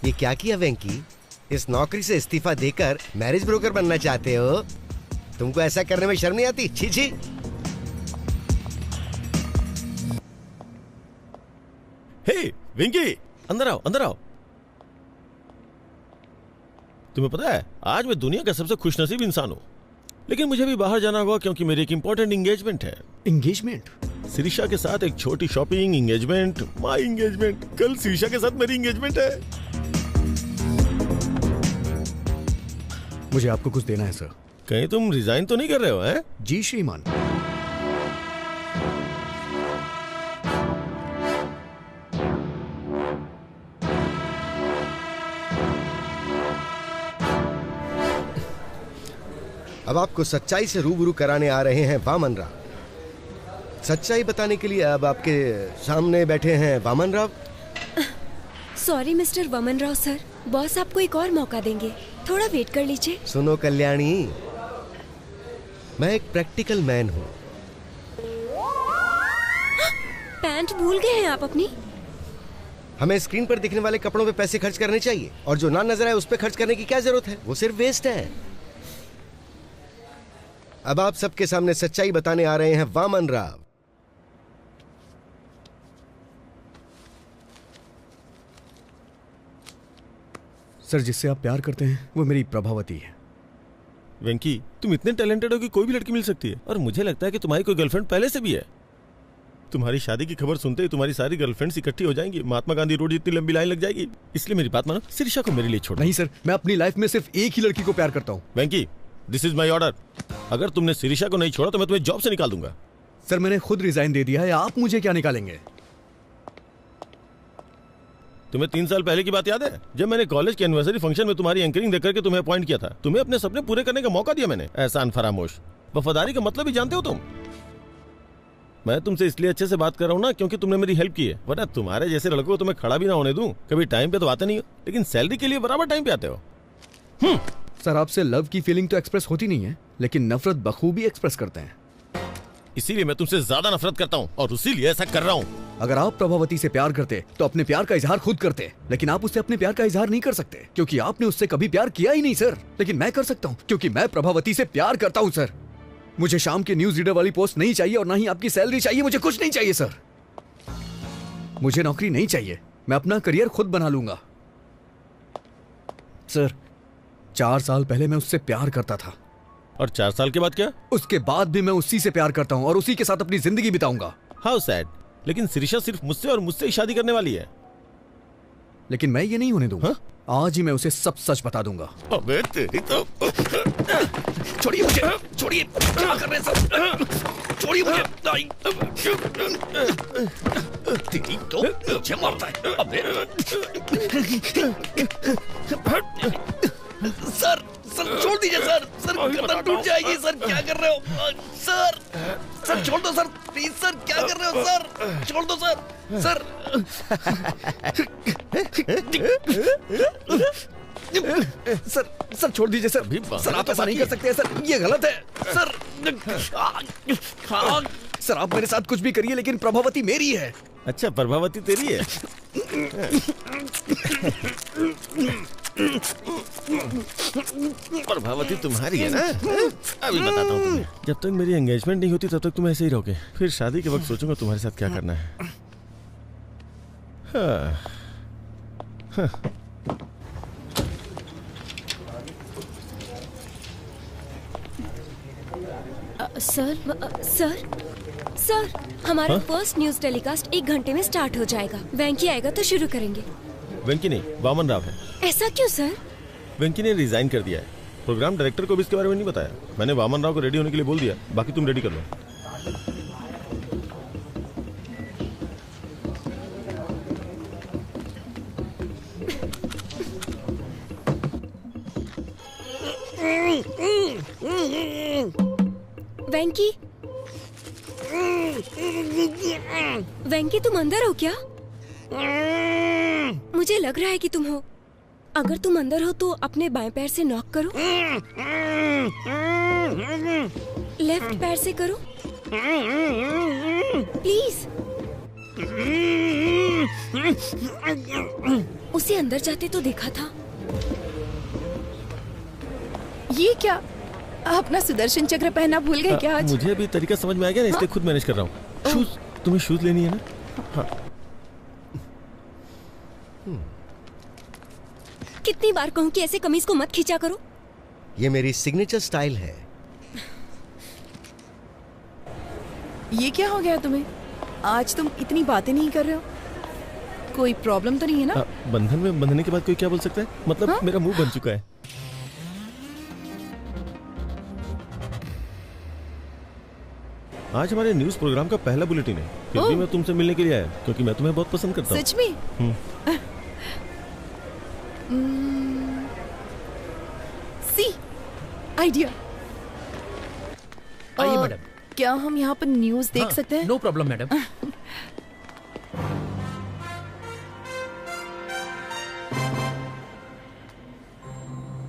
ये क्या किया वेंकी? इस नौकरी से इस्तीफा देकर मैरिज ब्रोकर बनना चाहते हो? तुमको ऐसा करने में शर्म नहीं आती? छी छी। हे वेंकी, अंदर आओ, अंदर आओ। तुम्हें पता है आज मैं दुनिया का सबसे खुशनसीब इंसान हूँ, लेकिन मुझे भी बाहर जाना होगा क्योंकि मेरी एक इंपॉर्टेंट एंगेजमेंट है। एंगेजमेंट? शिरीषा के साथ एक छोटी शॉपिंग, एंगेजमेंट, माय एंगेजमेंट। कल शिरीषा के साथ मेरी एंगेजमेंट है। मुझे आपको कुछ देना है सर। कहीं तुम रिजाइन तो नहीं कर रहे हो? हैं? जी श्रीमान। अब आपको सच्चाई से रूबरू कराने आ रहे हैं वामन राव। सच्चाई बताने के लिए अब आपके सामने बैठे हैं Vaman Rao. Sorry mister Vaman Rao sir, boss आपको एक और मौका देंगे, थोड़ा वेट कर लीजिए। सुनो कल्याणी, मैं एक प्रैक्टिकल मैन हूँ। पैंट भूल गए हैं आप अपनी? हमें स्क्रीन पर दिखने वाले कपड़ों पे पैसे खर्च करने चाहिए, और जो ना नजर आए उस पे खर्च करने की क्या जरूरत है? वो सिर्फ वेस्ट है। अब आप सबके सामने सच्चाई बताने आ रहे हैं वामन राव। सर, जिससे आप प्यार करते हैं वो मेरी प्रभावती है। वेंकी, तुम इतने टैलेंटेड हो कि कोई भी लड़की मिल सकती है, और मुझे लगता है कि तुम्हारी कोई गर्लफ्रेंड पहले से भी है। तुम्हारी शादी की खबर सुनते ही तुम्हारी सारी गर्लफ्रेंड्स इकट्ठी हो जाएंगी, महात्मा गांधी रोड जितनी लंबी लाइन लग जाएगी। इसलिए मेरी बात मानो, शिरीषा को मेरे लिए छोड़ो। नहीं सर, मैं अपनी लाइफ में सिर्फ एक ही लड़की को प्यार करता हूँ। वेंकी, दिस इज माई ऑर्डर। अगर तुमने शिरीषा को नहीं छोड़ा तो मैं तुम्हें जॉब से निकाल दूंगा। सर, मैंने खुद रिजाइन दे दिया है, आप मुझे क्या निकालेंगे? तुम्हें 3 साल पहले की बात याद है, जब मैंने कॉलेज के एनिवर्सरी फंक्शन में तुम्हारी एंकरिंग देकर के तुम्हें अपॉइंट किया था? तुम्हें अपने सपने पूरे करने का मौका दिया मैंने। एहसान फरामोश। वफादारी का मतलब ही जानते हो तुम? मैं तुमसे इसलिए अच्छे से बात कर रहा हूँ ना क्योंकि तुमने मेरी हेल्प की है, वरना तुम्हारे जैसे लड़कों को तुम्हें खड़ा भी ना होने दूं। कभी टाइम पे तो आते नहीं हो, लेकिन सैलरी के लिए बराबर टाइम पे आते हो। सर, आपसे लव की फीलिंग तो एक्सप्रेस होती नहीं है, लेकिन नफरत बखूबी एक्सप्रेस करते हैं। इसीलिए मैं तुमसे ज्यादा नफरत करता हूँ और इसीलिए ऐसा कर रहा हूँ। अगर आप प्रभावती से प्यार करते तो अपने प्यार का इजहार खुद करते, लेकिन आप उससे अपने प्यार का इजहार नहीं कर सकते क्योंकि आपने उससे कभी प्यार किया ही नहीं सर। लेकिन मैं कर सकता हूँ क्योंकि मैं प्रभावती से प्यार करता हूँ सर। मुझे शाम के न्यूज रीडर वाली पोस्ट नहीं चाहिए और ना ही आपकी सैलरी चाहिए। मुझे कुछ नहीं चाहिए सर। मुझे नौकरी नहीं चाहिए, मैं अपना करियर खुद बना लूंगा। सर, 4 साल पहले मैं उससे प्यार करता था। और 4 साल के बाद क्या? उसके बाद भी मैं उसी से प्यार करता हूँ और उसी के साथ अपनी जिंदगी बिताऊंगा। How sad. लेकिन शिरीषा सिर्फ मुझसे और मुझसे ही शादी करने वाली है। लेकिन मैं ये नहीं होने दूंगा। आज ही मैं उसे सब सच बता दूंगा। अबे तेरी तो। छोड़िए मुझे, छोड़िए, क्या कर रहे हैं सब? छोड़िए मुझे। तेरी तो मुझे मारता है। अबे सर, सर छोड़ दीजिए सर। सर गर्दन टूट जाएगी सर, क्या कर रहे हो? सर, सर छोड़ दो सर, प्लीज सर, क्या कर रहे हो सर? छोड़ दो सर। सर सर सर छोड़ दीजिए सर। सर आप ऐसा नहीं कर सकते सर, ये गलत है सर। सर आप मेरे साथ कुछ भी करिए लेकिन प्रभावती मेरी है। अच्छा प्रभावती तेरी है। प्रभावती तुम्हारी है ना? अभी बताता हूँ तुम्हें। जब तक मेरी एंगेजमेंट नहीं होती तब तक तुम ऐसे ही रहोगे, फिर शादी के वक्त सोचूंगा तुम्हारे साथ क्या करना है। सर हमारा फर्स्ट न्यूज टेलीकास्ट 1 घंटे में स्टार्ट हो जाएगा। वेंकी आएगा तो शुरू करेंगे। वेंकी नहीं, वामन राव है। ऐसा क्यों सर? वेंकी ने रिजाइन कर दिया है। प्रोग्राम डायरेक्टर को भी इसके बारे में नहीं बताया। मैंने वामन राव को रेडी होने के लिए बोल दिया, बाकी तुम रेडी कर लो। वेंकी, वेंकी तुम अंदर हो क्या? मुझे लग रहा है कि तुम हो। अगर तुम अंदर हो तो अपने बाएं पैर से नॉक करो, लेफ्ट पैर से करो प्लीज। उसे अंदर जाते तो देखा था। ये क्या, अपना सुदर्शन चक्र पहनना भूल गए क्या आज? मुझे अभी तरीका समझ में आ गया ना, इसलिए खुद मैनेज कर रहा हूँ। शूज, तुम्हें शूज लेनी है ना? हाँ। कितनी बार कहूँ कि ऐसे कमीज को मत खींचा करो। ये मेरी सिग्नेचर स्टाइल है। ये क्या हो गया तुम्हें? आज तुम इतनी बातें नहीं कर रहे हो। कोई प्रॉब्लम तो नहीं है ना? बंधन में बंधने के बाद कोई क्या बोल सकता है? मतलब मेरा मुंह बन चुका है। आज हमारे न्यूज प्रोग्राम का पहला बुलेटिन है, फिर भी मैं तुमसे मिलने के लिए आया क्योंकि मैं तुम्हें बहुत पसंद करता हूँ। सच में? See idea. आइए मैडम। क्या हम यहाँ पर न्यूज देख सकते हैं? No problem madam.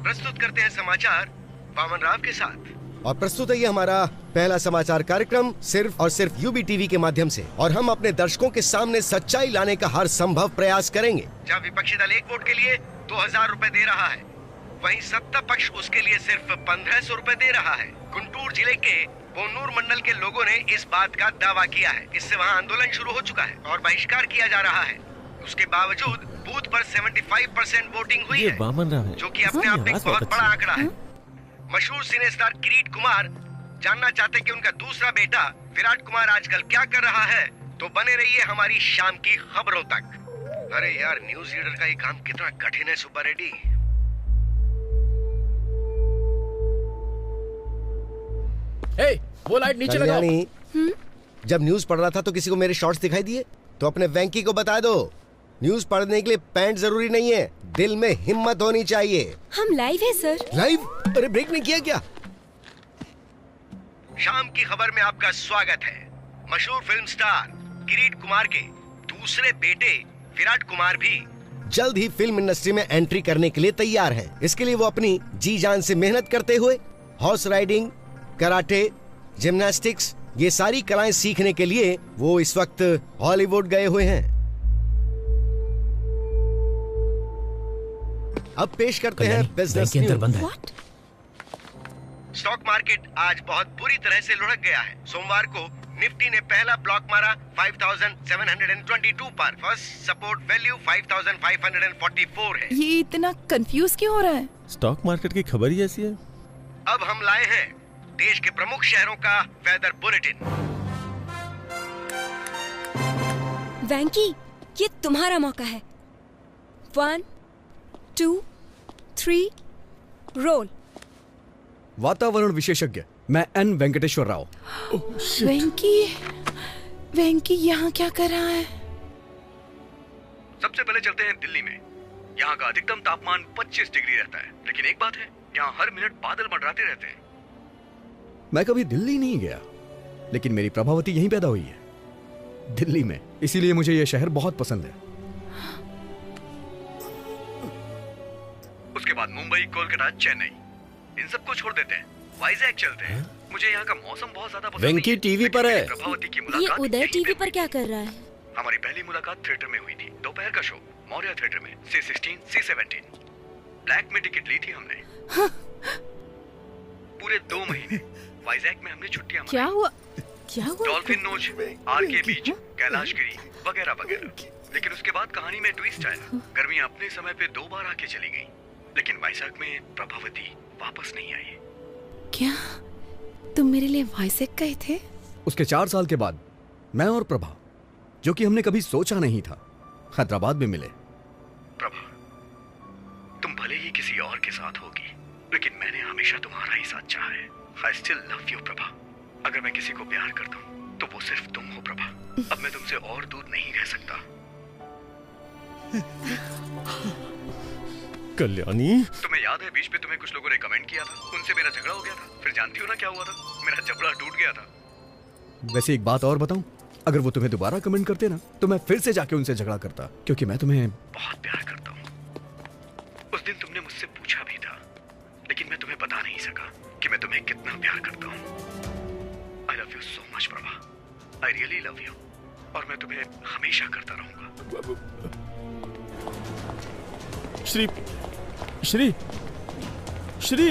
प्रस्तुत करते हैं समाचार वामन राव के साथ। और प्रस्तुत है ये हमारा पहला समाचार कार्यक्रम सिर्फ और सिर्फ यूबी टीवी के माध्यम से, और हम अपने दर्शकों के सामने सच्चाई लाने का हर संभव प्रयास करेंगे। जहाँ विपक्षी दल एक वोट के लिए 2000 रुपए दे रहा है, वहीं सत्ता पक्ष उसके लिए सिर्फ 1500 रुपए दे रहा है। गुंटूर जिले के बोनूर मंडल के लोगों ने इस बात का दावा किया है। इससे वहाँ आंदोलन शुरू हो चुका है और बहिष्कार किया जा रहा है। उसके बावजूद बूथ पर 75% वोटिंग हुई है, जो कि अपने आप में एक बहुत बड़ा आंकड़ा है। मशहूर सिने स्टार किरीट कुमार जानना चाहते कि उनका दूसरा बेटा विराट कुमार आजकल क्या कर रहा है, तो बने रहिए हमारी शाम की खबरों तक। अरे यार, न्यूज रीडर का ये काम कितना कठिन है सुब्बा रेड्डी। वो लाइट नीचे लगाओ। जब न्यूज पढ़ रहा था तो किसी को मेरे शॉर्ट्स दिखाई दिए, तो अपने वेंकी को बता दो, न्यूज पढ़ने के लिए पैंट जरूरी नहीं है, दिल में हिम्मत होनी चाहिए। हम लाइव है सर। लाइव? अरे ब्रेक नहीं किया क्या? शाम की खबर में आपका स्वागत है। मशहूर फिल्म स्टार किरीट कुमार के दूसरे बेटे विराट कुमार भी जल्द ही फिल्म इंडस्ट्री में एंट्री करने के लिए तैयार है। इसके लिए वो अपनी जी जान से मेहनत करते हुए हॉर्स राइडिंग, कराटे, जिम्नास्टिक्स, ये सारी कलाएं सीखने के लिए वो इस वक्त हॉलीवुड गए हुए हैं। अब पेश करते हैं बिजनेस न्यूज। स्टॉक मार्केट आज बहुत बुरी तरह से लुढ़क गया है। सोमवार को निफ्टी ने पहला ब्लॉक मारा 5722 पर। फर्स्ट सपोर्ट वैल्यू 5544 है। ये इतना कंफ्यूज क्यों हो रहा है? स्टॉक मार्केट की खबर ही ऐसी है। अब हम लाए हैं देश के प्रमुख शहरों का वेदर बुलेटिन। वेंकी, ये तुम्हारा मौका है। 1 2 3 रोल। वातावरण विशेषज्ञ मैं एन वेंकटेश्वर राव। वेंकी यहाँ क्या कर रहा है? सबसे पहले चलते हैं दिल्ली में। यहाँ का अधिकतम तापमान 25 डिग्री रहता है, लेकिन एक बात है, यहाँ हर मिनट बादल मंडराते रहते हैं। मैं कभी दिल्ली नहीं गया, लेकिन मेरी प्रभावती यहीं पैदा हुई है, दिल्ली में, इसीलिए मुझे यह शहर बहुत पसंद है। उसके बाद मुंबई, कोलकाता, चेन्नई, इन सबको छोड़ देते हैं, वाइजैक चलते हैं। मुझे यहाँ का मौसम बहुत ज्यादा पसंद वेंकी टीवी पर है। प्रभावती की ये मुलाकात उदय टीवी पर क्या कर रहा है? हमारी पहली मुलाकात थिएटर में हुई थी, दोपहर का शो, मौर्य थिएटर में, C16, C17। ब्लैक में टिकट ली थी हमने। पूरे 2 महीने वाइजैक में हमने छुट्टियां क्या हुआ? क्या हुआ? डॉल्फिन नोच, आरके बीच, कैलाशगिरी वगैरह वगैरह। लेकिन उसके बाद कहानी में ट्विस्ट आया। गर्मियां अपने समय पे 2 बार आके चली गई, लेकिन वाइजैक में प्रभावती वापस नहीं आई। क्या तुम मेरे लिए वाइजैक गए थे? उसके 4 साल के बाद मैं और प्रभा, जो कि हमने कभी सोचा नहीं था, हैदराबाद में मिले। प्रभा, तुम भले ही किसी और के साथ होगी, लेकिन मैंने हमेशा तुम्हारा ही साथ चाहा है। I still love you, Prabha. अगर मैं किसी को प्यार करता हूँ तो वो सिर्फ तुम हो प्रभा। अब मैं तुमसे और दूर नहीं रह सकता। कल्याणी, तुम्हें याद है बीच पे तुम्हें कुछ लोगों ने कमेंट किया था, उनसे मेरा झगड़ा हो गया था। फिर जानती हो ना क्या हुआ था? मेरा जबड़ा टूट गया था। वैसे एक बात और बताऊं, अगर वो तुम्हें दोबारा कमेंट करते ना तो मैं फिर से जाके उनसे झगड़ा करता, क्योंकि मैं तुम्हें बहुत प्यार करता हूँ। उस दिन तुमने मुझसे पूछा भी था, लेकिन मैं तुम्हें बता नहीं सका कि मैं तुम्हें कितना प्यार करता हूँ। I love you so much, Prabha. I really love you। और मैं तुम्हें हमेशा करता रहूंगा। श्री श्री श्री,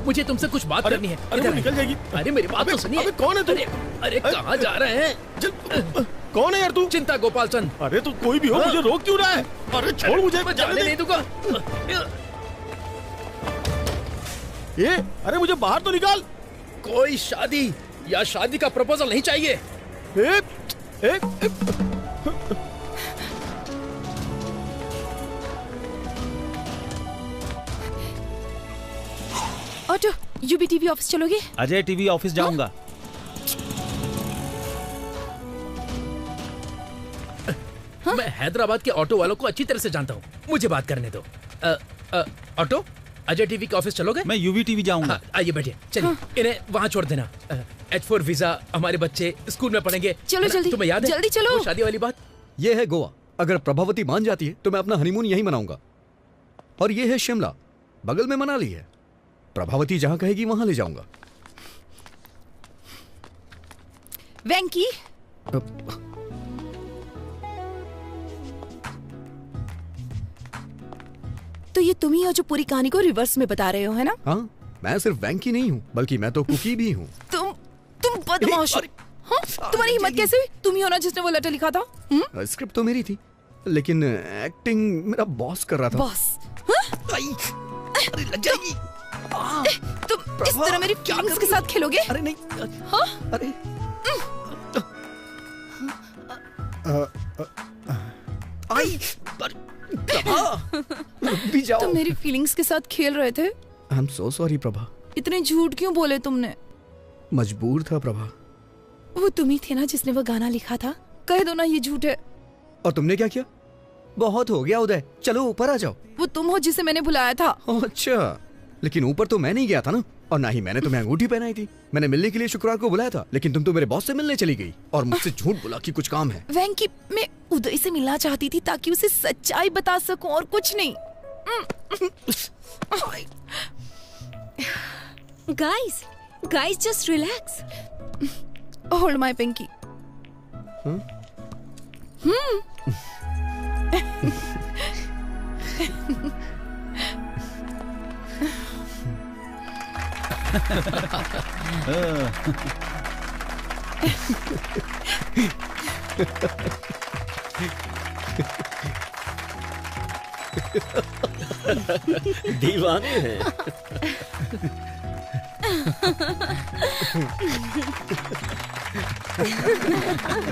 मुझे तुमसे कुछ बात करनी है। अरे वो निकल जाएगी। अरे मेरी बात तो सुनिए। अबे कौन है तू? अरे कहाँ जा रहे हैं? कौन है यार तू? चिंता गोपाल चंद। अरे तू कोई भी हो, मुझे रोक क्यों रहा है? अरे छोड़ मुझे, मैं जाने नहीं दूंगा। ये, अरे मुझे बाहर तो निकाल। कोई शादी या शादी का प्रपोजल नहीं चाहिए। ऑटो, यूबी टीवी ऑफिस चलोगे? अजय टीवी ऑफिस जाऊंगा। मैं हैदराबाद के ऑटो वालों को अच्छी तरह से जानता हूँ, मुझे बात करने दो। ऑटो, अजय टीवी के ऑफिस चलोगे? मैं यूवी टीवी जाऊंगा। आइए बैठिए, चलिए इन्हें वहाँ छोड़ देना। H4 वीजा, हमारे बच्चे स्कूल में पढ़ेंगे। चलो जल्दी, तुम्हें याद है जल्दी चलो। वो शादी वाली बात? ये है गोवा। अगर प्रभावती मान जाती है तो मैं अपना हनीमून यहीं मनाऊंगा। और ये है शिमला, बगल में मनाली है। प्रभावती जहां कहेगी वहां ले जाऊंगा। वेंकी, तो ये तुम ही हो जो पूरी कहानी को रिवर्स में बता रहे हो, है ना? हाँ, मैं सिर्फ वेंकी नहीं हूँ, बल्कि मैं तो कुकी भी हूँ। तुम बदमाश हो। हाँ? तुम्हारी हिम्मत कैसे हुई? तुम ही हो ना जिसने वो लेटर लिखा था? स्क्रिप्ट तो मेरी थी, लेकिन एक्टिंग मेरा बॉस कर रहा था। बॉस? अरे लग जाएगी। तुम इस तरह मेरी फीलिंग्स के साथ खेलोगे? अरे नहीं। हाँ? अरे भी जाओ। तुम मेरी फीलिंग्स के साथ खेल रहे थे। I am so sorry Prabha. इतने झूठ क्यों बोले तुमने? मजबूर था प्रभा। वो तुम ही थे ना जिसने वो गाना लिखा था? कह दो ना ये झूठ है। और तुमने क्या किया? बहुत हो गया उदय, चलो ऊपर आ जाओ। वो तुम हो जिसे मैंने बुलाया था। अच्छा, लेकिन ऊपर तो मैं नहीं गया था ना, और ना ही मैंने तुम्हें अंगूठी पहनाई थी। मैंने मिलने के लिए शुक्रवार को बुलाया था, लेकिन तुम तो मेरे बॉस से मिलने चली गई और मुझसे झूठ बोला कि कुछ काम है। वेंकी, मैं उदय से मिलना चाहती थी ताकि उसे सच्चाई बता सकूं और कुछ नहीं। Guys just relax. Hold my pinky. दीवाने हैं।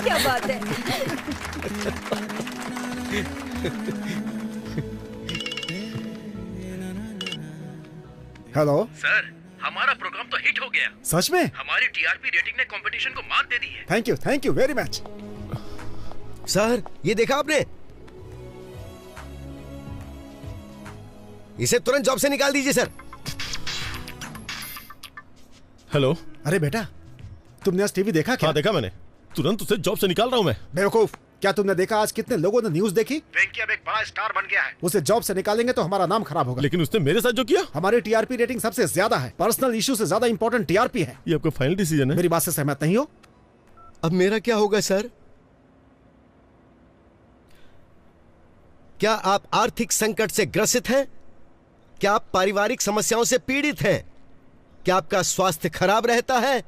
क्या बात है? हेलो सर, हमारा प्रोग्राम तो हिट हो गया। सच में? हमारी टीआरपी रेटिंग ने कंपटीशन को मात दे दी है। Thank you very much. Sir, ये देखा आपने? इसे तुरंत जॉब से निकाल दीजिए सर। हेलो। अरे बेटा, तुमने आज टीवी देखा क्या? हाँ देखा मैंने, तुरंत उसे जॉब से निकाल रहा हूँ मैं। बेवकूफ, क्या तुमने देखा आज कितने लोगों ने न्यूज देखी? वेंकी अब एक बड़ा स्टार बन गया है। उसे जॉब से निकालेंगे तो हमारा नाम खराब होगा। लेकिन उसने मेरे साथ जो किया। हमारी टीआरपी रेटिंग सबसे ज्यादा है। पर्सनल इशू से ज्यादा इंपॉर्टेंट टीआरपी है। ये आपका फाइनल डिसीजन है? मेरी बात से सहमत नहीं हो? अब मेरा क्या होगा सर? क्या आप आर्थिक संकट से ग्रसित हैं? क्या आप पारिवारिक समस्याओं से पीड़ित हैं? क्या आपका स्वास्थ्य खराब रहता है?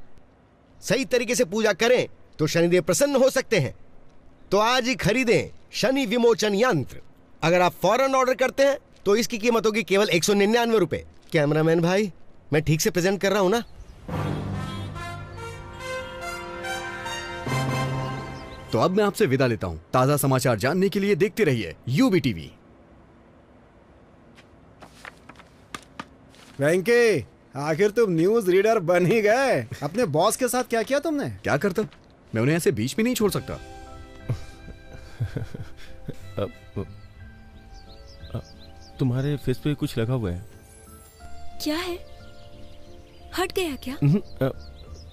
सही तरीके से पूजा करें तो शनिदेव प्रसन्न हो सकते हैं। तो आज ही खरीदें शनि विमोचन यंत्र। अगर आप फौरन ऑर्डर करते हैं तो इसकी कीमत होगी केवल 199 रुपए। कैमरामैन भाई, मैं ठीक से प्रेजेंट कर रहा हूं ना? तो अब मैं आपसे विदा लेता हूं। ताजा समाचार जानने के लिए देखते रहिए यूबी टीवी। वेंकी, आखिर तुम न्यूज रीडर बन ही गए। अपने बॉस के साथ क्या किया तुमने? क्या करता, मैं उन्हें ऐसे बीच में नहीं छोड़ सकता। तुम्हारे फेस पे कुछ लगा हुआ है। क्या है? हट गया क्या?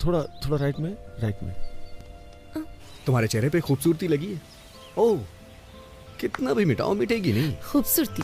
थोड़ा थोड़ा राइट में। तुम्हारे चेहरे पे खूबसूरती लगी है। ओह, कितना भी मिटाओ मिटेगी नहीं। खूबसूरती?